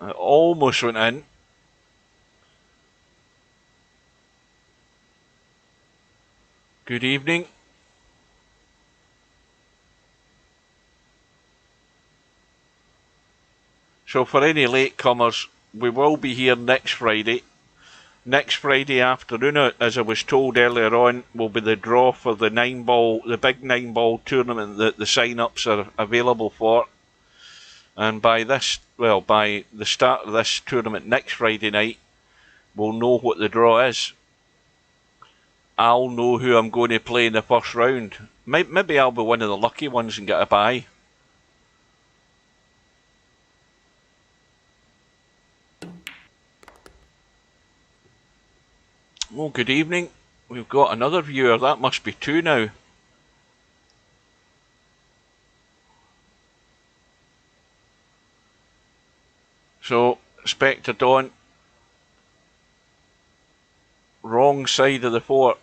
it almost went in. Good evening. So for any latecomers, we will be here next Friday. Next Friday afternoon, as I was told earlier on, will be the draw for the 9 ball, the big 9 ball tournament that the sign-ups are available for. And by this, well, by the start of this tournament next Friday night, we'll know what the draw is. I'll know who I'm going to play in the first round. Maybe I'll be one of the lucky ones and get a bye. Oh, good evening. We've got another viewer. That must be 2 now. So, Spectre Dawn. Wrong side of the 4.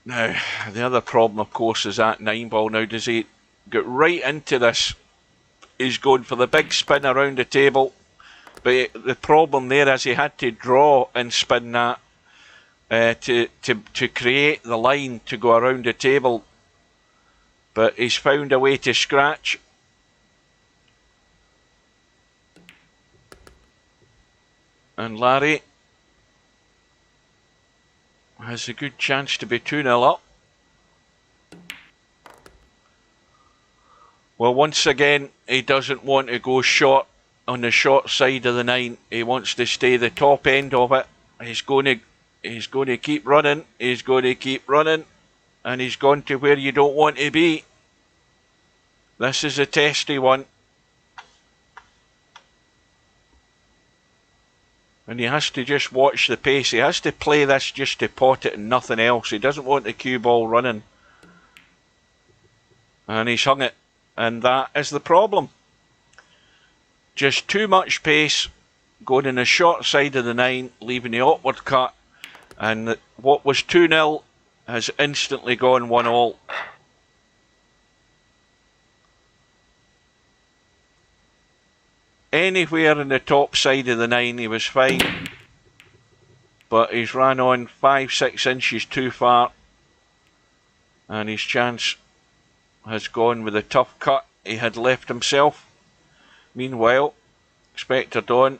Now, the other problem, of course, is that 9 ball. Now, does he get right into this? He's going for the big spin around the table. But the problem there is he had to draw and spin that to create the line to go around the table. But he's found a way to scratch. And Larry has a good chance to be 2-0 up. Well, once again, he doesn't want to go short on the short side of the 9. He wants to stay the top end of it. He's going to keep running. He's going to keep running. And he's gone to where you don't want to be. This is a testy one. And he has to just watch the pace. He has to play this just to pot it and nothing else. He doesn't want the cue ball running. And he's hung it. And that is the problem. Just too much pace, going in the short side of the 9, leaving the awkward cut. And what was 2-0 has instantly gone 1-1. Anywhere in the top side of the 9 he was fine. But he's ran on 5-6 inches too far. And his chance has gone with a tough cut he had left himself. Meanwhile, Spectre Dawn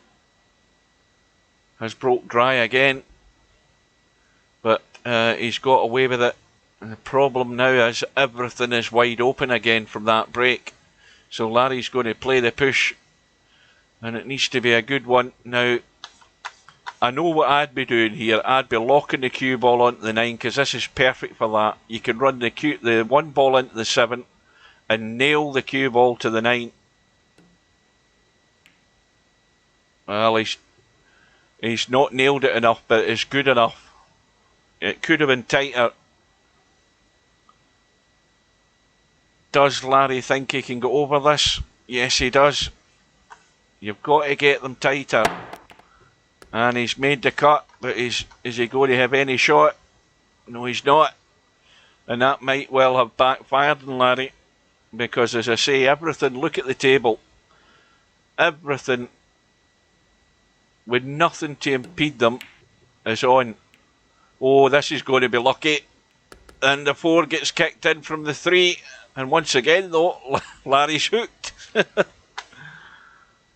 has broke dry again, but he's got away with it. And the problem now is everything is wide open again from that break. So Larry's going to play the push, and it needs to be a good one. Now, I know what I'd be doing here. I'd be locking the cue ball onto the 9, because this is perfect for that. You can run the one ball into the 7 and nail the cue ball to the 9. Well, he's not nailed it enough, but it's good enough. It could have been tighter. Does Larry think he can go over this? Yes, he does. You've got to get them tighter. And he's made the cut, but is he going to have any shot? No, he's not. And that might well have backfired on Larry. Because, as I say, everything, look at the table. Everything, with nothing to impede them, is on. Oh, this is going to be lucky. And the 4 gets kicked in from the 3. And once again, though, Larry's hooked.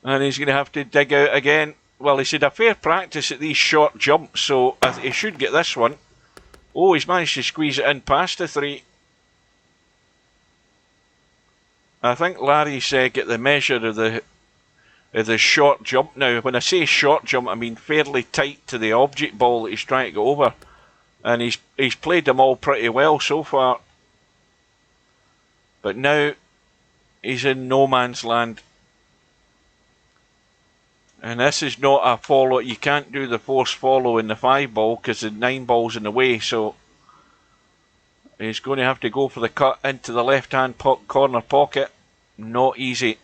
And he's going to have to dig out again. Well, he's had a fair practice at these short jumps, so he should get this one. Oh, he's managed to squeeze it in past the 3. I think Larry's get the measure of the short jump now. When I say short jump, I mean fairly tight to the object ball that he's trying to go over. And he's played them all pretty well so far. But now he's in no man's land. And this is not a follow. You can't do the force follow in the 5 ball because the 9 ball's in the way. So he's going to have to go for the cut into the left-hand corner pocket. Not easy.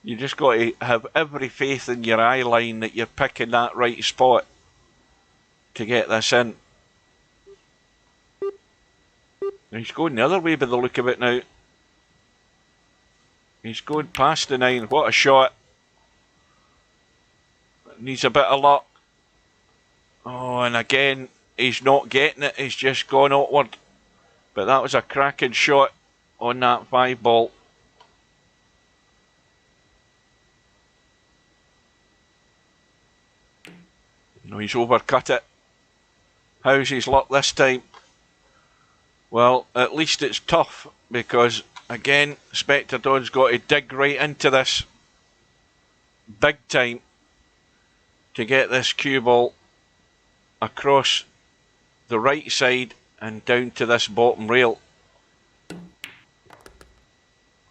You just got to have every faith in your eye line that you're picking that right spot to get this in. He's going the other way by the look of it now. He's going past the 9. What a shot. Needs a bit of luck. Oh, and again, he's not getting it. He's just gone outward. But that was a cracking shot on that 5 ball. No, he's overcut it. How's his luck this time? Well, at least it's tough because, again, Spectre Dawn's got to dig right into this big time to get this cue ball across the right side and down to this bottom rail.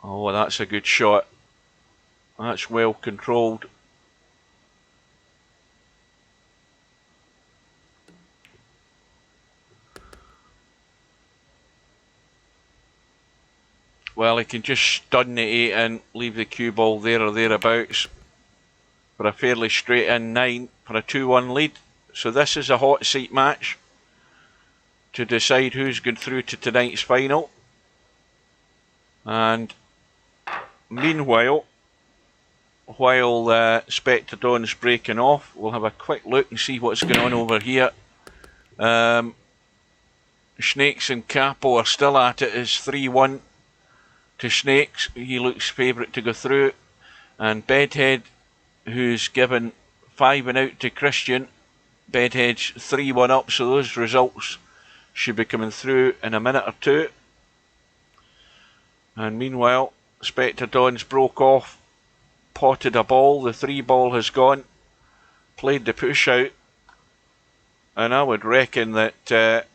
Oh, that's a good shot. That's well controlled. Well, he can just stun the 8 and leave the cue ball there or thereabouts for a fairly straight in 9 for a 2-1 lead. So this is a hot seat match to decide who's going through to tonight's final. And meanwhile, while Spectre Dawn's breaking off, we'll have a quick look and see what's going on over here. Snakes and Capo are still at it. It's 3-1 to Snakes. He looks favourite to go through. And Bedhead, who's given 5 and out to Christian, Bedhead's 3-1 up, so those results should be coming through in a minute or two. And meanwhile, Spectre Dawn's broke off, potted a ball, the 3 ball has gone, played the push out, and I would reckon that,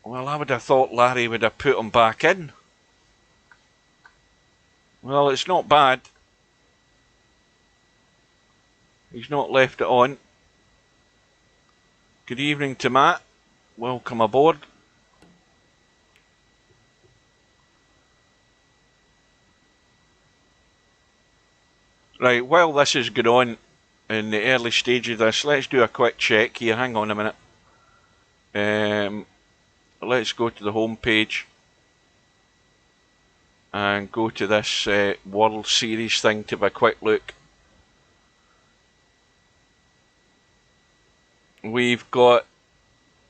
well, I would have thought Larry would have put him back in. Well, it's not bad. He's not left it on. Good evening to Matt. Welcome aboard. Right, while this is going on in the early stage of this, let's do a quick check here. Hang on a minute. Let's go to the home page and go to this World Series thing to have a quick look. We've got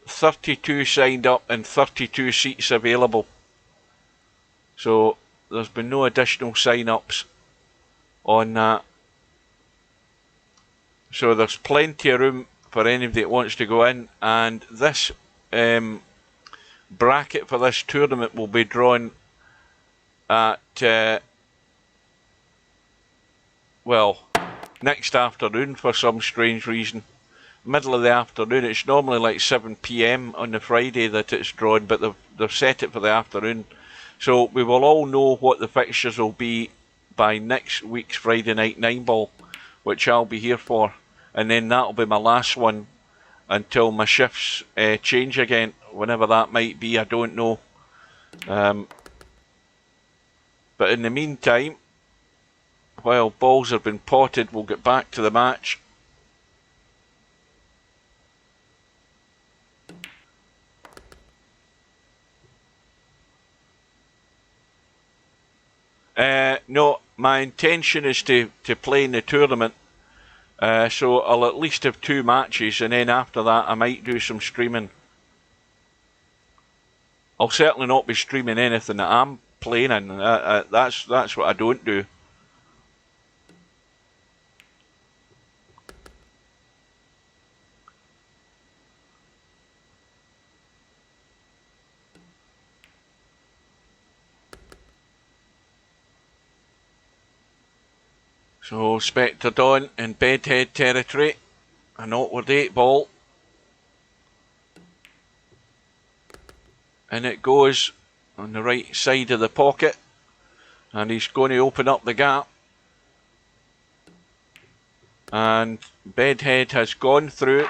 32 signed up and 32 seats available. So there's been no additional sign-ups on that. So there's plenty of room for anybody that wants to go in, and this bracket for this tournament will be drawn at well, next afternoon for some strange reason. Middle of the afternoon. It's normally like 7 PM on the Friday that it's drawn, but they've set it for the afternoon. So we will all know what the fixtures will be by next week's Friday night 9-ball, which I'll be here for, and then that'll be my last one until my shifts change again, whenever that might be. I don't know. But in the meantime, while balls have been potted, we'll get back to the match. No, my intention is to play in the tournament, so I'll at least have 2 matches, and then after that I might do some streaming. I'll certainly not be streaming anything that I'm playing in. That's what I don't do. So Spectre Dawn in Bedhead territory, an awkward 8-ball. And it goes on the right side of the pocket, and he's going to open up the gap. And Bedhead has gone through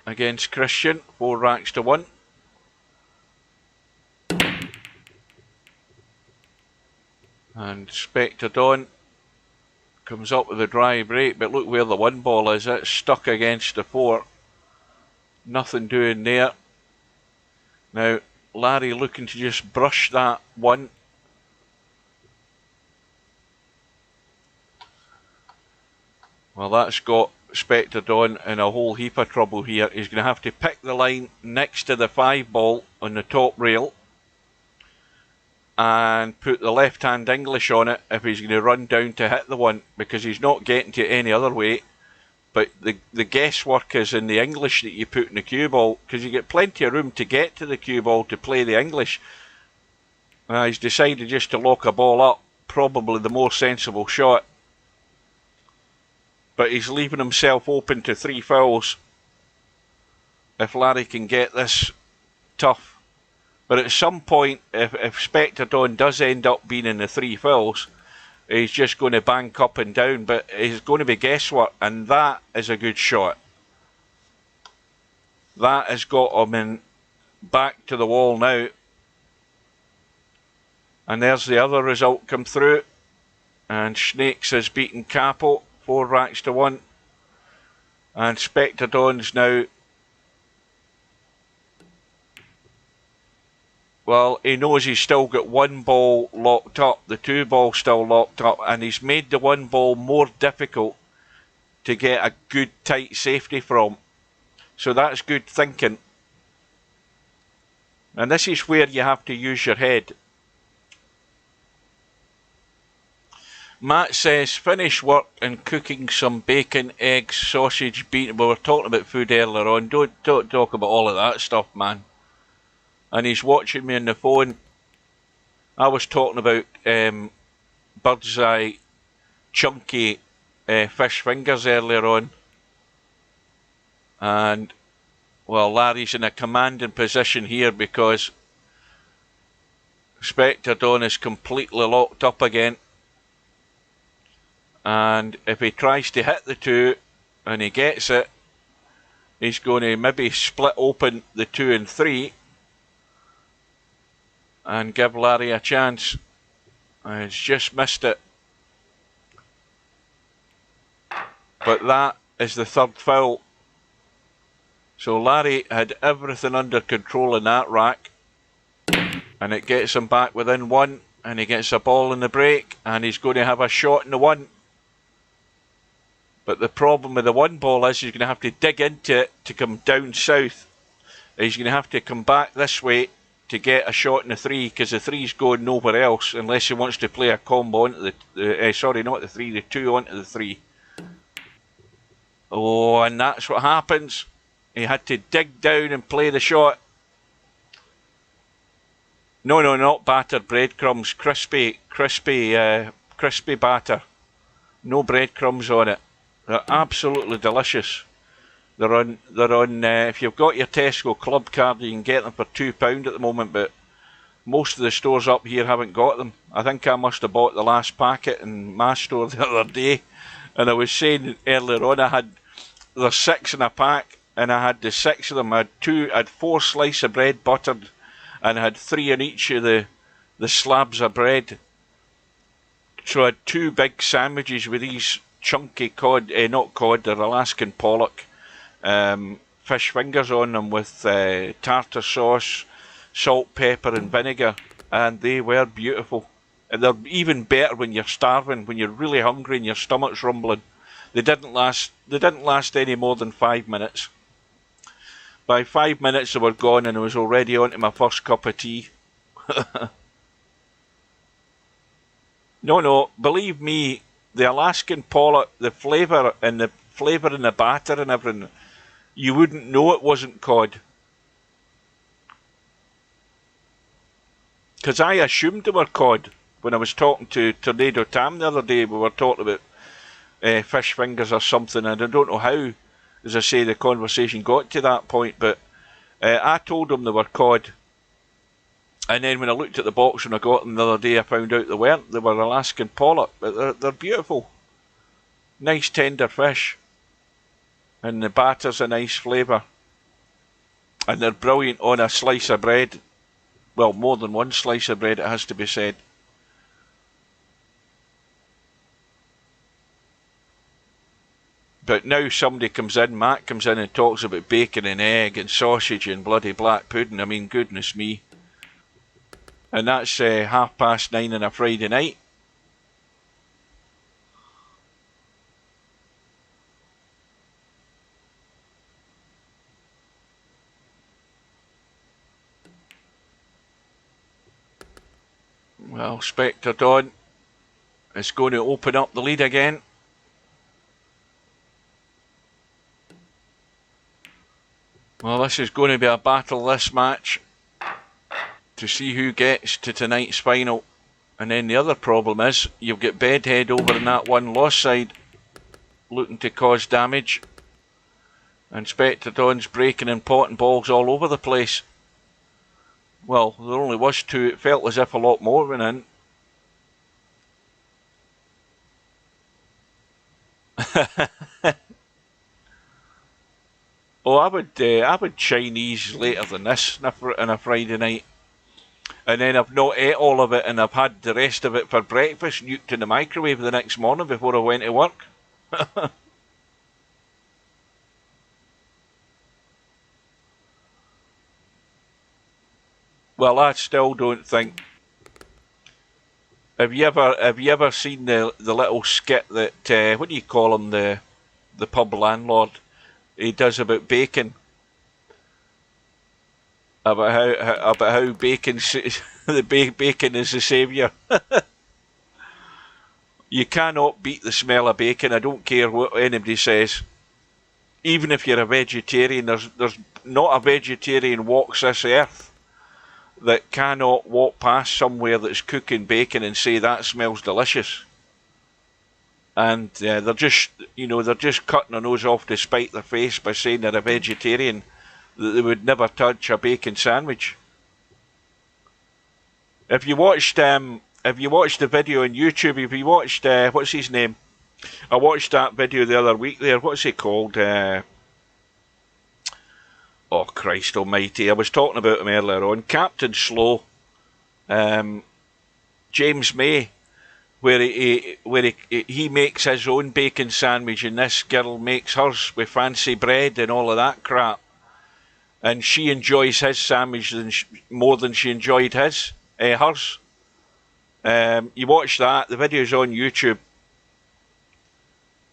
against Christian, 4 racks to 1. And Spectre Dawn comes up with a dry break, but look where the 1 ball is. It's stuck against the 4. Nothing doing there. Now Larry looking to just brush that 1. Well, that's got Spectre Dawn in a whole heap of trouble here. He's going to have to pick the line next to the 5 ball on the top rail and put the left-hand English on it if he's going to run down to hit the 1, because he's not getting to it any other way. But the guesswork is in the English that you put in the cue ball, because you get plenty of room to get to the cue ball to play the English. He's decided just to lock a ball up, probably the more sensible shot. But he's leaving himself open to 3 fouls if Larry can get this tough. But at some point, if Spectre Dawn does end up being in the 3 fouls, he's just going to bank up and down, but it's going to be guesswork, and that is a good shot. That has got him in back to the wall now. And there's the other result come through, and Snakes has beaten Capo, 4 racks to 1. And Spectre Dawn's now, well, he knows he's still got 1 ball locked up, the 2 ball still locked up, and he's made the 1 ball more difficult to get a good tight safety from. So that's good thinking. And this is where you have to use your head. Matt says, finish work and cooking some bacon, eggs, sausage, bean. We were talking about food earlier on. Don't talk about all of that stuff, man. And he's watching me on the phone. I was talking about bird's eye chunky fish fingers earlier on. And, well, Larry's in a commanding position here because Spectre Dawn is completely locked up again. And if he tries to hit the 2 and he gets it, he's going to maybe split open the 2 and 3 and give Larry a chance. And he's just missed it. But that is the 3rd foul. So Larry had everything under control in that rack. And it gets him back within 1. And he gets a ball in the break. And he's going to have a shot in the 1. But the problem with the 1 ball is he's going to have to dig into it to come down south. He's going to have to come back this way to get a shot in the 3, because the 3's going nowhere else unless he wants to play a combo onto the sorry, not the 3, the 2 onto the 3. Oh, and that's what happens. He had to dig down and play the shot. No, not battered breadcrumbs. Crispy batter. No breadcrumbs on it. They're absolutely delicious. They're on. If you've got your Tesco Club card, you can get them for £2 at the moment. But most of the stores up here haven't got them. I think I must have bought the last packet in my store the other day. And I was saying earlier on, there's 6 in a pack, and I had the 6 of them. I had 4 slices of bread buttered, and I had 3 in each of the slabs of bread. So I had 2 big sandwiches with these chunky cod, not cod, they're Alaskan pollock, fish fingers on them with tartar sauce, salt, pepper and vinegar, and they were beautiful. And they're even better when you're starving, when you're really hungry and your stomach's rumbling. They didn't last any more than 5 minutes. By 5 minutes they were gone and I was already on to my first cup of tea. No, believe me, the Alaskan pollock, the flavour in the batter and everything, you wouldn't know it wasn't cod. Because I assumed they were cod. When I was talking to Tornado Tam the other day, we were talking about fish fingers or something, and I don't know how, as I say, the conversation got to that point, but I told him they were cod. And then when I looked at the box when I got them the other day, I found out they weren't. They were Alaskan pollock, but they're beautiful. Nice tender fish. And the batter's a nice flavour. And they're brilliant on a slice of bread. Well, more than one slice of bread, it has to be said. But now somebody comes in, Matt comes in and talks about bacon and egg and sausage and bloody black pudding. I mean, goodness me. And that's 9:30 on a Friday night. Well, Spectre Dawn is going to open up the lead again. Well, this is going to be a battle, this match, to see who gets to tonight's final. And then the other problem is, you've got Bedhead over in that one loss side, looking to cause damage. And Spectre Dawn's breaking and potting balls all over the place. Well, there only was 2, it felt as if a lot more went in. Oh, I would Chinese later than this on a Friday night. And then I've not ate all of it and I've had the rest of it for breakfast, nuked in the microwave the next morning before I went to work. Well, I still don't think. Have you ever seen the little skit that what do you call him, the pub landlord? He does about bacon. About how bacon the bacon is the saviour. You cannot beat the smell of bacon. I don't care what anybody says. Even if you're a vegetarian, there's not a vegetarian walks this earth that cannot walk past somewhere that's cooking bacon and say that smells delicious. And they're just cutting their nose off to spite their face by saying they're a vegetarian, that they would never touch a bacon sandwich. If you watched the video on YouTube, if you watched what's his name? I watched that video the other week there. What's he called? Oh Christ Almighty! I was talking about him earlier on. Captain Slow, James May, where he makes his own bacon sandwich, and this girl makes hers with fancy bread and all of that crap, and she enjoys his sandwich more than she enjoyed hers. You watch that. The video's on YouTube.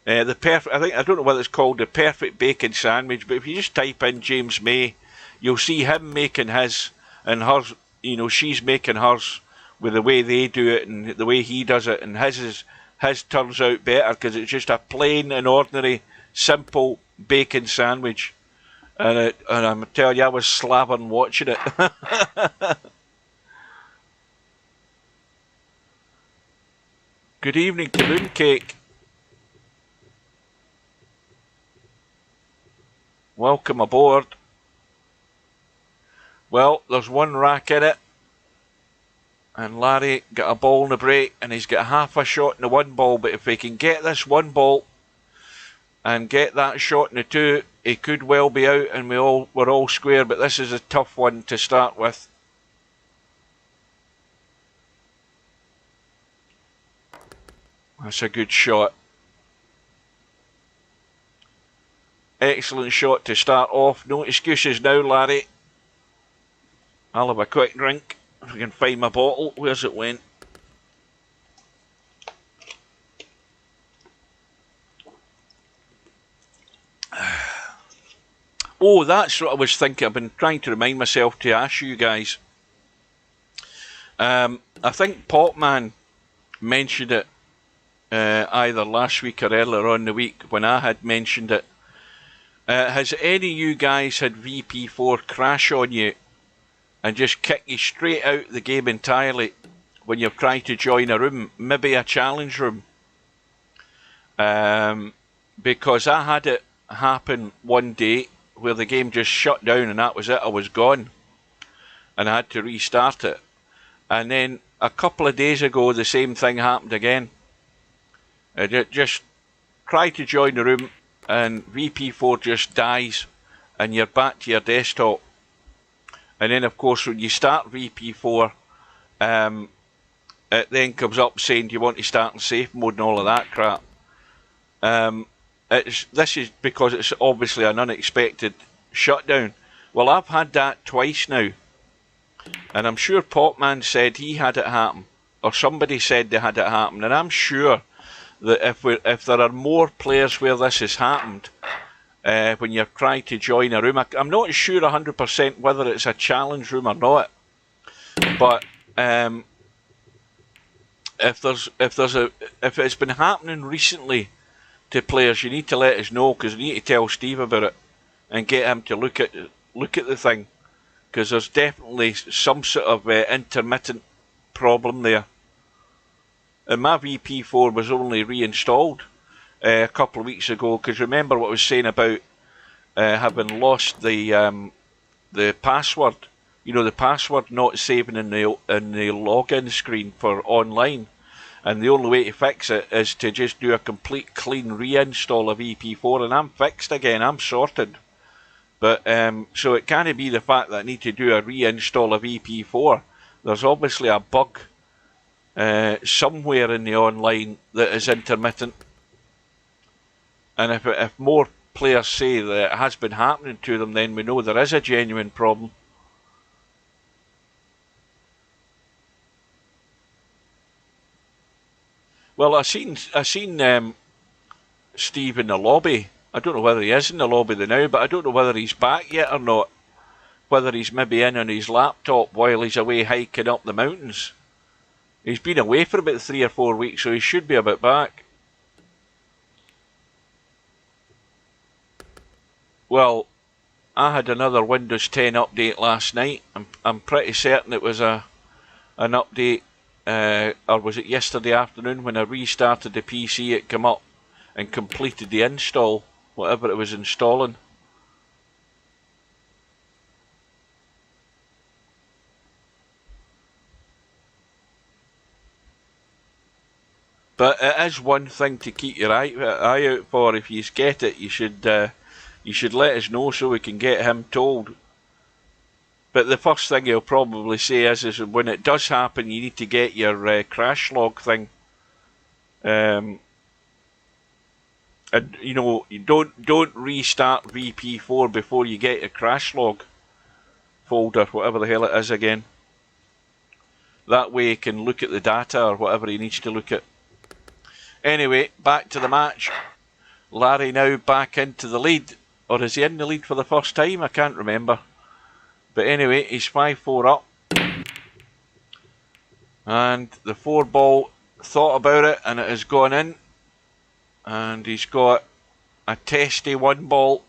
I don't know whether it's called the perfect bacon sandwich, but if you just type in James May, you'll see him making his, and hers. She's making hers with the way they do it and the way he does it, and his turns out better because it's just a plain and ordinary, simple bacon sandwich. And I'm telling you, I was slavering watching it. Good evening to Mooncake. Welcome aboard. Well, there's one rack in it, and Larry got a ball in the break, and he's got half a shot in the one ball, but if he can get this one ball and get that shot in the two, he could well be out, and we're all square, but this is a tough one to start with. That's a good shot. Excellent shot to start off. No excuses now, Larry. I'll have a quick drink if I can find my bottle. Where's it went? Oh, that's what I was thinking. I've been trying to remind myself to ask you guys. I think Popman mentioned it either last week or earlier on in the week when I had mentioned it. Has any of you guys had VP4 crash on you and just kick you straight out the game entirely when you've tried to join a room, maybe a challenge room? Because I had it happen one day where the game just shut down and that was it. I was gone and I had to restart it. And then a couple of days ago the same thing happened again. I just tried to join the room and VP4 just dies and you're back to your desktop. And then of course when you start VP4, it then comes up saying do you want to start in safe mode and all of that crap. This is because it's obviously an unexpected shutdown. Well, I've had that twice now, and I'm sure Popman said he had it happen, or somebody said they had it happen, and I'm sure that if there are more players where this has happened, when you've tried to join a room, I'm not sure 100% whether it's a challenge room or not, but if it's been happening recently to players, you need to let us know, because you need to tell Steve about it and get him to look at the thing, because there's definitely some sort of intermittent problem there. And my VP4 was only reinstalled a couple of weeks ago, because remember what I was saying about having lost the password. You know, the password not saving in the login screen for online. And the only way to fix it is to just do a complete clean reinstall of VP4, and I'm fixed again, I'm sorted. But so it can't be the fact that I need to do a reinstall of VP4. There's obviously a bug somewhere in the online that is intermittent. And if more players say that it has been happening to them, then we know there is a genuine problem. Well, I seen Steve in the lobby. I don't know whether he is in the lobby now, but I don't know whether he's back yet or not. Whether he's maybe in on his laptop while he's away hiking up the mountains. He's been away for about 3 or 4 weeks, so he should be about back. Well, I had another Windows 10 update last night. I'm pretty certain it was an update, or was it yesterday afternoon when I restarted the PC, it came up and completed the install, whatever it was installing. But it is one thing to keep your eye out for. If you get it, you should let us know so we can get him told. But the first thing he'll probably say is when it does happen, you need to get your crash log thing. And you know, you don't restart VP4 before you get your crash log folder, whatever the hell it is again. That way he can look at the data or whatever he needs to look at. Anyway, back to the match. Larry now back into the lead. Or is he in the lead for the first time? I can't remember. But anyway, he's 5-4 up. And the 4 ball thought about it and it has gone in. And he's got a testy 1 ball.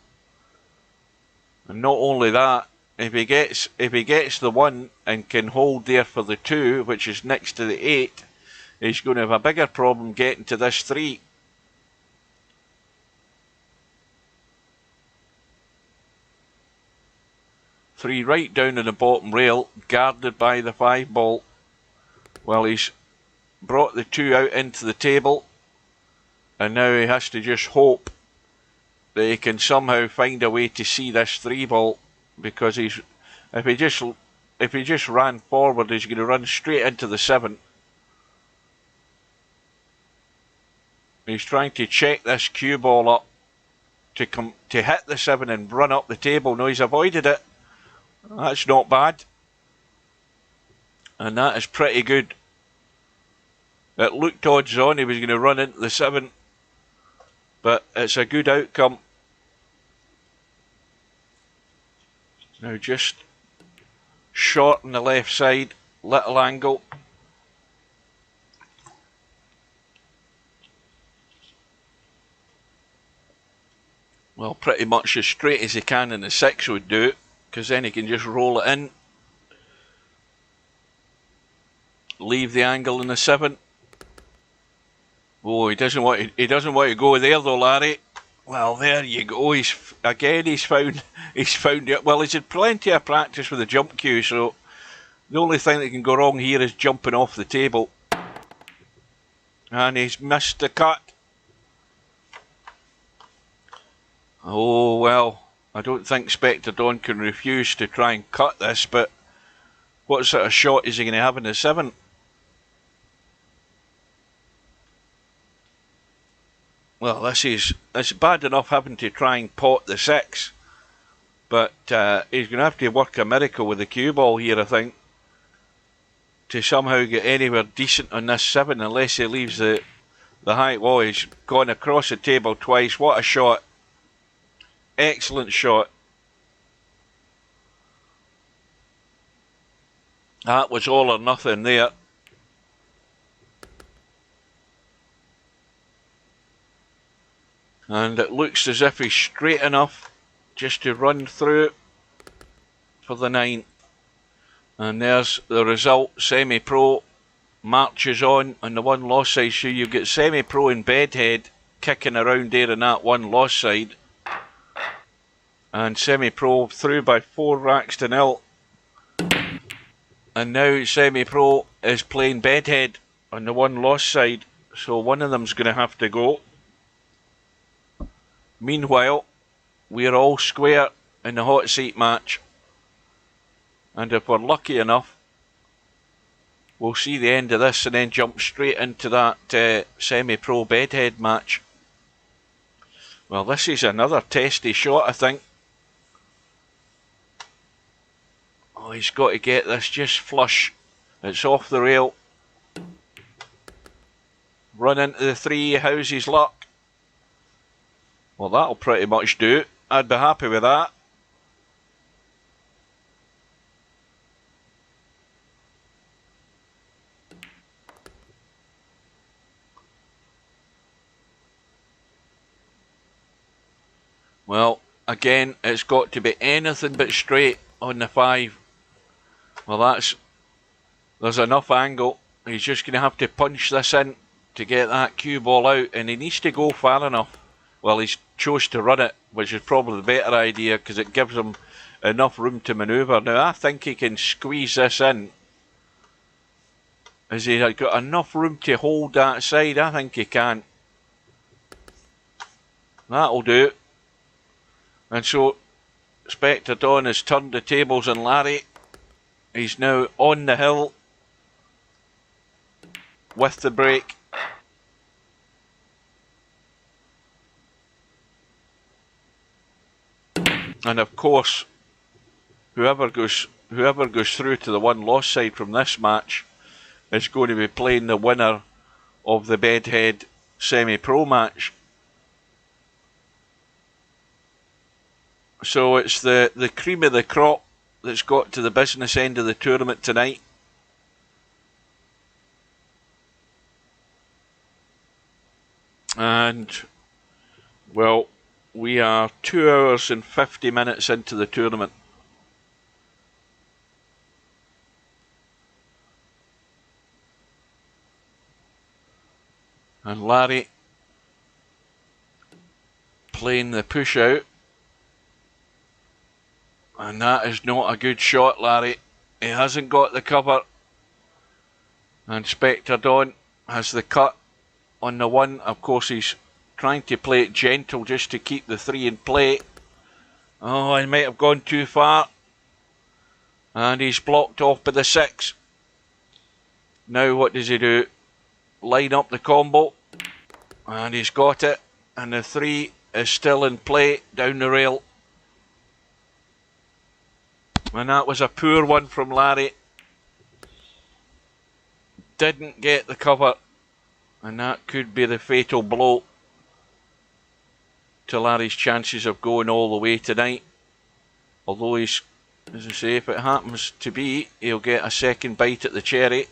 And not only that, if he gets the 1 and can hold there for the 2, which is next to the 8, he's going to have a bigger problem getting to this 3. Three right down in the bottom rail, guarded by the 5 ball. Well, he's brought the 2 out into the table, and now he has to just hope that he can somehow find a way to see this 3 ball, because if he just ran forward, he's going to run straight into the 7. He's trying to check this cue ball up to hit the 7 and run up the table. No, he's avoided it. That's not bad. And that is pretty good. It looked odds on he was going to run into the 7. But it's a good outcome. Now just short on the left side. Little angle. Well, pretty much as straight as he can in the 6 would do it, because then he can just roll it in. Leave the angle in the 7. Oh, he doesn't want to go there though, Larry. Well, there you go. He's found it. Well, he's had plenty of practice with the jump cue, so the only thing that can go wrong here is jumping off the table. And he's missed the cut. Oh, well, I don't think Spectre Dawn can refuse to try and cut this, but what sort of shot is he going to have in the 7? Well, it's bad enough having to try and pot the 6, but he's going to have to work a miracle with the cue ball here, I think, to somehow get anywhere decent on this 7, unless he leaves the height. Well, he's gone across the table twice. What a shot. Excellent shot. That was all or nothing there. And it looks as if he's straight enough just to run through for the 9. And there's the result. Semi-Pro marches on the 1 loss side. So you get Semi-Pro and Bedhead kicking around there in that 1 loss side. And Semi-Pro through by 4 racks to 0. And now Semi-Pro is playing Bedhead on the 1 loss side. So one of them's going to have to go. Meanwhile, we're all square in the hot seat match. And if we're lucky enough, we'll see the end of this and then jump straight into that Semi-Pro Bedhead match. Well, this is another testy shot, I think. Oh, he's got to get this just flush. It's off the rail. Run into the 3, how's his luck? Well, that'll pretty much do it. I'd be happy with that. Well, again, it's got to be anything but straight on the 5. Well, there's enough angle. He's just going to have to punch this in to get that cue ball out, and he needs to go far enough. Well, he's chose to run it, which is probably the better idea because it gives him enough room to manoeuvre. Now, I think he can squeeze this in. Has he got enough room to hold that side? I think he can. That'll do. And so, Spectre Dawn has turned the tables on Larry. He's now on the hill with the break. And of course, whoever goes through to the one-loss side from this match is going to be playing the winner of the Bedhead semi-pro match. So it's the cream of the crop that's got to the business end of the tournament tonight. And, well, we are 2 hours and 50 minutes into the tournament. And Larry playing the push out. And that is not a good shot, Larry. He hasn't got the cover. And Spectre Dawn has the cut on the 1. Of course, he's trying to play it gentle just to keep the 3 in play. Oh, he might have gone too far. And he's blocked off by the 6. Now what does he do? Line up the combo. And he's got it. And the 3 is still in play down the rail. And that was a poor one from Larry. Didn't get the cover. And that could be the fatal blow to Larry's chances of going all the way tonight. Although he's, as I say, if it happens to be, he'll get a second bite at the cherry.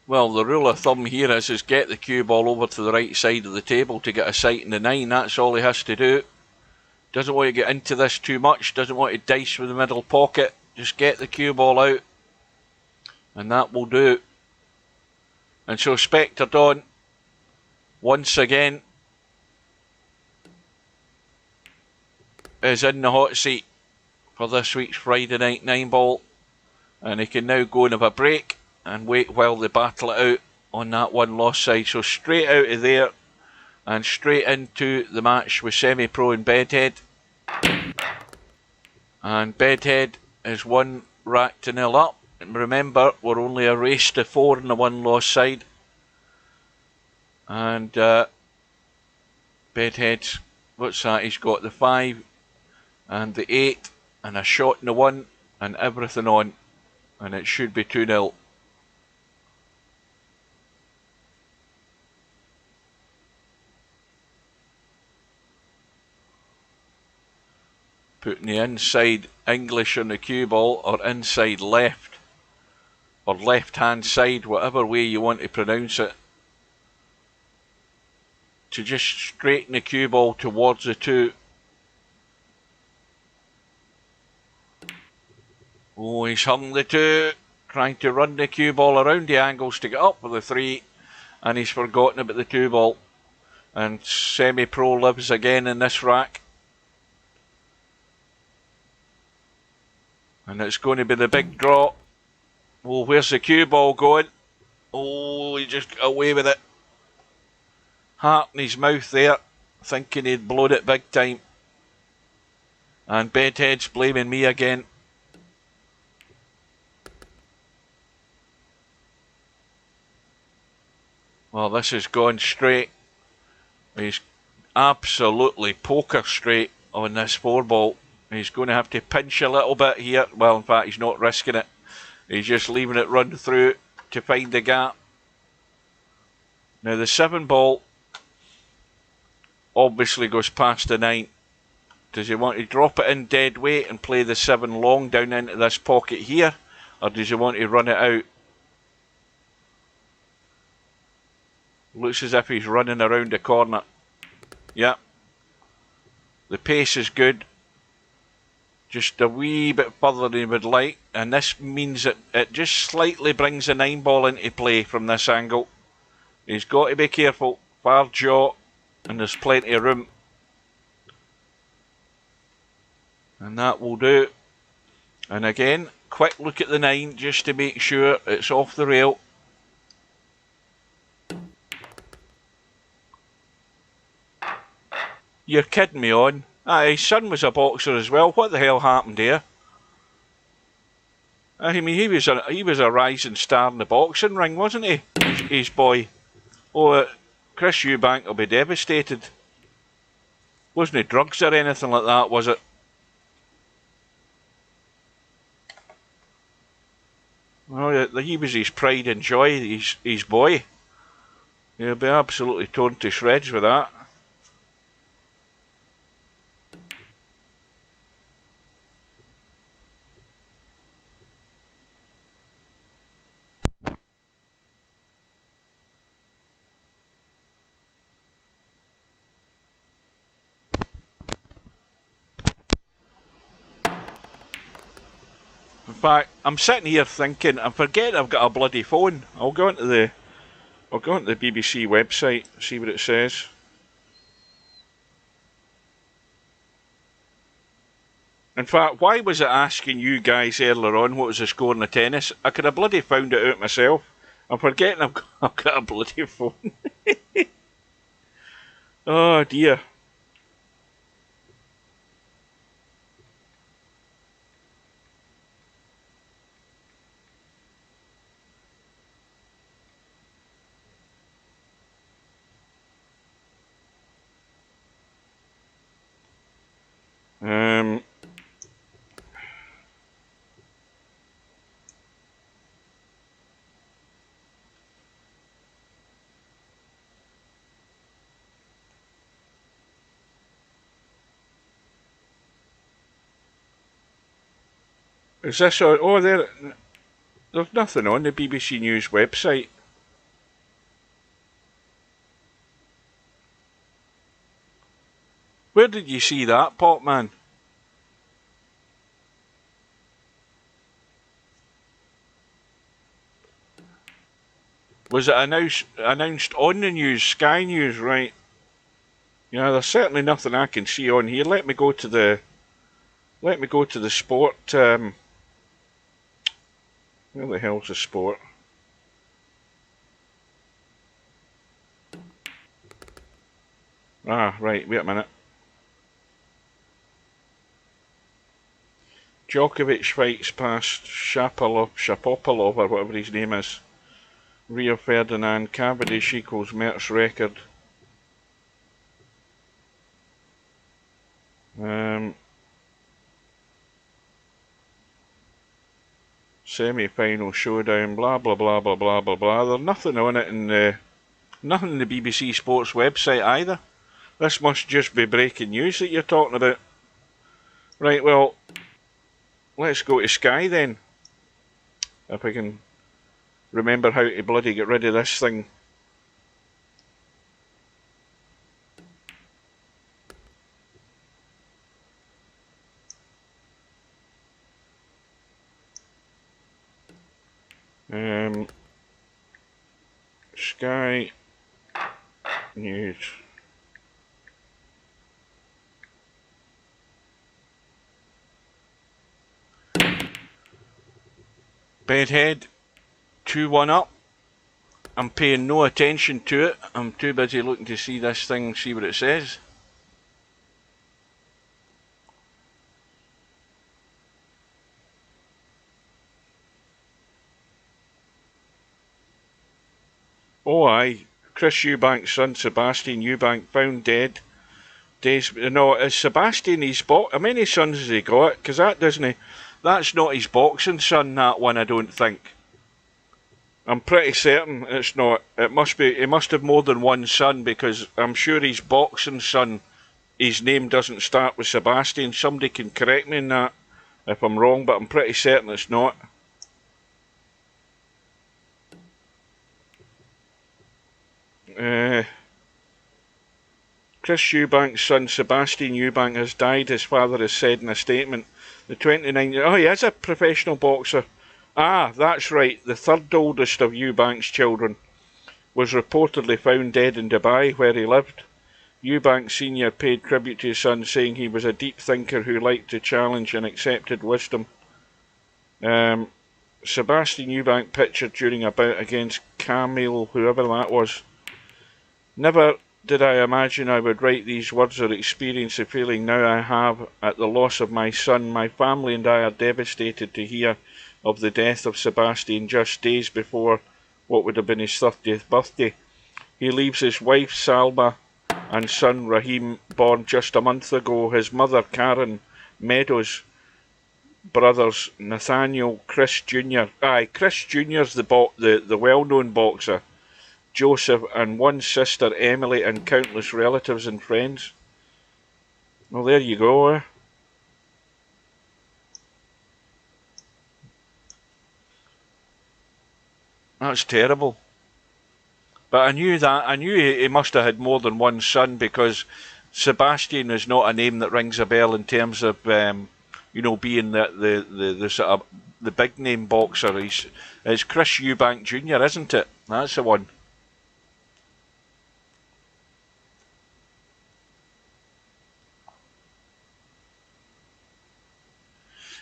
Well, the rule of thumb here is get the cue ball over to the right side of the table to get a sight in the 9. That's all he has to do. Doesn't want to get into this too much. Doesn't want to dice with the middle pocket. Just get the cue ball out. And that will do. And so Spectre Dawn, once again, is in the hot seat for this week's Friday Night 9 ball. And he can now go and have a break and wait while they battle it out on that one-loss side. So straight out of there and straight into the match with Semi-Pro and Bedhead. And Bedhead is 1 rack to 0 up. And remember, we're only a race to 4 on the one-loss side. And Bedhead's, what's that? He's got the 5 and the 8 and a shot in the 1 and everything on. And it should be 2-0. Putting the inside English on the cue ball, or inside left, or left hand side, whatever way you want to pronounce it, to just straighten the cue ball towards the 2. Oh, he's hung the 2, trying to run the cue ball around the angles to get up for the 3, and he's forgotten about the 2 ball. And Semi-Pro lives again in this rack. And it's going to be the big draw. Oh, where's the cue ball going? Oh, he just got away with it. Heart in his mouth there, thinking he'd blown it big time. And Bedhead's blaming me again. Well, this has gone straight. He's absolutely poker straight on this 4 ball. He's going to have to pinch a little bit here. Well, in fact, he's not risking it. He's just leaving it run through to find the gap. Now, the 7 ball obviously goes past the 9. Does he want to drop it in dead weight and play the 7 long down into this pocket here? Or does he want to run it out? Looks as if he's running around the corner. Yep. The pace is good. Just a wee bit further than he would like. And this means that it just slightly brings the 9 ball into play from this angle. He's got to be careful. Far jaw. And there's plenty of room. And that will do. And again, quick look at the 9 just to make sure it's off the rail. You're kidding me on. His son was a boxer as well. What the hell happened here? I mean, he was a rising star in the boxing ring, wasn't he? His boy. Oh, Chris Eubank will be devastated. Wasn't it drugs or anything like that, was it? Well, he was his pride and joy, his boy. He'll be absolutely torn to shreds with that. In fact, I'm sitting here thinking, I forget I've got a bloody phone. I'll go into the BBC website, see what it says. In fact, why was it asking you guys earlier on what was the score in the tennis? I could have bloody found it out myself. I'm forgetting I've got a bloody phone. Oh dear. Is this on? Oh, there's nothing on the BBC News website. Where did you see that, Potman? Was it announced on the news, Sky News, right? Yeah, there's certainly nothing I can see on here. Let me go to the sport. Where the hell's the sport? Ah, right. Wait a minute. Djokovic fights past Shapovalov, or whatever his name is. Rio Ferdinand, Cavendish equals Merckx record. Semi-final showdown, blah blah blah blah blah blah blah. There's nothing on it nothing in the BBC Sports website either. This must just be breaking news that you're talking about. Right, well, let's go to Sky then. If I can remember how to bloody get rid of this thing. Sky News. Bedhead, 2-1 up. I'm paying no attention to it. I'm too busy looking to see this thing, see what it says. Oh aye, Chris Eubank's son Sebastian Eubank found dead. No, is Sebastian his how many sons has he got? Because that's not his boxing son, that one, I don't think. I'm pretty certain it's not. It must be. He must have more than one son, because I'm sure his boxing son his name doesn't start with Sebastian. Somebody can correct me in that if I'm wrong, but I'm pretty certain it's not. Chris Eubank's son Sebastian Eubank has died, his father has said in a statement. The 29... Oh, he is a professional boxer. Ah, that's right. The third oldest of Eubank's children was reportedly found dead in Dubai, where he lived. Eubank Sr. paid tribute to his son, saying he was a deep thinker who liked to challenge and accepted wisdom. Sebastian Eubank pictured during a bout against Camille, whoever that was. Never did I imagine I would write these words or experience the feeling now I have at the loss of my son. My family and I are devastated to hear of the death of Sebastian just days before what would have been his 30th birthday. He leaves his wife Salma and son Raheem, born just a month ago, his mother Karen Meadows, brothers Nathaniel, Chris Jr. Chris Jr.'s the well-known boxer, Joseph, and one sister Emily, and countless relatives and friends. Well, there you go. That's terrible. But I knew that. I knew he must have had more than one son, because Sebastian is not a name that rings a bell in terms of you know, being the sort of the big name boxer. It's Chris Eubank Jr., isn't it? That's the one.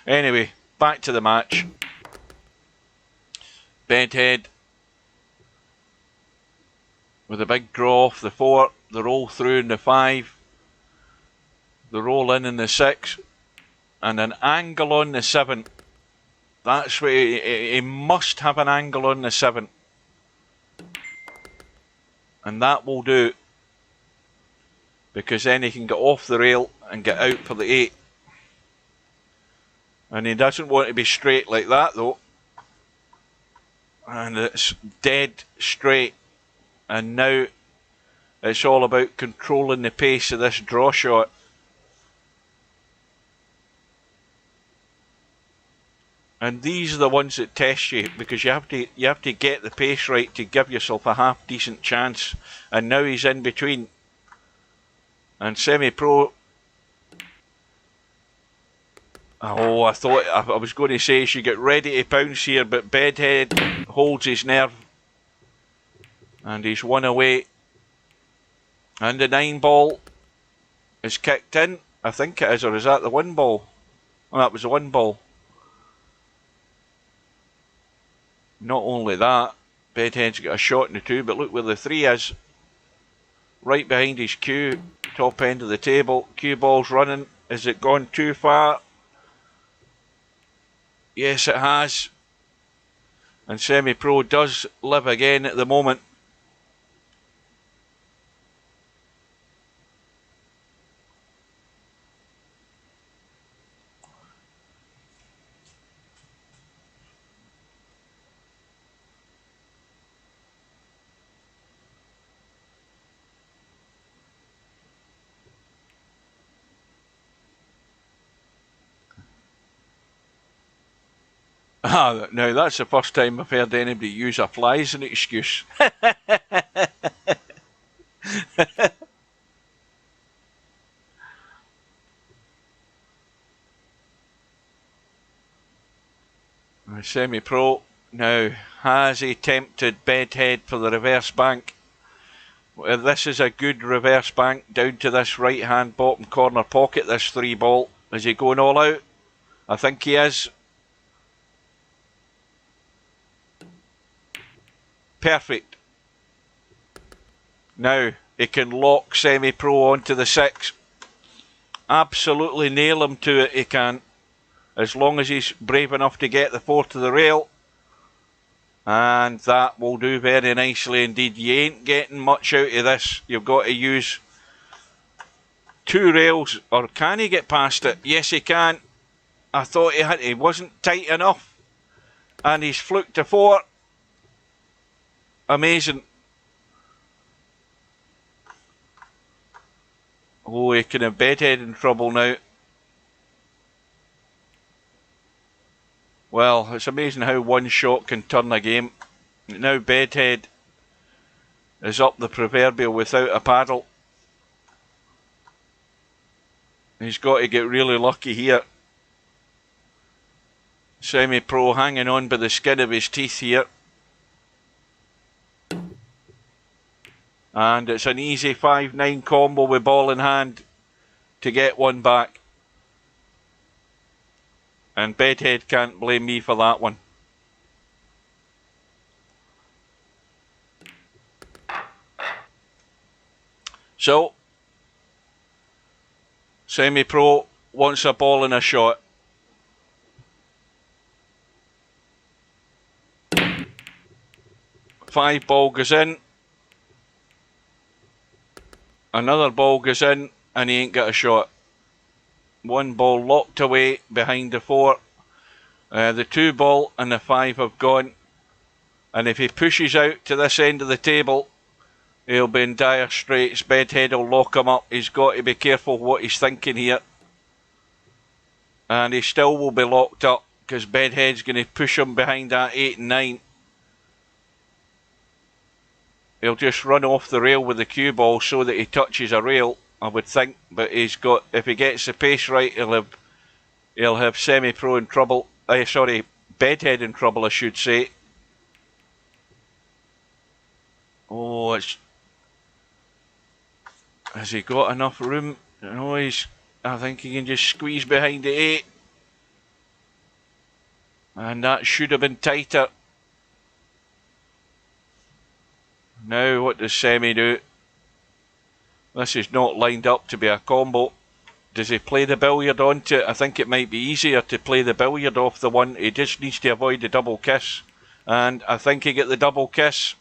Anyway, back to the match. Bedhead with a big draw off the 4, the roll through in the 5, the roll in the 6, and an angle on the 7. That's what he must have an angle on the 7. And that will do, because then he can get off the rail and get out for the 8. And he doesn't want to be straight like that though. And it's dead straight. And now it's all about controlling the pace of this draw shot. And these are the ones that test you, because you have to get the pace right to give yourself a half decent chance. And now he's in between. And semi-pro. Oh, I thought I was going to say she get ready to pounce here, but Bedhead holds his nerve. And he's 1 away. And the 9 ball is kicked in. I think it is, or is that the 1 ball? Oh, that was the 1 ball. Not only that, Bedhead's got a shot in the 2, but look where the 3 is. Right behind his cue, top end of the table. Cue ball's running. Has it gone too far? Yes, it has. And semi-pro does live again at the moment. Ah, now that's the first time I've heard anybody use a fly as an excuse. Semi-pro now has attempted Bedhead for the reverse bank. This is a good reverse bank down to this right hand bottom corner pocket, this 3 ball. Is he going all out? I think he is. Perfect. Now he can lock semi-pro onto the 6. Absolutely nail him to it, he can. As long as he's brave enough to get the 4 to the rail. And that will do very nicely indeed. You ain't getting much out of this. You've got to use 2 rails. Or can he get past it? Yes, he can. I thought he wasn't tight enough. And he's fluked to 4. Amazing. Oh, he can have Bedhead in trouble now. Well, it's amazing how one shot can turn a game. Now Bedhead is up the proverbial without a paddle. He's got to get really lucky here. Semi-Pro hanging on by the skin of his teeth here. And it's an easy 5-9 combo with ball in hand to get one back. And Bedhead can't blame me for that one. So, Semi-Pro wants a ball and a shot. Five ball goes in. Another ball goes in and he ain't got a shot. One ball locked away behind the 4. The 2 ball and the 5 have gone. And if he pushes out to this end of the table, he'll be in dire straits. Bedhead will lock him up. He's got to be careful what he's thinking here. And he still will be locked up because Bedhead's going to push him behind that 8 and 9. He'll just run off the rail with the cue ball so that he touches a rail, I would think. But he's got, if he gets the pace right, he'll have Semi-Pro in trouble. Sorry, Bedhead in trouble, I should say. Oh, has he got enough room? No, I think he can just squeeze behind the 8. And that should have been tighter. Now what does Semi do? This is not lined up to be a combo. Does he play the billiard onto it? I think it might be easier to play the billiard off the 1. He just needs to avoid the double kiss. And I think he get the double kiss.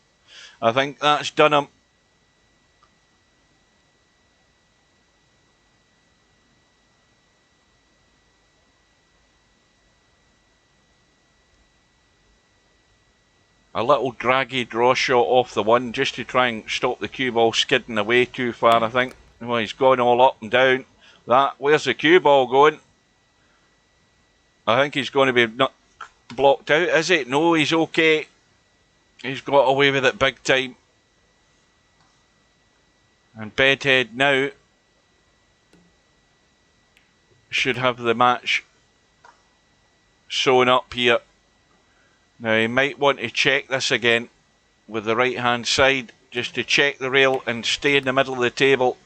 I think that's done him. A little draggy draw shot off the 1 just to try and stop the cue ball skidding away too far, I think. Well, he's gone all up and down. Where's the cue ball going? I think he's going to be not blocked out, is it? No, he's okay. He's got away with it big time. And Bedhead now should have the match sewn up here. Now he might want to check this again with the right hand side just to check the rail and stay in the middle of the table.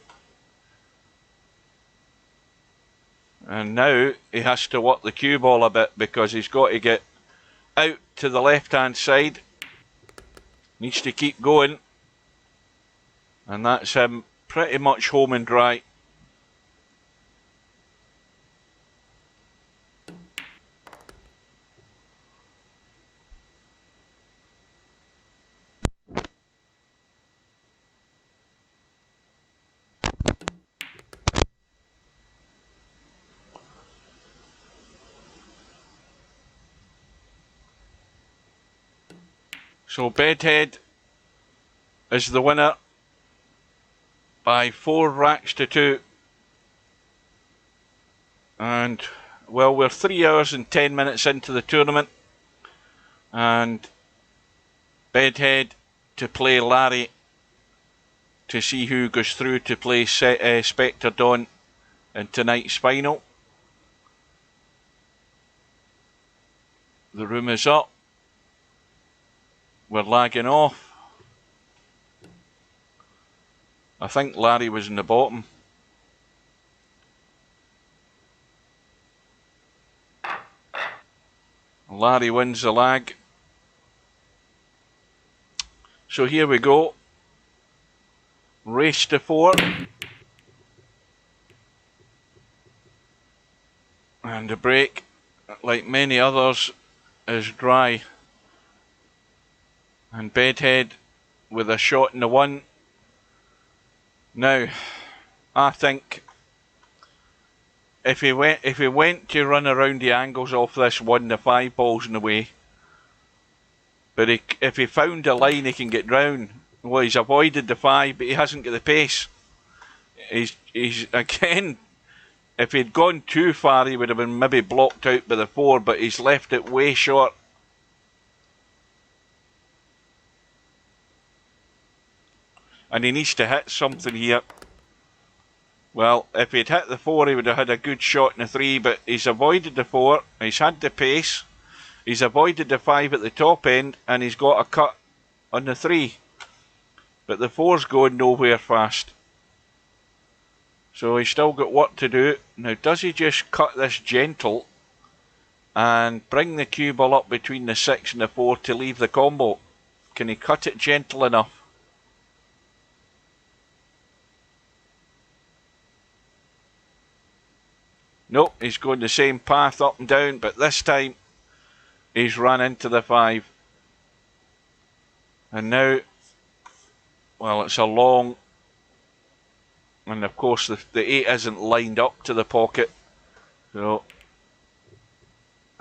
And now he has to work the cue ball a bit because he's got to get out to the left hand side. Needs to keep going. And that's him pretty much home and dry. So Bedhead is the winner by 4 racks to 2. And well, we're 3 hours and 10 minutes into the tournament. And Bedhead to play Larry to see who goes through to play Spectre Dawn in tonight's final. The room is up. We're lagging off. I think Larry was in the bottom. Larry wins the lag. So here we go. Race to 4. And the break, like many others, is dry. And Bedhead with a shot in the 1. Now, I think if he went to run around the angles off this 1, the 5 ball's in the way. But if he found a line he can get round, well, he's avoided the 5, but he hasn't got the pace. He's again, if he'd gone too far, he would have been maybe blocked out by the 4, but he's left it way short. And he needs to hit something here. Well, if he'd hit the 4, he would have had a good shot in the 3, but he's avoided the 4, he's had the pace, he's avoided the 5 at the top end, and he's got a cut on the 3. But the 4's going nowhere fast. So he's still got work to do. Now, does he just cut this gentle and bring the cue ball up between the 6 and the 4 to leave the combo? Can he cut it gentle enough? Nope, he's going the same path up and down, but this time he's run into the 5. And now, well, it's a long, and of course the 8 isn't lined up to the pocket, so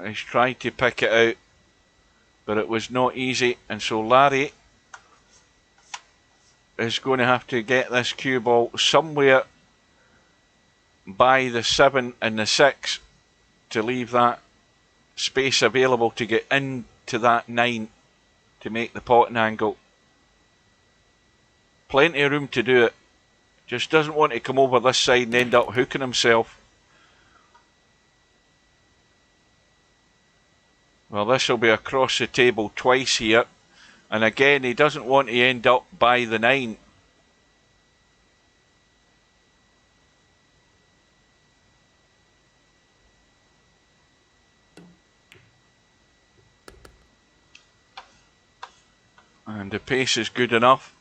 he's tried to pick it out, but it was not easy, and so Larry is going to have to get this cue ball somewhere by the 7 and the 6 to leave that space available to get into that 9 to make the potting angle. Plenty of room to do it. Just doesn't want to come over this side and end up hooking himself. Well, this will be across the table twice here. And again, he doesn't want to end up by the 9. And the pace is good enough.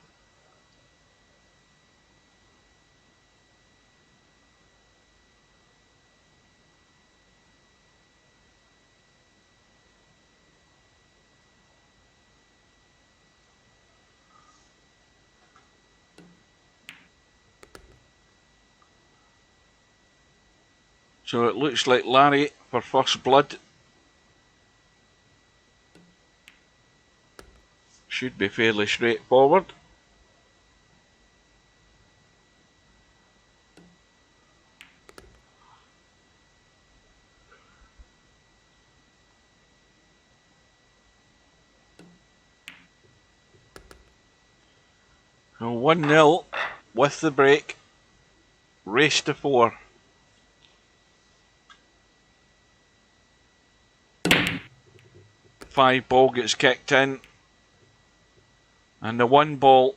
So it looks like Larry for first blood. Should be fairly straightforward. So 1-0 with the break. Race to 4. Five ball gets kicked in, and the 1 ball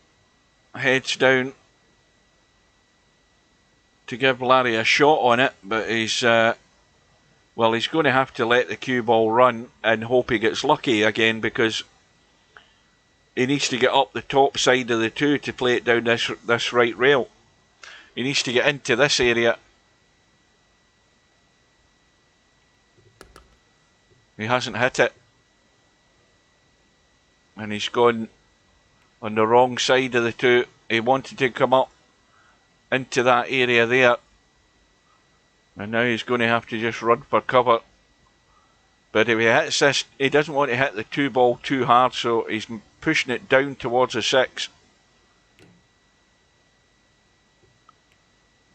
heads down to give Larry a shot on it, but he's well, he's going to have to let the cue ball run and hope he gets lucky again, because he needs to get up the top side of the 2 to play it down this right rail. He needs to get into this area. He hasn't hit it. And he's gone on the wrong side of the 2. He wanted to come up into that area there. And now he's going to have to just run for cover. But if he hits this, he doesn't want to hit the 2 ball too hard, so he's pushing it down towards the 6.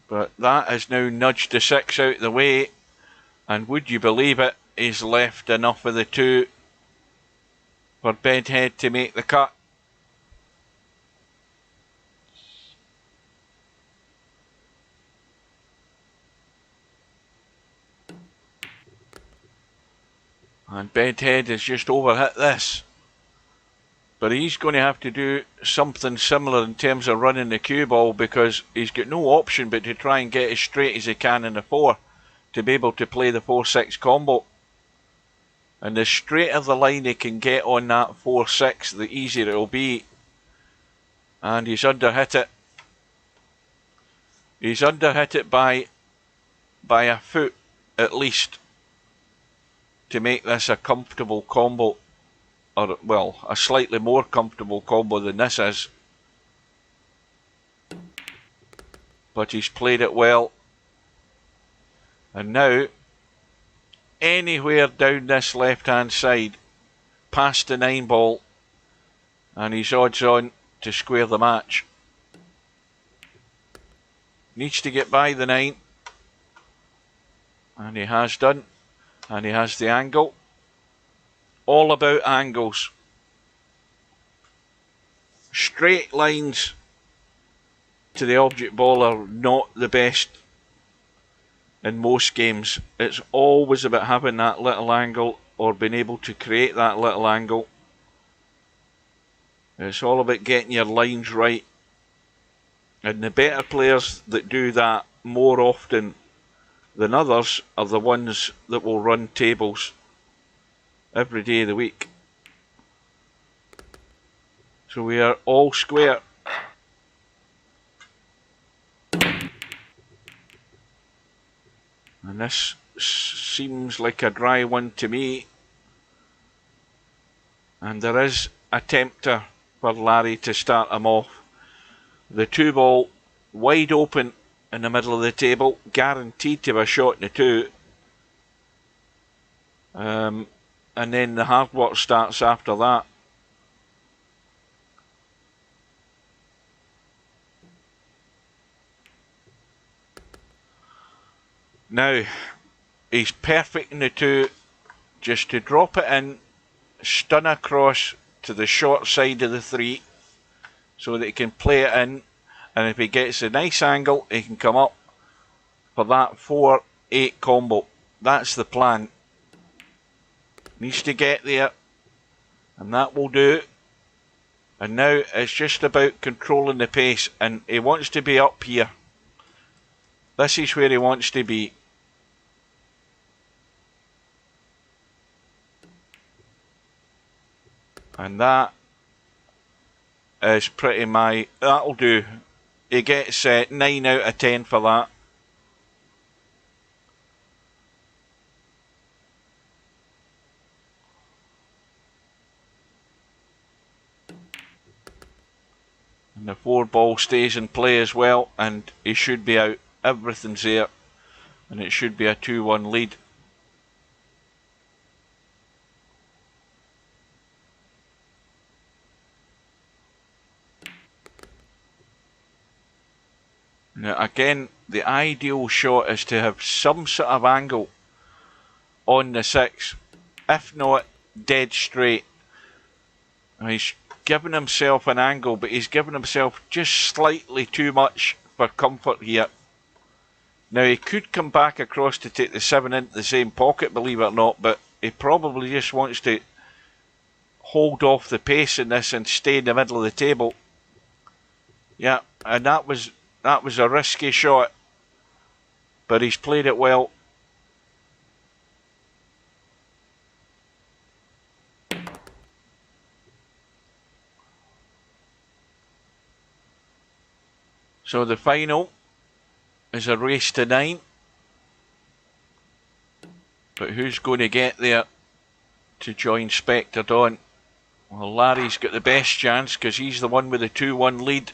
But that has now nudged the 6 out of the way. And would you believe it, he's left enough of the 2 for Bedhead to make the cut. And Bedhead has just overhit this. But he's going to have to do something similar in terms of running the cue ball, because he's got no option but to try and get as straight as he can in the 4 to be able to play the 4-6 combo. And the straighter the line he can get on that 4-6, the easier it will be. And he's underhit it. He's underhit it by a foot at least to make this a comfortable combo. Or, well, a slightly more comfortable combo than this is. But he's played it well. And now, anywhere down this left-hand side, past the 9 ball, and he's odds on to square the match. Needs to get by the 9. And he has done. And he has the angle. All about angles. Straight lines to the object ball are not the best in most games. It's always about having that little angle or being able to create that little angle. It's all about getting your lines right. And the better players that do that more often than others are the ones that will run tables every day of the week. So we are all square. And this seems like a dry one to me. And there is a tempter for Larry to start him off. The 2 ball wide open in the middle of the table, guaranteed to have a shot in the 2. And then the hard work starts after that. Now, he's perfect in the 2, just to drop it in, stun across to the short side of the 3, so that he can play it in, and if he gets a nice angle, he can come up for that 4-8 combo. That's the plan. Needs to get there, and that will do. And now it's just about controlling the pace, and he wants to be up here. This is where he wants to be. And that is pretty that'll do. He gets 9 out of 10 for that. And the 4 ball stays in play as well, and he should be out. Everything's there, and it should be a 2-1 lead. Now again, the ideal shot is to have some sort of angle on the 6, if not dead straight. Now he's given himself an angle, but he's given himself just slightly too much for comfort here. Now he could come back across to take the 7 into the same pocket, believe it or not, but he probably just wants to hold off the pace in this and stay in the middle of the table. Yeah, and that was a risky shot, but he's played it well. So the final is a race to 9. But who's going to get there to join Spectre Dawn? Well, Larry's got the best chance because he's the one with the 2-1 lead.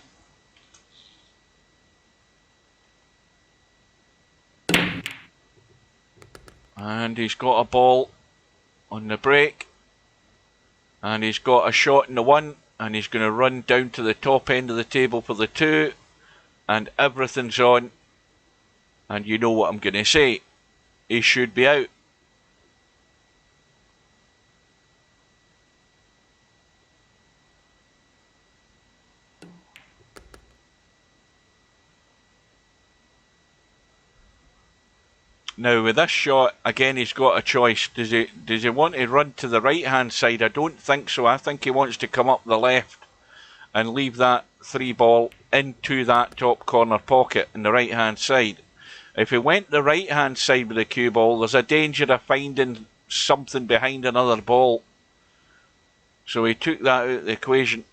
And he's got a ball on the break. And he's got a shot in the 1. And he's going to run down to the top end of the table for the 2. And everything's on. And you know what I'm going to say. He should be out. Now with this shot, again he's got a choice. Does he want to run to the right hand side? I don't think so. I think he wants to come up the left and leave that 3 ball into that top corner pocket in the right hand side. If he went the right hand side with the cue ball, there's a danger of finding something behind another ball. So he took that out of the equation.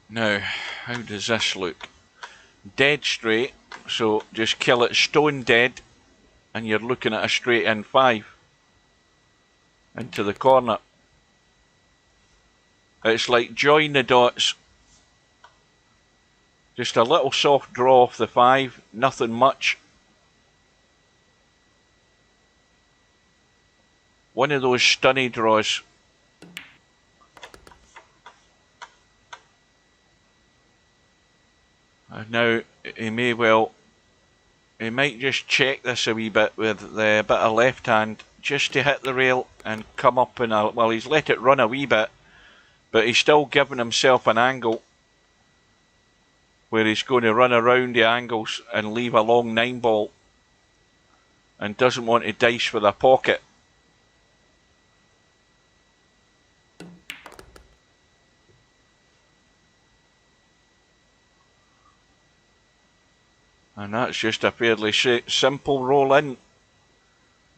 Now, how does this look? Dead straight, so just kill it stone dead, and you're looking at a straight in 5 into the corner. It's like join the dots. Just a little soft draw off the 5, nothing much. one of those stunny draws. And now he might just check this a wee bit with the bit of left hand just to hit the rail and come up in a, well, he's let it run a wee bit, but he's still giving himself an angle where he's going to run around the angles and leave a long 9-ball and doesn't want to dice with a pocket. And that's just a fairly simple roll in.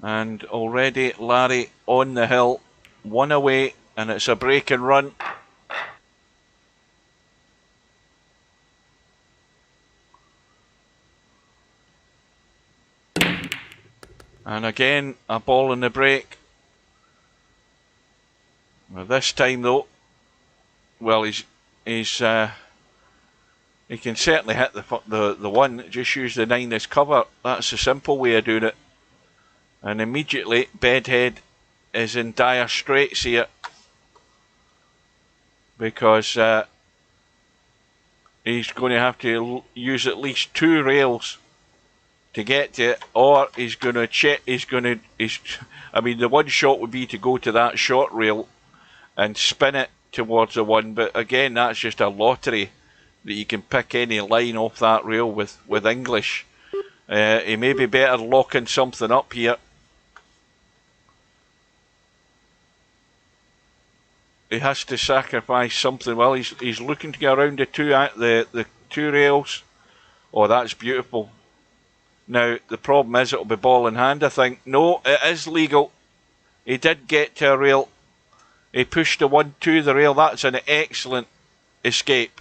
And already Larry on the hill, one away, and it's a break and run. And again, a ball in the break. Well, this time though, well, he can certainly hit the one, just use the 9 as cover. That's the simple way of doing it. And immediately, Bedhead is in dire straits here. Because he's going to have to use at least 2 rails to get to it, or he's going to check, I mean, the one shot would be to go to that short rail and spin it towards the one, but again, that's just a lottery that you can pick any line off that rail with English. He may be better locking something up here. He has to sacrifice something. Well, he's looking to get around the two rails. Oh, that's beautiful. Now, the problem is it'll be ball in hand, I think. No, it is legal. He did get to a rail. He pushed the one to the rail. That's an excellent escape.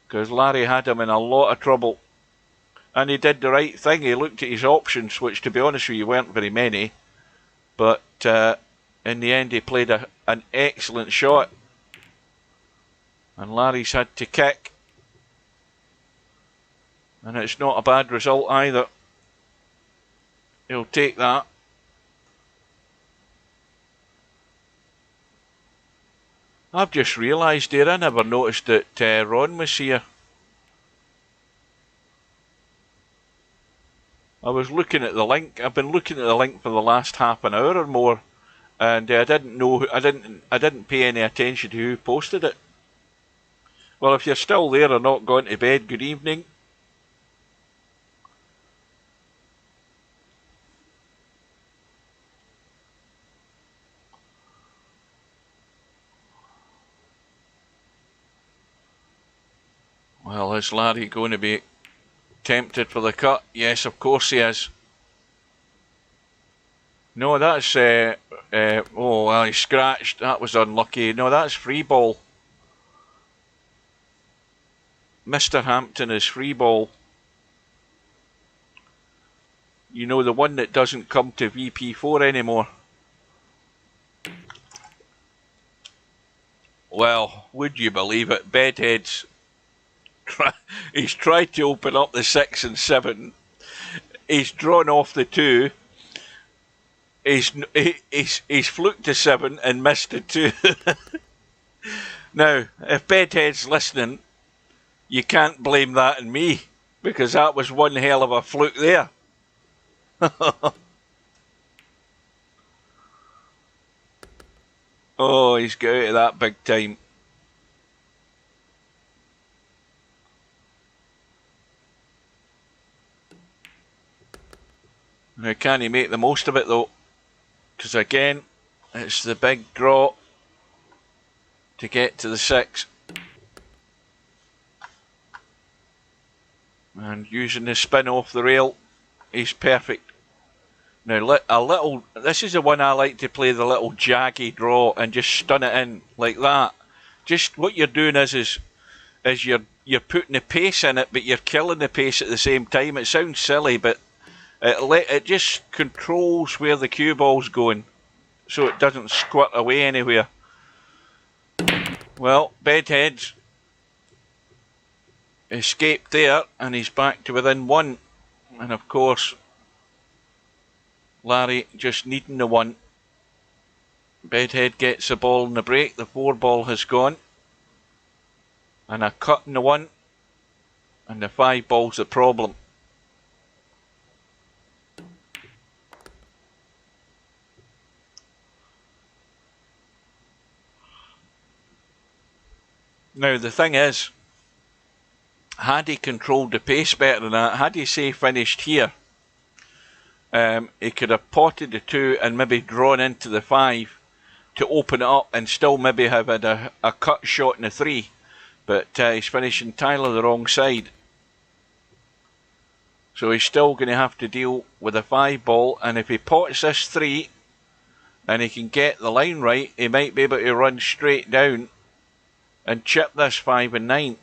Because Larry had him in a lot of trouble. And he did the right thing. He looked at his options, which, to be honest with you, weren't very many. But in the end, he played an excellent shot. And Larry's had to kick. And it's not a bad result either. He'll take that. I've just realised here, I never noticed that Ron was here. I was looking at the link. I've been looking at the link for the last half an hour or more, and I didn't pay any attention to who posted it. Well, if you're still there or not gone to bed, good evening. Well, is Larry going to be tempted for the cut? Yes, of course he is. No, that's... oh, well, he scratched. That was unlucky. No, that's free ball. Mr. Hampton is free ball. You know, the one that doesn't come to VP4 anymore. Well, would you believe it? Bedhead's... he's tried to open up the 6 and 7. He's drawn off the 2. He's fluked the 7 and missed the 2. Now, if Bedhead's listening, you can't blame that on me, because that was one hell of a fluke there. Oh, he's got out of that big time. Now, can he make the most of it though? Because again, it's the big draw to get to the 6. And using the spin off the rail, he's perfect. Now, this is the one I like to play, the little jaggy draw and just stun it in like that. Just what you're doing is you're putting the pace in it, but you're killing the pace at the same time. It sounds silly, but it just controls where the cue ball's going, so it doesn't squirt away anywhere. Well, Bedhead's escaped there, and he's back to within 1. And of course, Larry just needing the 1. Bedhead gets the ball in the break. The 4 ball has gone. And a cut in the 1. And the 5 ball's the problem. Now the thing is, had he controlled the pace better than that, had he say finished here, he could have potted the 2 and maybe drawn into the 5 to open it up and still maybe have had a cut shot in the 3. But he's finishing entirely the wrong side. So he's still going to have to deal with a 5 ball, and if he pots this 3 and he can get the line right, he might be able to run straight down and chip this 5 and 9.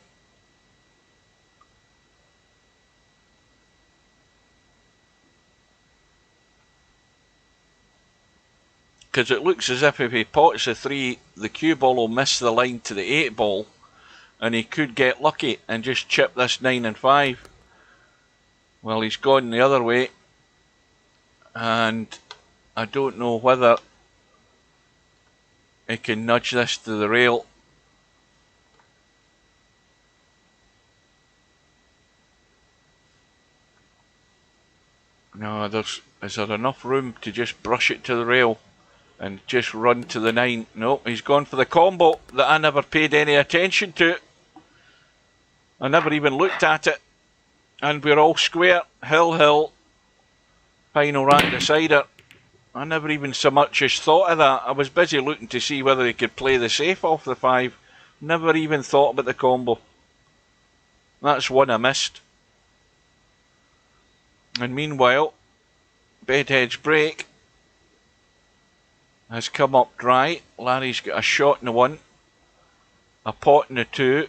Because it looks as if he pots the 3, the cue ball will miss the line to the 8 ball, and he could get lucky and just chip this 9 and 5. Well, he's gone the other way, and I don't know whether he can nudge this to the rail. No, is there enough room to just brush it to the rail and just run to the 9? No, he's gone for the combo that I never paid any attention to. I never even looked at it. And we're all square. Hill, final rank decider. I never even so much as thought of that. I was busy looking to see whether he could play the safe off the 5. Never even thought about the combo. That's one I missed. And meanwhile, Bedhead's break has come up dry. Larry's got a shot in the 1, a pot in the 2,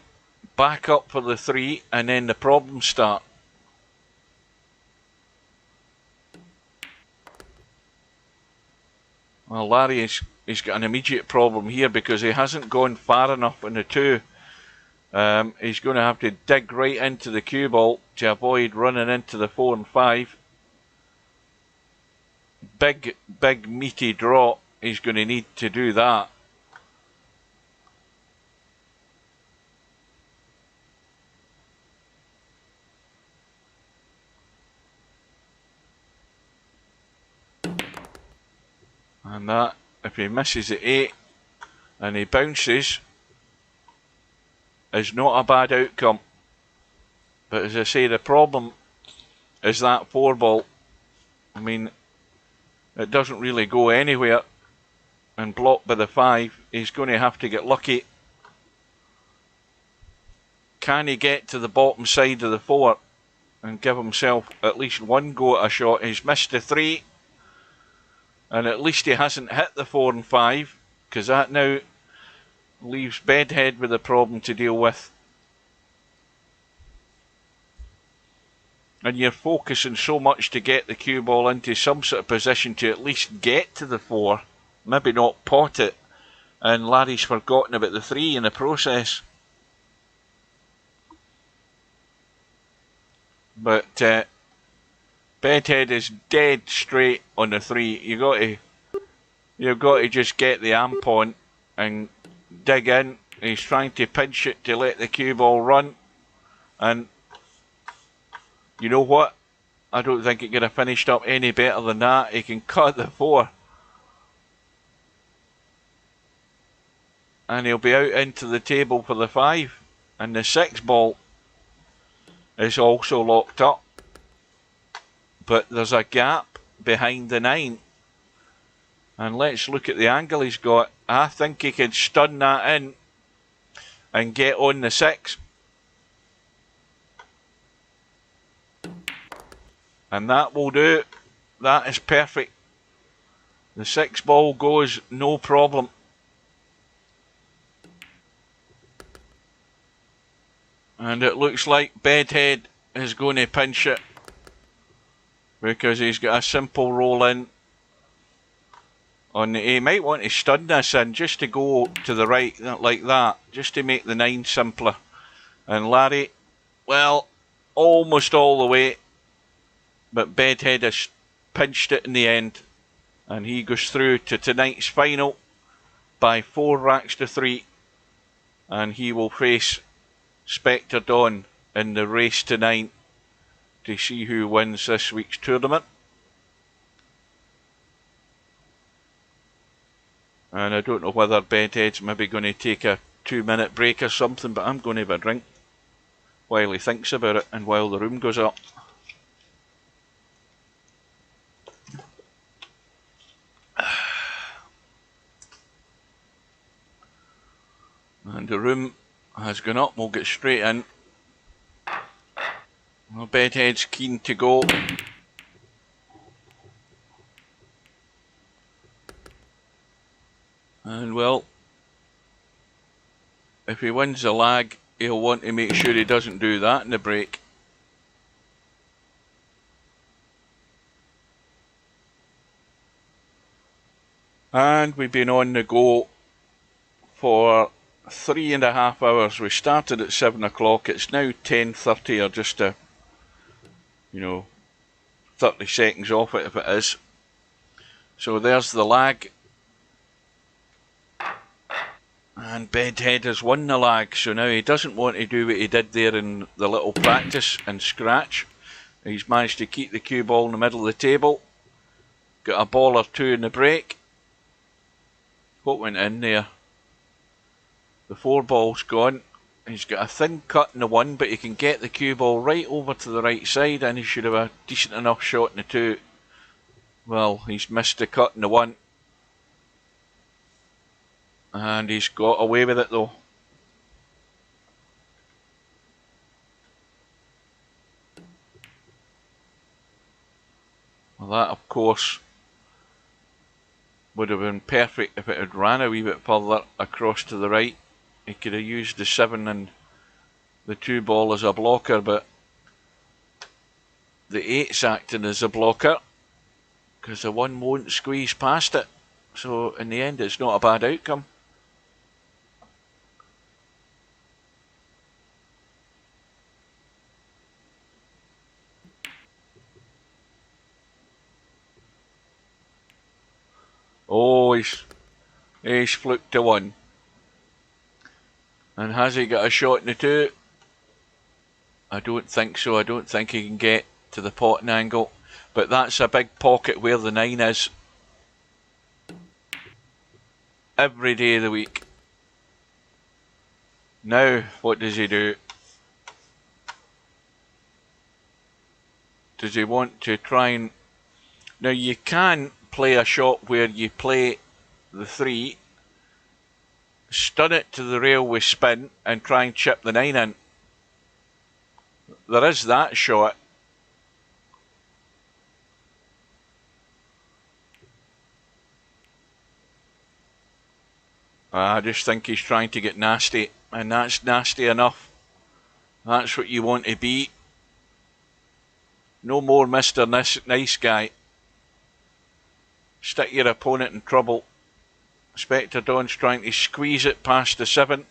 back up for the 3, and then the problems start. Well, Larry he's got an immediate problem here because he hasn't gone far enough in the 2. He's going to have to dig right into the cue ball to avoid running into the 4 and 5. Big meaty draw. He's going to need to do that. And that, if he misses the 8 and he bounces, is not a bad outcome. But as I say, the problem is that 4 ball. I mean, it doesn't really go anywhere and blocked by the 5. He's going to have to get lucky. Can he get to the bottom side of the 4 and give himself at least one go at a shot? He's missed the 3. And at least he hasn't hit the 4 and 5, because that now leaves Bedhead with a problem to deal with. And you're focusing so much to get the cue ball into some sort of position to at least get to the 4, maybe not pot it, and Larry's forgotten about the 3 in the process. But Bedhead is dead straight on the 3. You've got to just get the amp on and dig in. He's trying to pinch it to let the cue ball run, and you know what? I don't think it could have finished up any better than that. He can cut the 4, and he'll be out into the table for the 5, and the 6 ball is also locked up. But there's a gap behind the 9. And let's look at the angle he's got. I think he can stun that in and get on the 6. And that will do. That is perfect. The 6 ball goes no problem. And it looks like Bedhead is going to pinch it, because he's got a simple roll in on the. He might want to stun this in just to go to the right like that, just to make the 9 simpler. And Larry, well, almost all the way, but Bedhead has pinched it in the end, and he goes through to tonight's final by 4 racks to 3, and he will face Spectre Dawn in the race to 9 to see who wins this week's tournament. And I don't know whether Bedhead's maybe going to take a 2-minute break or something, but I'm going to have a drink while he thinks about it and while the room goes up. And the room has gone up, we'll get straight in. Well, Bedhead's keen to go. And well, if he wins the lag, he'll want to make sure he doesn't do that in the break. And we've been on the go for 3.5 hours. We started at 7 o'clock. It's now 10:30, or just 30 seconds off it if it is. So there's the lag. And Bedhead has won the lag, so now he doesn't want to do what he did there in the little practice and scratch. He's managed to keep the cue ball in the middle of the table. Got a ball or two in the break. What went in there? The 4 ball's gone. He's got a thin cut in the 1, but he can get the cue ball right over to the right side, and he should have a decent enough shot in the 2. Well, he's missed the cut in the 1. And he's got away with it though. Well, that of course would have been perfect if it had ran a wee bit further across to the right. He could have used the 7 and the 2 ball as a blocker, but the 8's acting as a blocker because the 1 won't squeeze past it. So in the end it's not a bad outcome. Oh, he's fluked to 1. And has he got a shot in the 2? I don't think so. I don't think he can get to the potting angle. But that's a big pocket where the 9 is. Every day of the week. Now, what does he do? Does he want to try and... Now, you can play a shot where you play the 3, stun it to the rail with spin, and try and chip the 9 in. There is that shot. I just think he's trying to get nasty, and that's nasty enough. That's what you want to be. No more Mr. Nice Guy. Stick your opponent in trouble. Spectre Dawn's trying to squeeze it past the 7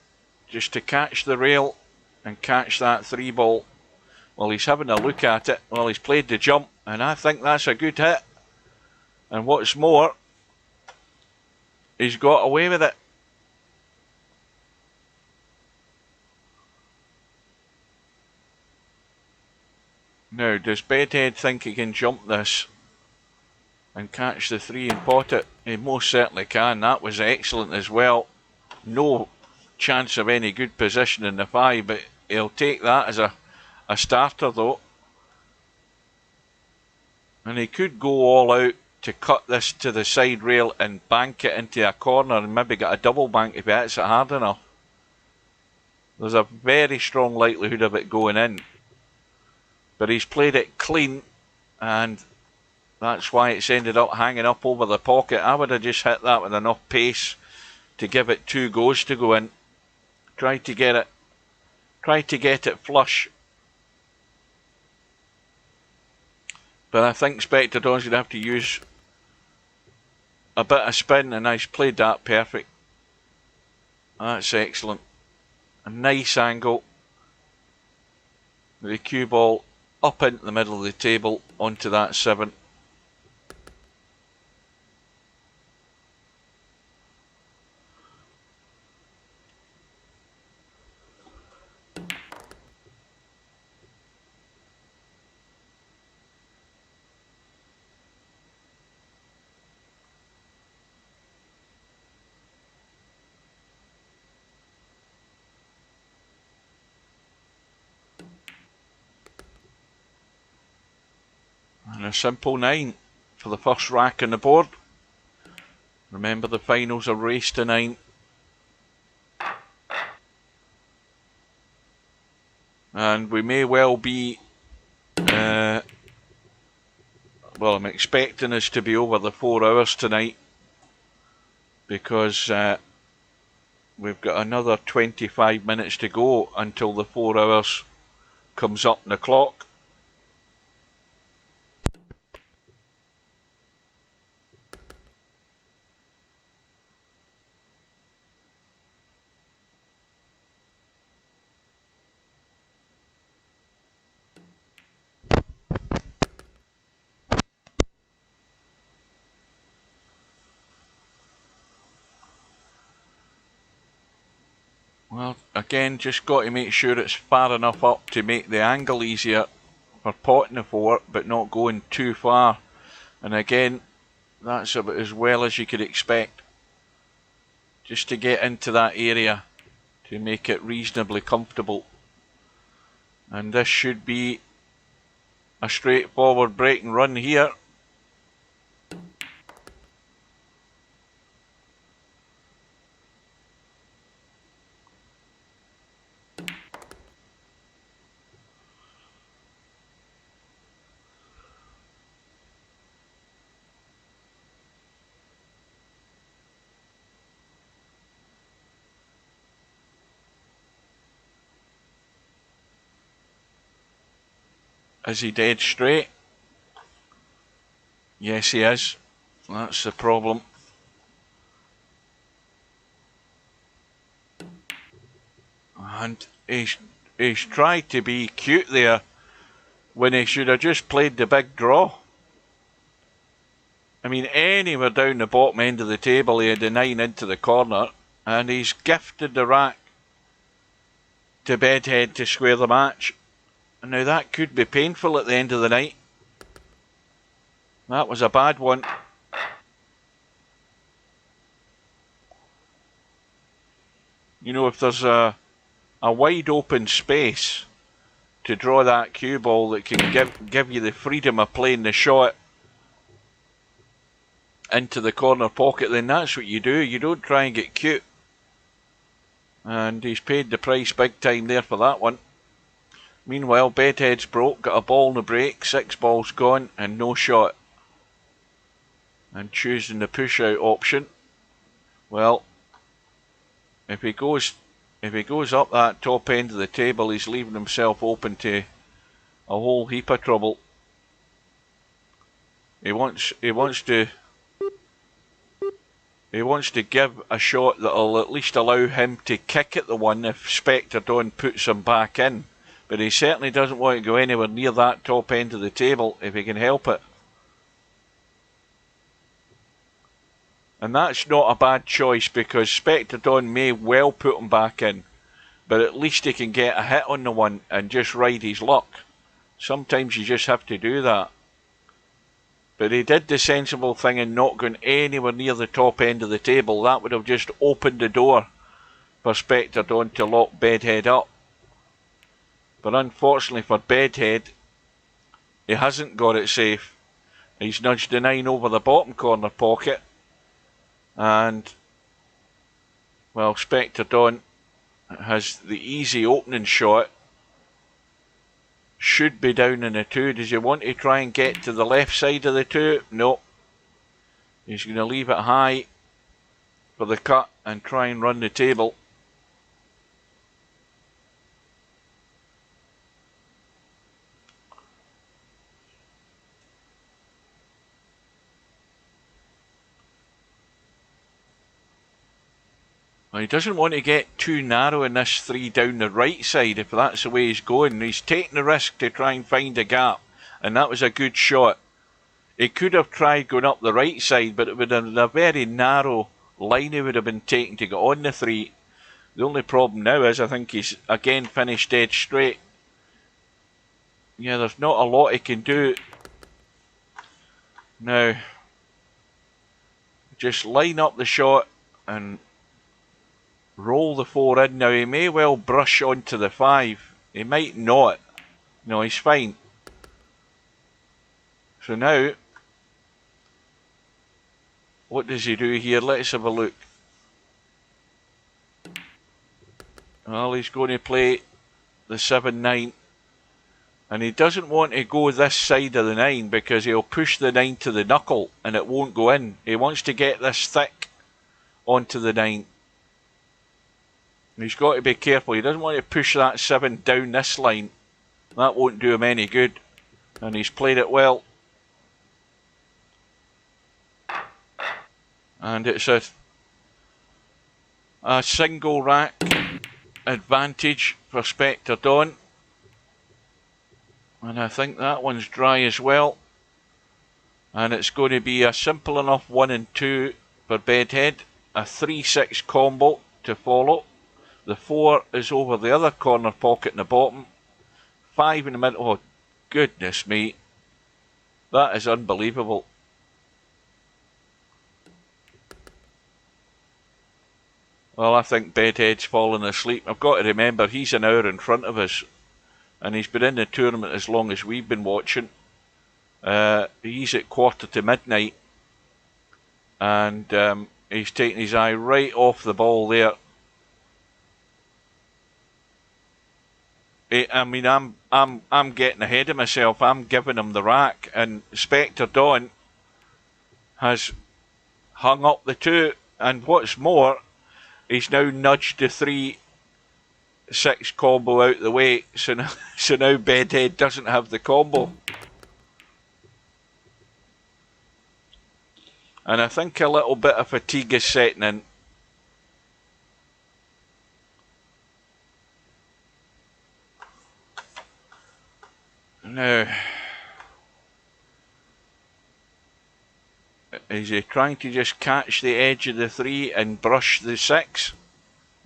just to catch the rail and catch that 3 ball. Well, he's having a look at it. Well, he's played the jump, and I think that's a good hit. And what's more, he's got away with it. Now, does Bedhead think he can jump this and catch the 3 and pot it? He most certainly can. That was excellent as well. No chance of any good position in the 5, but he'll take that as a starter though. And he could go all out to cut this to the side rail and bank it into a corner and maybe get a double bank if he hits it hard enough. There's a very strong likelihood of it going in. But he's played it clean, and that's why it's ended up hanging up over the pocket. I would have just hit that with enough pace to give it 2 goes to go in. Try to get it flush. But I think Spectre Dawn's going to have to use a bit of spin, and he's played that perfect. That's excellent. A nice angle. The cue ball up into the middle of the table onto that 7. a simple 9 for the first rack on the board. Remember, the finals are race to 9. And we may well be, well, I'm expecting us to be over the 4 hours tonight, because we've got another 25 minutes to go until the 4 hours comes up in the clock. Well, again, just got to make sure it's far enough up to make the angle easier for potting the 4, but not going too far. And again, that's about as well as you could expect, just to get into that area to make it reasonably comfortable. And this should be a straightforward break and run here. Is he dead straight? Yes, he is. That's the problem. And he's tried to be cute there when he should have just played the big draw. I mean, anywhere down the bottom end of the table, he had the 9 into the corner, and he's gifted the rack to Bedhead to square the match. And now that could be painful at the end of the night. That was a bad one. You know, if there's a wide open space to draw that cue ball that can give you the freedom of playing the shot into the corner pocket, then that's what you do. You don't try and get cute. And he's paid the price big time there for that one. Meanwhile, Bedhead's broke, got a ball in the break, 6 balls gone and no shot. And choosing the push out option. Well, if he goes up that top end of the table, he's leaving himself open to a whole heap of trouble. He wants to give a shot that'll at least allow him to kick at the one if Spectre Dawn puts him back in. But he certainly doesn't want to go anywhere near that top end of the table if he can help it. And that's not a bad choice, because Spectre Dawn may well put him back in, but at least he can get a hit on the one and just ride his luck. Sometimes you just have to do that. But he did the sensible thing in not going anywhere near the top end of the table. That would have just opened the door for Spectre Dawn to lock Bedhead up. But unfortunately for Bedhead, he hasn't got it safe. He's nudged the 9 over the bottom corner pocket. And, well, Spectre Dawn has the easy opening shot. Should be down in the 2. Does he want to try and get to the left side of the 2? No. He's going to leave it high for the cut and try and run the table. Well, he doesn't want to get too narrow in this 3 down the right side if that's the way he's going. He's taking the risk to try and find a gap, and that was a good shot. He could have tried going up the right side, but it would have been a very narrow line he would have been taking to get on the 3. The only problem now is I think he's again finished dead straight. Yeah, there's not a lot he can do. Now, just line up the shot and roll the 4 in. Now, he may well brush onto the 5. He might not. No, he's fine. So now, what does he do here? Let's have a look. Well, he's going to play the 7-9. And he doesn't want to go this side of the 9 because he'll push the 9 to the knuckle and it won't go in. He wants to get this thick onto the 9. And he's got to be careful. He doesn't want to push that 7 down this line. That won't do him any good. And he's played it well. And it's a single rack advantage for Spectre Dawn. And I think that one's dry as well. And it's going to be a simple enough 1 and 2 for Bedhead. A 3-6 combo to follow. The 4 is over the other corner pocket in the bottom. 5 in the middle. Oh, goodness me. That is unbelievable. Well, I think Bedhead's fallen asleep. I've got to remember, he's an hour in front of us. And he's been in the tournament as long as we've been watching. He's at quarter to midnight. And he's taking his eye right off the ball there. I mean, I'm getting ahead of myself. I'm giving him the rack. And Spectre Dawn has hung up the 2. And what's more, he's now nudged the 3-6 combo out the way, so now Bedhead doesn't have the combo. And I think a little bit of fatigue is setting in. Now, is he trying to just catch the edge of the 3 and brush the 6?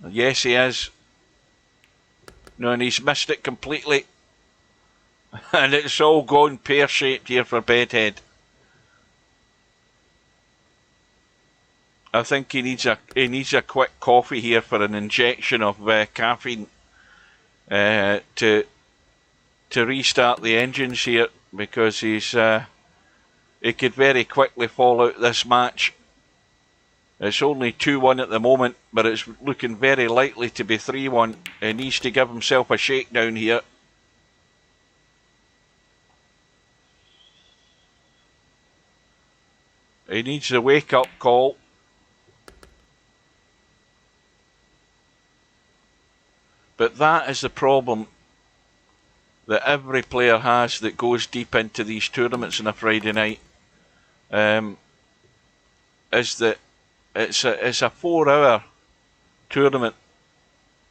Yes, he is. No, and he's missed it completely. And it's all gone pear-shaped here for Bedhead. I think he needs a quick coffee here for an injection of caffeine to restart the engines here, because he could very quickly fall out this match. It's only 2-1 at the moment, but it's looking very likely to be 3-1. He needs to give himself a shakedown here. He needs a wake-up call. But that is the problem that every player has that goes deep into these tournaments on a Friday night. Is that it's a 4-hour tournament,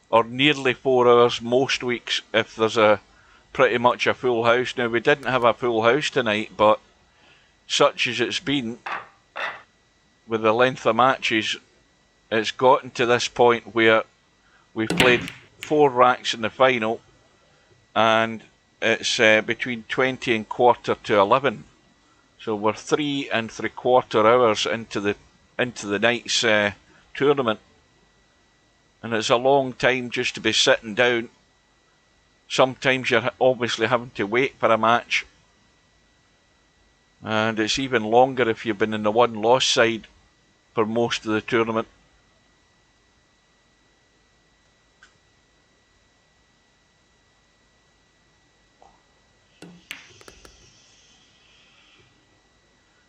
or nearly 4 hours most weeks if there's pretty much a full house. Now, we didn't have a full house tonight, but such as it's been with the length of matches, it's gotten to this point where we've played 4 racks in the final, and it's between 20 and quarter to 11. So we're 3 3/4 hours into the night's tournament, and it's a long time just to be sitting down. Sometimes you're obviously having to wait for a match, and it's even longer if you've been in the one-loss side for most of the tournament.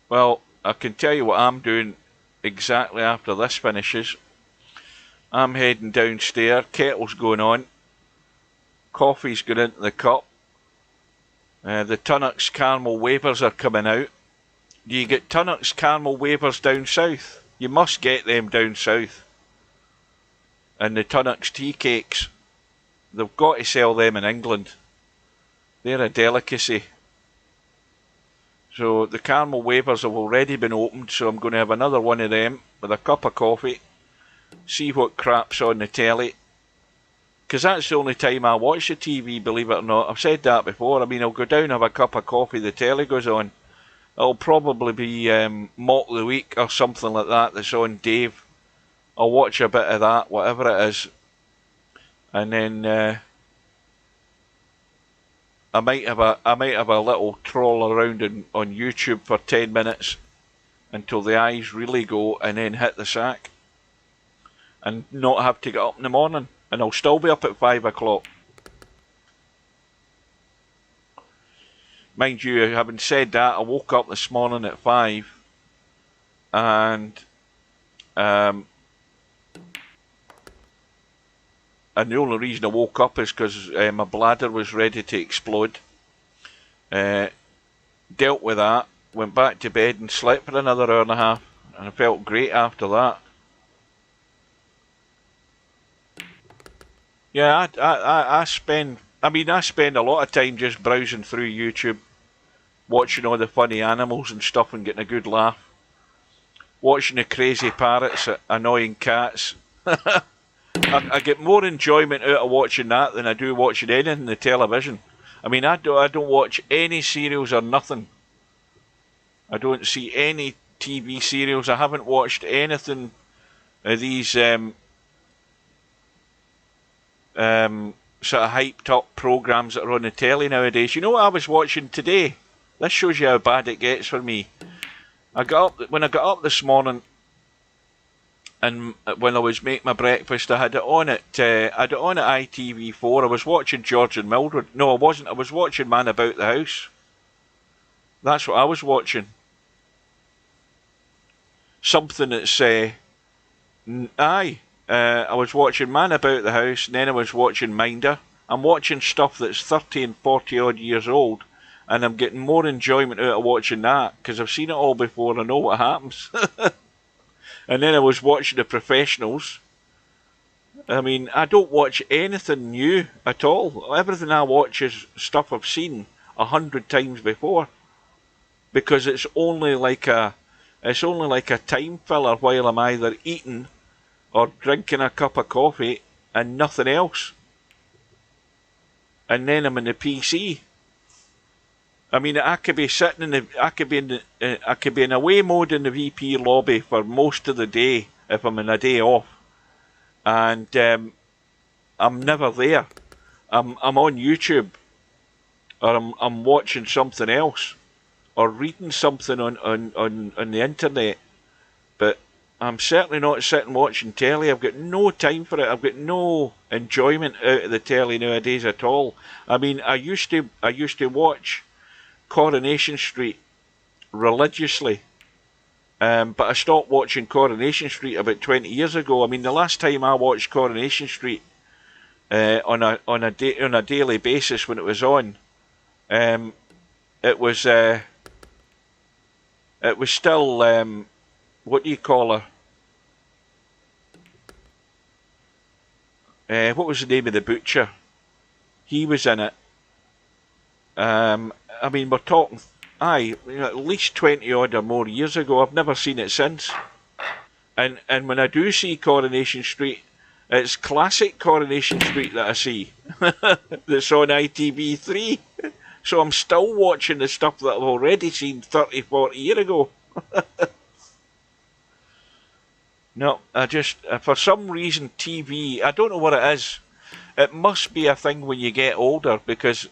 Well, I can tell you what I'm doing exactly after this finishes. I'm heading downstairs, kettle's going on, coffee's going into the cup, the Tunnocks caramel wafers are coming out. Do you get Tunnocks caramel wafers down south? You must get them down south. And the Tunnocks tea cakes, they've got to sell them in England. They're a delicacy. So the caramel wafers have already been opened, so I'm going to have another one of them with a cup of coffee, see what crap's on the telly. Because that's the only time I watch the TV, believe it or not. I've said that before. I mean, I'll go down, have a cup of coffee, the telly goes on. It'll probably be Mock of the Week or something like that that's on Dave. I'll watch a bit of that, whatever it is. And then I might have a little troll around on YouTube for 10 minutes until the eyes really go, and then hit the sack and not have to get up in the morning, and I'll still be up at 5 o'clock. Mind you, having said that, I woke up this morning at 5, and the only reason I woke up is because my bladder was ready to explode. Dealt with that, went back to bed and slept for another hour and a half, and I felt great after that. Yeah, I spend a lot of time just browsing through YouTube, watching all the funny animals and stuff and getting a good laugh. Watching the crazy parrots, annoying cats. I get more enjoyment out of watching that than I do watching anything on the television. I mean, I don't watch any serials or nothing. I don't see any TV serials. I haven't watched anything of these sort of hyped up programmes that are on the telly nowadays. You know what I was watching today? This shows you how bad it gets for me. When I got up this morning, and when I was making my breakfast, I had it on at ITV4. I was watching George and Mildred. No, I wasn't. I was watching Man About the House. That's what I was watching. Something that's I was watching Man About the House, and then I was watching Minder. I'm watching stuff that's 30 and 40 odd years old, and I'm getting more enjoyment out of watching that because I've seen it all before and I know what happens. And then I was watching The Professionals. I mean, I don't watch anything new at all. Everything I watch is stuff I've seen 100 times before, because it's only like a time filler while I'm either eating or drinking a cup of coffee and nothing else. And then I'm in the PC. I mean, I could be in away mode in the VP lobby for most of the day if I'm in a day off, and I'm never there. I'm on YouTube, or I'm watching something else, or reading something on the internet. But I'm certainly not sitting watching telly. I've got no time for it. I've got no enjoyment out of the telly nowadays at all. I mean, I used to watch Coronation Street religiously, but I stopped watching Coronation Street about 20 years ago. I mean, the last time I watched Coronation Street on a daily basis when it was on, it was still what do you call her? What was the name of the butcher? He was in it. I mean, we're talking, at least 20 odd or more years ago. I've never seen it since. And when I do see Coronation Street, it's classic Coronation Street that I see. That's on ITV3. So I'm still watching the stuff that I've already seen 30, 40 years ago. No, for some reason TV, I don't know what it is. It must be a thing when you get older, because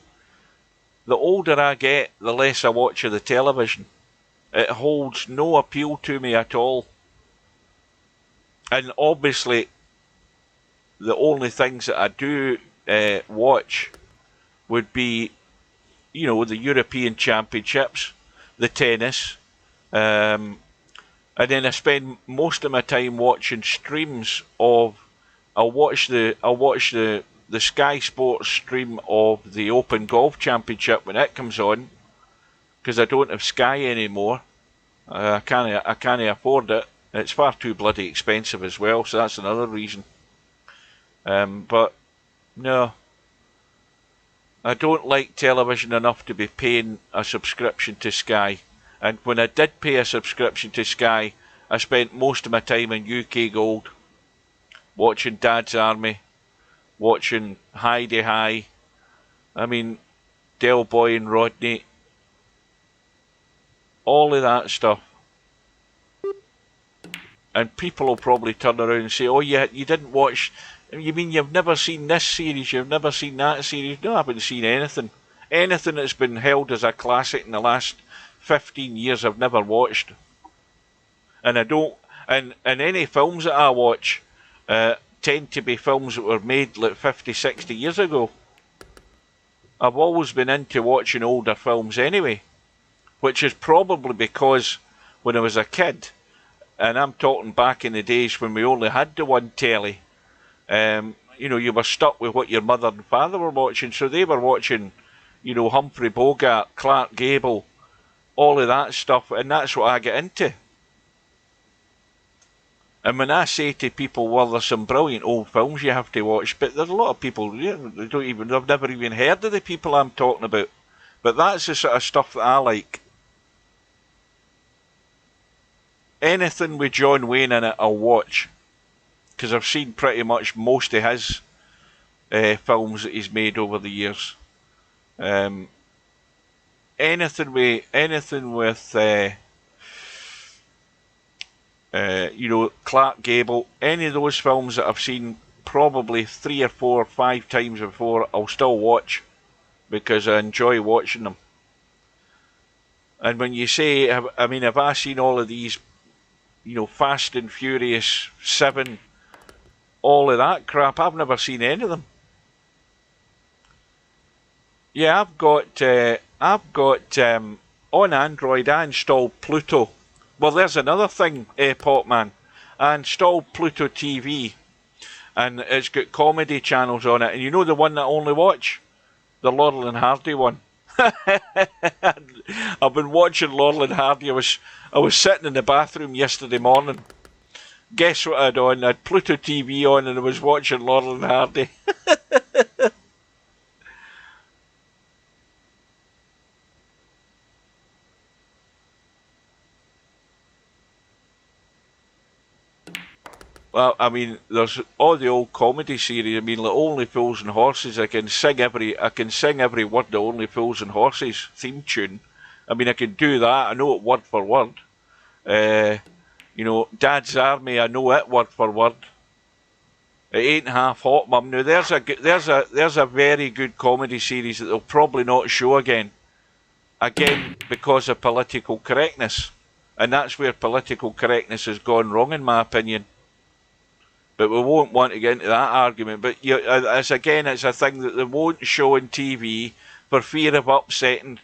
the older I get, the less I watch of the television. It holds no appeal to me at all. And obviously, the only things that I do watch would be, the European Championships, the tennis, and then I spend most of my time watching streams of. I'll watch the Sky Sports stream of the Open Golf Championship when it comes on, because I don't have Sky anymore. I can't afford it. It's far too bloody expensive as well, so that's another reason. But no, I don't like television enough to be paying a subscription to Sky. And when I did pay a subscription to Sky, I spent most of my time in UK Gold, watching Dad's Army, watching Heidi High, I mean, Del Boy and Rodney, all of that stuff. And people will probably turn around and say, oh, you didn't watch, you mean you've never seen this series, you've never seen that series? No, I haven't seen anything. anything that's been held as a classic in the last 15 years I've never watched. And I don't, and any films that I watch tend to be films that were made like 50, 60 years ago. I've always been into watching older films anyway, which is probably because when I was a kid, and I'm talking back in the days when we only had the one telly, you know, you were stuck with what your mother and father were watching, so they were watching, you know, Humphrey Bogart, Clark Gable, all of that stuff, and that's what I get into. And when I say to people, well, there's some brilliant old films you have to watch, but there's a lot of people, they've never even heard of the people I'm talking about. But that's the sort of stuff that I like. Anything with John Wayne in it, I'll watch. Because I've seen pretty much most of his films that he's made over the years. Anything with you know, Clark Gable, any of those films that I've seen probably 3 or 4 or 5 times before, I'll still watch because I enjoy watching them. And when you say, I mean, have I seen all of these, you know, Fast and Furious 7, all of that crap? I've never seen any of them. Yeah, I've got on Android, I installed Pluto. Well, there's another thing, Potman. I installed Pluto TV, and it's got comedy channels on it. And you know the one that I only watch? The Laurel and Hardy one. I've been watching Laurel and Hardy. I was sitting in the bathroom yesterday morning. Guess what I had on? I had Pluto TV on, and I was watching Laurel and Hardy. Well, I mean, there's all the old comedy series. I mean, like Only Fools and Horses. I can sing every word of Only Fools and Horses theme tune. I mean, I can do that. I know it word for word. You know, Dad's Army. I know it word for word. It ain't half hot, Mum. Now there's a very good comedy series that they'll probably not show again. Again, because of political correctness, and that's where political correctness has gone wrong, in my opinion. But we won't want to get into that argument. But it's a thing that they won't show on TV for fear of upsetting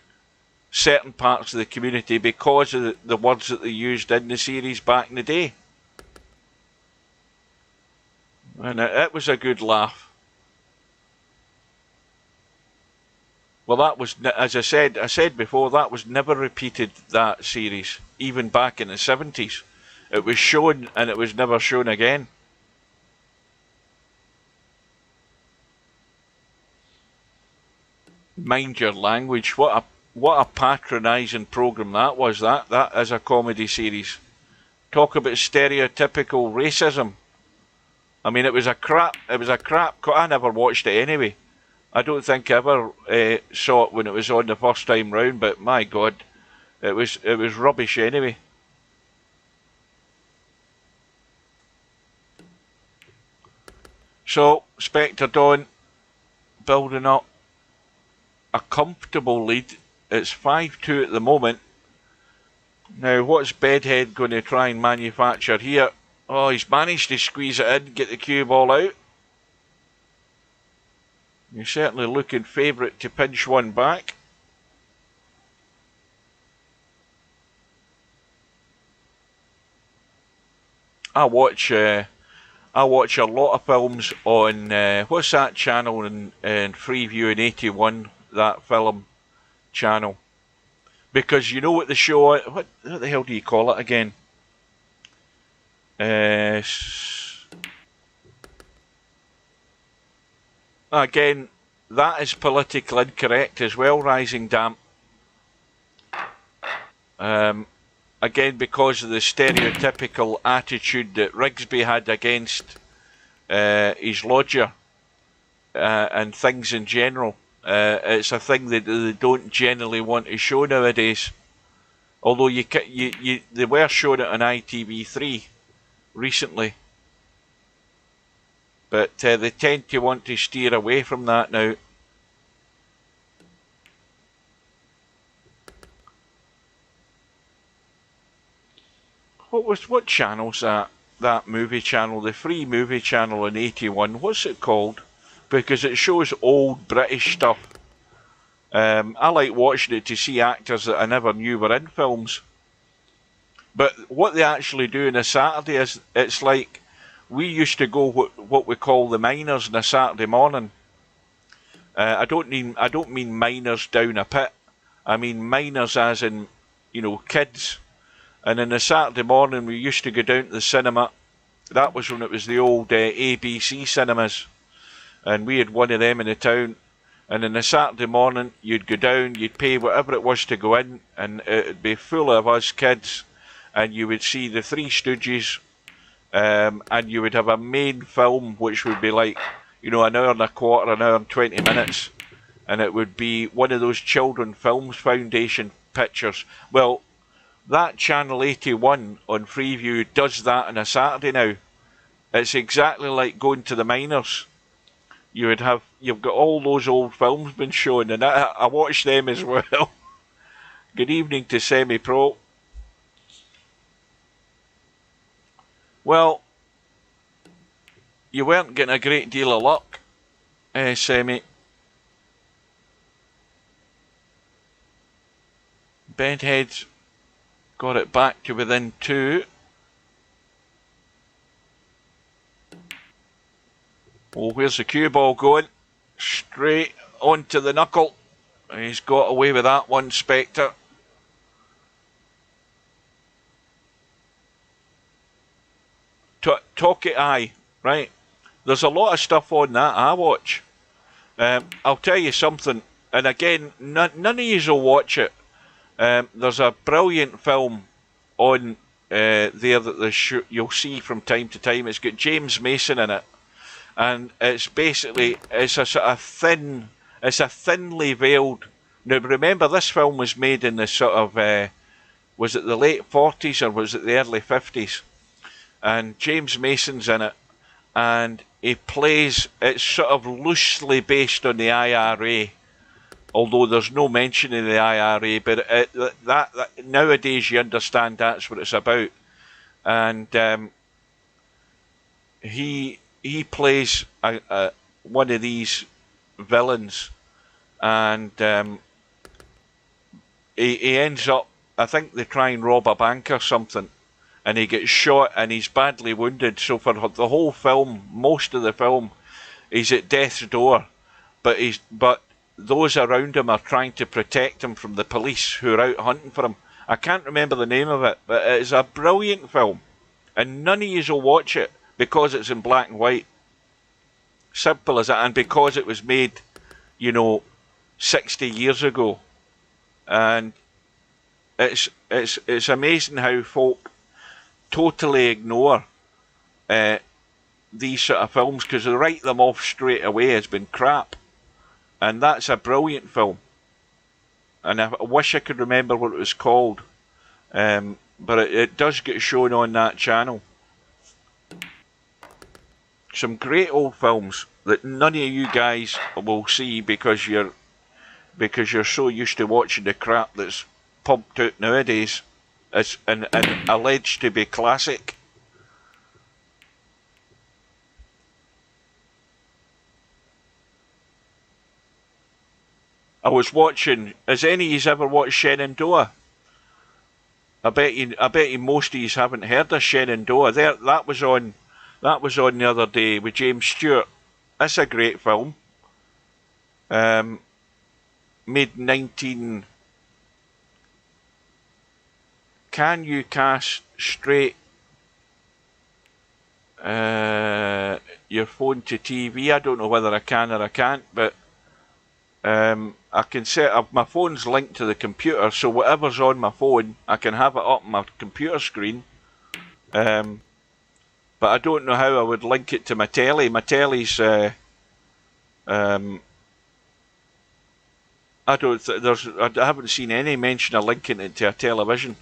certain parts of the community because of the words that they used in the series back in the day. And it was a good laugh. Well, that was, as I said before, that was never repeated, that series, even back in the 70s. It was shown and it was never shown again. Mind your language. What a patronising programme that was. That is a comedy series. Talk about stereotypical racism. I mean, it was a crap. I never watched it anyway. I don't think I ever saw it when it was on the first time round. But my God, it was rubbish anyway. So Spectre Dawn building up a comfortable lead. It's 5-2 at the moment. Now, what's Bedhead going to try and manufacture here? Oh, he's managed to squeeze it in, get the cue ball out. You're certainly looking favourite to pinch one back. I watch a lot of films on what's that channel in Freeview in 81, that film channel, because you know what the show, what the hell do you call it again? Again, that is politically incorrect as well, Rising Damp. Again, because of the stereotypical attitude that Rigsby had against his lodger and things in general. It's a thing that they don't generally want to show nowadays. Although they were showing it on ITV3 recently. But they tend to want to steer away from that now. what channel's that? That movie channel, the free movie channel in 81. What's it called? Because it shows old British stuff. I like watching it to see actors that I never knew were in films. But what they actually do on a Saturday is, it's like we used to go what we call the miners on a Saturday morning. I don't mean miners down a pit. I mean miners as in, you know, kids. And on a Saturday morning we used to go down to the cinema. That was when it was the old ABC cinemas, and we had one of them in the town. And on a Saturday morning you'd go down, you'd pay whatever it was to go in, and it'd be full of us kids, and you would see the Three Stooges, and you would have a main film which would be like, you know, an hour and a quarter, an hour and 20 minutes, and it would be one of those Children Films Foundation pictures. Well, that Channel 81 on Freeview does that on a Saturday now. It's exactly like going to the miners. You've got all those old films been shown, and I watched them as well. Good evening to Semi-Pro. Well, you weren't getting a great deal of luck, Semi. Bedheads got it back to within 2. Oh, where's the cue ball going? Straight onto the knuckle. He's got away with that one, Spectre. Talk it eye, right? There's a lot of stuff on that I watch. I'll tell you something, and again, none of you will watch it. There's a brilliant film on there that you'll see from time to time. It's got James Mason in it, and it's basically a sort of thinly veiled. Now remember, this film was made in the sort of was it the late 40s or was it the early 50s? And James Mason's in it, and he plays. It's sort of loosely based on the IRA. Although there's no mention of the IRA, but that nowadays you understand that's what it's about. And he plays one of these villains, and he ends up, I think they try and rob a bank or something, and he gets shot and he's badly wounded. So for the whole film, most of the film, he's at death's door, but those around him are trying to protect him from the police who are out hunting for him. I can't remember the name of it, but it is a brilliant film, and none of you will watch it because it's in black and white. Simple as that, and because it was made, you know, 60 years ago. And it's amazing how folk totally ignore these sort of films, because they write them off straight away as being crap. And that's a brilliant film, and I wish I could remember what it was called, but it does get shown on that channel. Some great old films that none of you guys will see because you're so used to watching the crap that's pumped out nowadays, and alleged to be classic. I was watching. Has any of you ever watched Shenandoah? I bet you most of you haven't heard of Shenandoah. That was on the other day with James Stewart. That's a great film. Made 19. Can you cast straight your phone to TV? I don't know whether I can or I can't, but I can set up, my phone's linked to the computer, so whatever's on my phone, I can have it up on my computer screen. But I don't know how I would link it to my telly. My telly's, I haven't seen any mention of linking it to a television.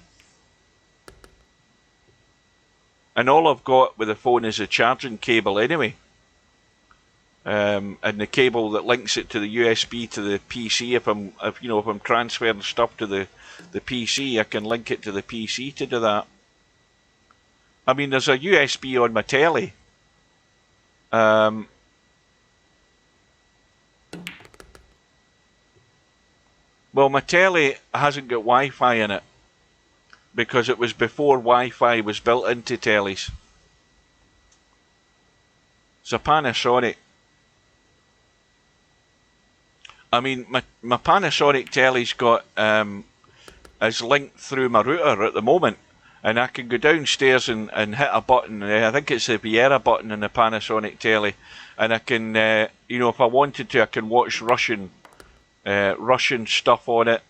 And all I've got with the phone is a charging cable anyway. And the cable that links it to the USB to the PC. If I'm transferring stuff to the PC, I can link it to the PC to do that. I mean, there's a USB on my telly. Well, my telly hasn't got Wi-Fi in it because it was before Wi-Fi was built into tellies. It's a Panasonic. I mean, my Panasonic telly's got is linked through my router at the moment, and I can go downstairs and hit a button. I think it's the Viera button in the Panasonic telly, and I can, if I wanted to, I can watch Russian stuff on it.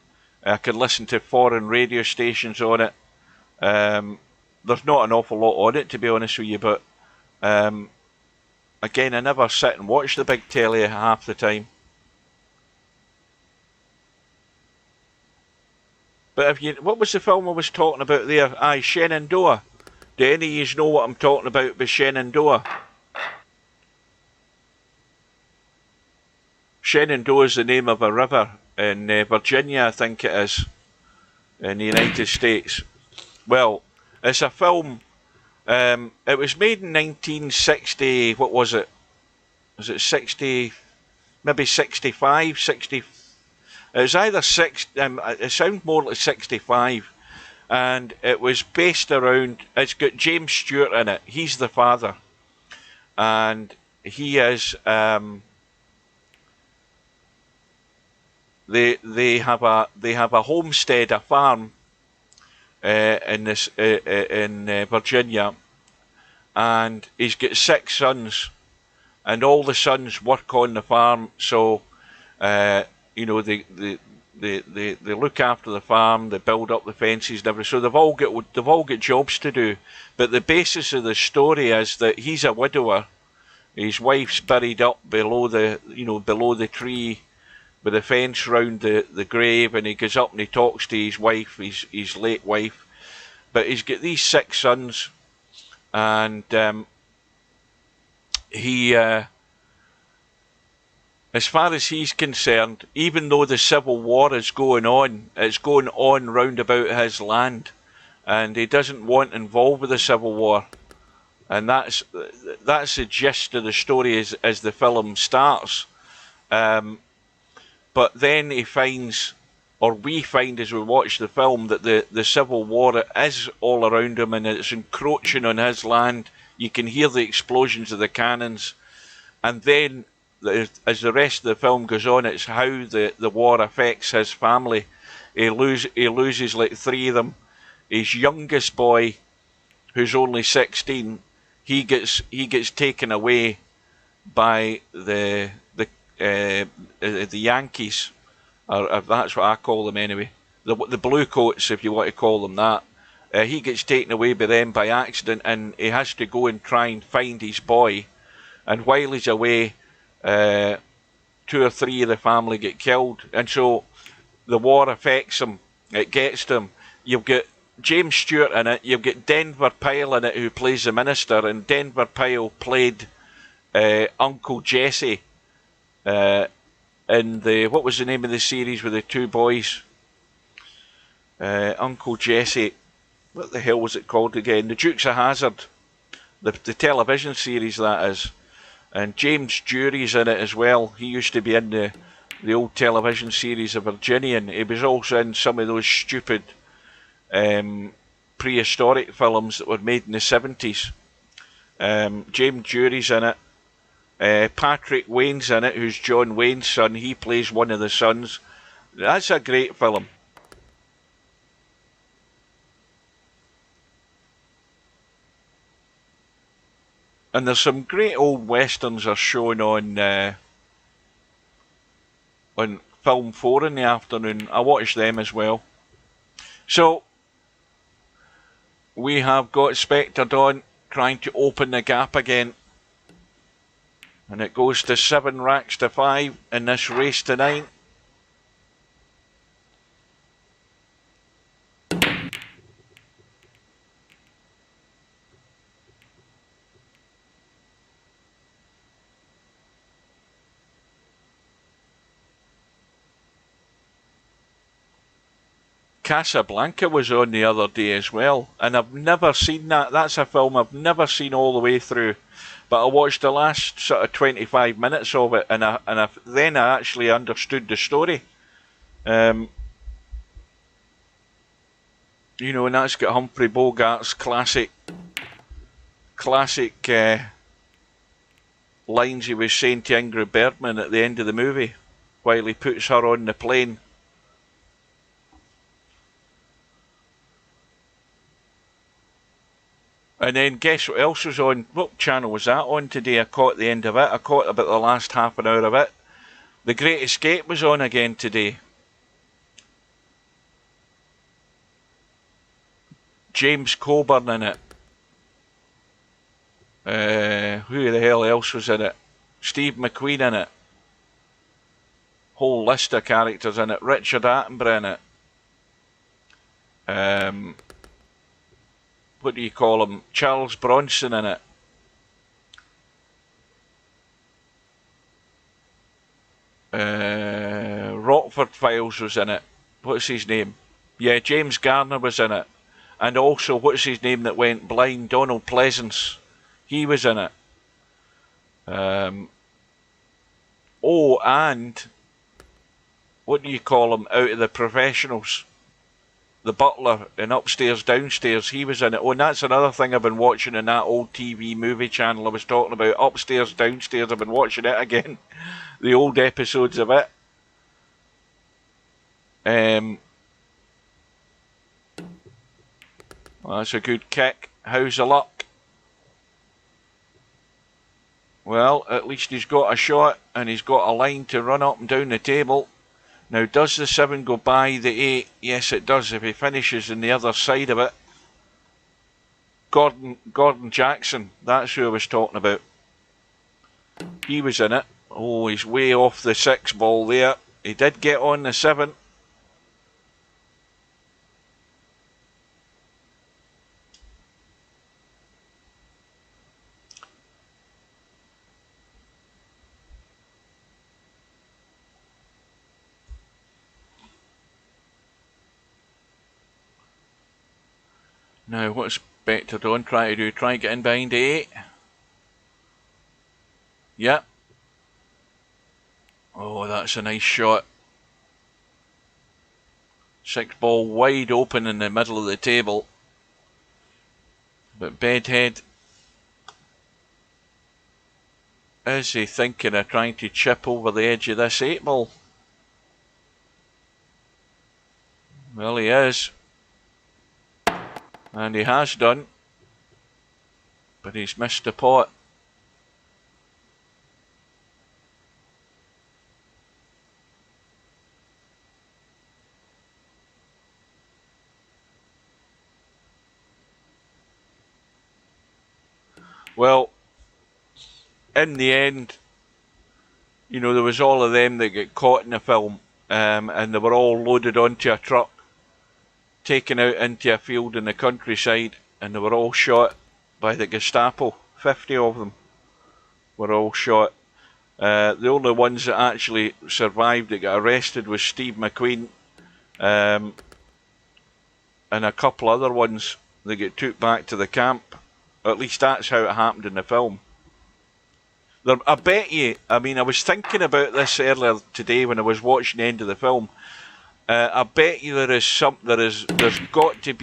I can listen to foreign radio stations on it. There's not an awful lot on it, to be honest with you, but again, I never sit and watch the big telly half the time. But what was the film I was talking about there? Aye, Shenandoah. Do any of you know what I'm talking about with Shenandoah? Shenandoah is the name of a river in Virginia, I think it is, in the United States. Well, it's a film. It was made in 1960. What was it? Was it 60? Maybe 65, 60. It was either it sounds more like 65. And it was based around. It's got James Stewart in it. He's the father, and he is. They have a homestead, a farm in Virginia, and he's got 6 sons, and all the sons work on the farm. So, they look after the farm, they build up the fences and everything. So they've all got jobs to do. But the basis of the story is that he's a widower. His wife's buried up below the tree with a fence round the grave, and he goes up and he talks to his wife, his late wife. But he's got these 6 sons, and he, as far as he's concerned, even though the civil war is going on, it's going on round about his land, and he doesn't want involved with the civil war. And that's the gist of the story as the film starts. But then he finds, or we find as we watch the film, that the civil war is all around him and it's encroaching on his land. You can hear the explosions of the cannons. And then, as the rest of the film goes on, it's how the war affects his family. He loses like 3 of them. His youngest boy, who's only 16, he gets taken away by the Yankees, or that's what I call them anyway. The blue coats, if you want to call them that. He gets taken away by them by accident, and he has to go and try and find his boy. And while he's away, 2 or 3 of the family get killed, and so the war affects him. It gets to him. You've got James Stewart in it. You've got Denver Pyle in it, who plays the minister, and Denver Pyle played Uncle Jesse in what was the name of the series with the 2 boys? Uncle Jesse. What the hell was it called again? The Dukes of Hazzard. The television series, that is. And James Jury's in it as well. He used to be in the old television series of Virginian. He was also in some of those stupid prehistoric films that were made in the 70s. James Jury's in it. Patrick Wayne's in it, who's John Wayne's son. He plays one of the sons. That's a great film. And there's some great old westerns are shown on Film 4 in the afternoon. I watch them as well. So we have got Spectre Dawn trying to open the gap again. And it goes to 7 racks to 5 in this race to 9. Casablanca was on the other day as well, and I've never seen that. That's a film I've never seen all the way through, but I watched the last sort of 25 minutes of it, and then I actually understood the story. You know, and that's got Humphrey Bogart's classic lines he was saying to Ingrid Bergman at the end of the movie, while he puts her on the plane. And then guess what else was on? What channel was that on today? I caught the end of it. I caught about the last half an hour of it. The Great Escape was on again today. James Coburn in it. Who the hell else was in it? Steve McQueen in it. Whole list of characters in it. Richard Attenborough in it. What do you call him? Charles Bronson in it. Rockford Files was in it. What's his name? Yeah, James Garner was in it. And also, what's his name that went blind? Donald Pleasance. He was in it. Oh, and what do you call him out of the professionals? The butler in Upstairs Downstairs, he was in it. Oh, and that's another thing I've been watching in that old TV movie channel I was talking about. Upstairs Downstairs, I've been watching it again. The old episodes of it. Well, that's a good kick. How's the luck? Well, at least he's got a shot and he's got a line to run up and down the table. Now, does the 7 go by the 8? Yes, it does, if he finishes on the other side of it. Gordon Jackson, that's who I was talking about. He was in it. Oh, he's way off the 6 ball there. He did get on the 7. Now, what's Spectre Don try to do? Try and get in behind the 8. Yep. Oh, that's a nice shot. 6 ball wide open in the middle of the table. But Bedhead, is he thinking of trying to chip over the edge of this 8 ball? Well, he is. And he has done. But he's missed the pot. Well, in the end, you know, there was all of them that get caught in the film, and they were all loaded onto a truck, taken out into a field in the countryside, and they were all shot by the Gestapo. 50 of them were all shot. The only ones that actually survived that got arrested was Steve McQueen, and a couple other ones that get took back to the camp. At least that's how it happened in the film. I bet you, I mean, I was thinking about this earlier today when I was watching the end of the film. I bet you there's got to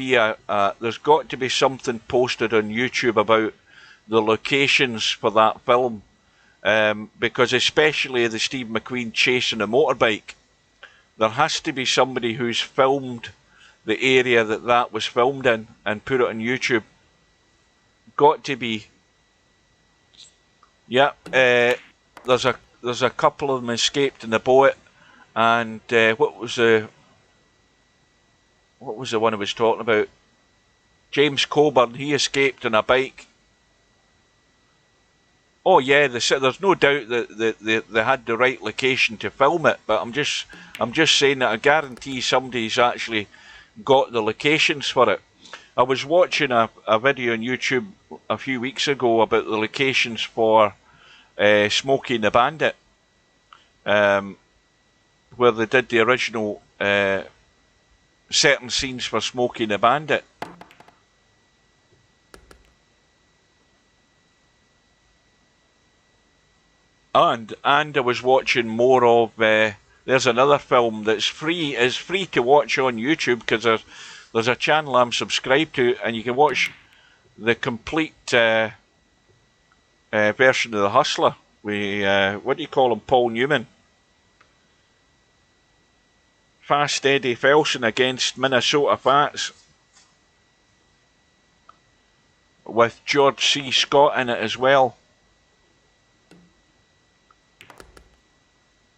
be something posted on YouTube about the locations for that film, because especially the Steve McQueen chasing a motorbike, there has to be somebody who's filmed the area that was filmed in and put it on YouTube. Got to be. Yep. There's a couple of them escaped in the boat, and what was the one I was talking about? James Coburn, he escaped on a bike. Oh yeah, there's no doubt that they had the right location to film it, but I'm just saying that I guarantee somebody's actually got the locations for it. I was watching a video on YouTube a few weeks ago about the locations for Smokey and the Bandit, where they did the original certain scenes for Smokey the Bandit. And I was watching more of. There's another film that's free. Is free to watch on YouTube because there's a channel I'm subscribed to, and you can watch the complete version of The Hustler. What do you call him? Paul Newman. Fast Eddie Felson against Minnesota Fats, with George C. Scott in it as well.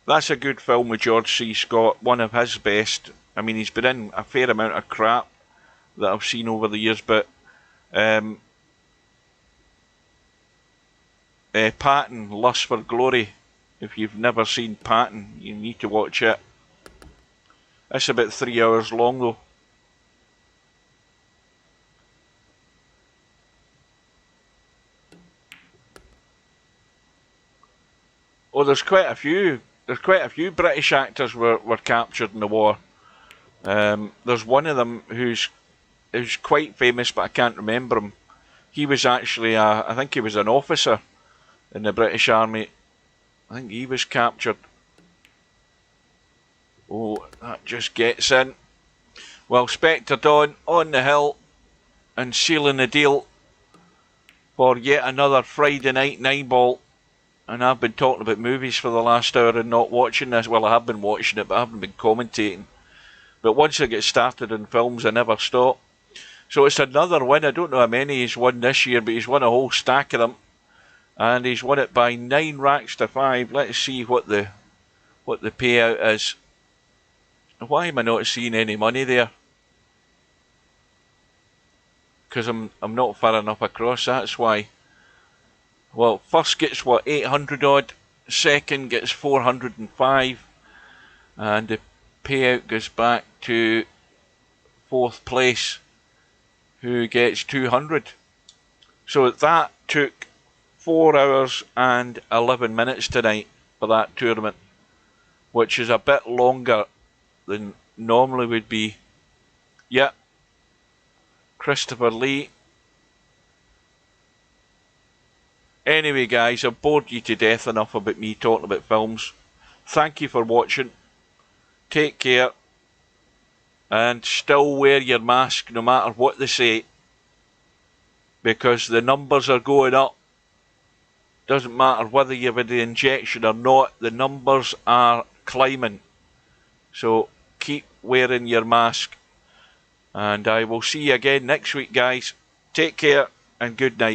That's a good film with George C. Scott, one of his best. I mean, he's been in a fair amount of crap that I've seen over the years, but Patton, Lust for Glory. If you've never seen Patton, you need to watch it. It's about 3 hours long though. Oh, there's quite a few British actors were captured in the war. There's one of them who's quite famous, but I can't remember him. He was actually, I think he was an officer in the British Army. I think he was captured. Oh, that just gets in. Well, Spectre Dawn on the hill and sealing the deal for yet another Friday night 9-ball. And I've been talking about movies for the last hour and not watching this. Well, I have been watching it, but I haven't been commentating. But once I get started in films, I never stop. So it's another win. I don't know how many he's won this year, but he's won a whole stack of them. And he's won it by 9 racks to 5. Let's see what the payout is. Why am I not seeing any money there? Because I'm not far enough across, that's why. Well, first gets what, 800 odd, second gets 405, and the payout goes back to fourth place, who gets 200. So that took 4 hours and 11 minutes tonight for that tournament, which is a bit longer than normally would be. Yep. Christopher Lee. Anyway, guys, I've bored you to death enough about me talking about films. Thank you for watching. Take care. And still wear your mask no matter what they say. Because the numbers are going up. Doesn't matter whether you've had the injection or not, the numbers are climbing. So keep wearing your mask. And I will see you again next week, guys. Take care and good night.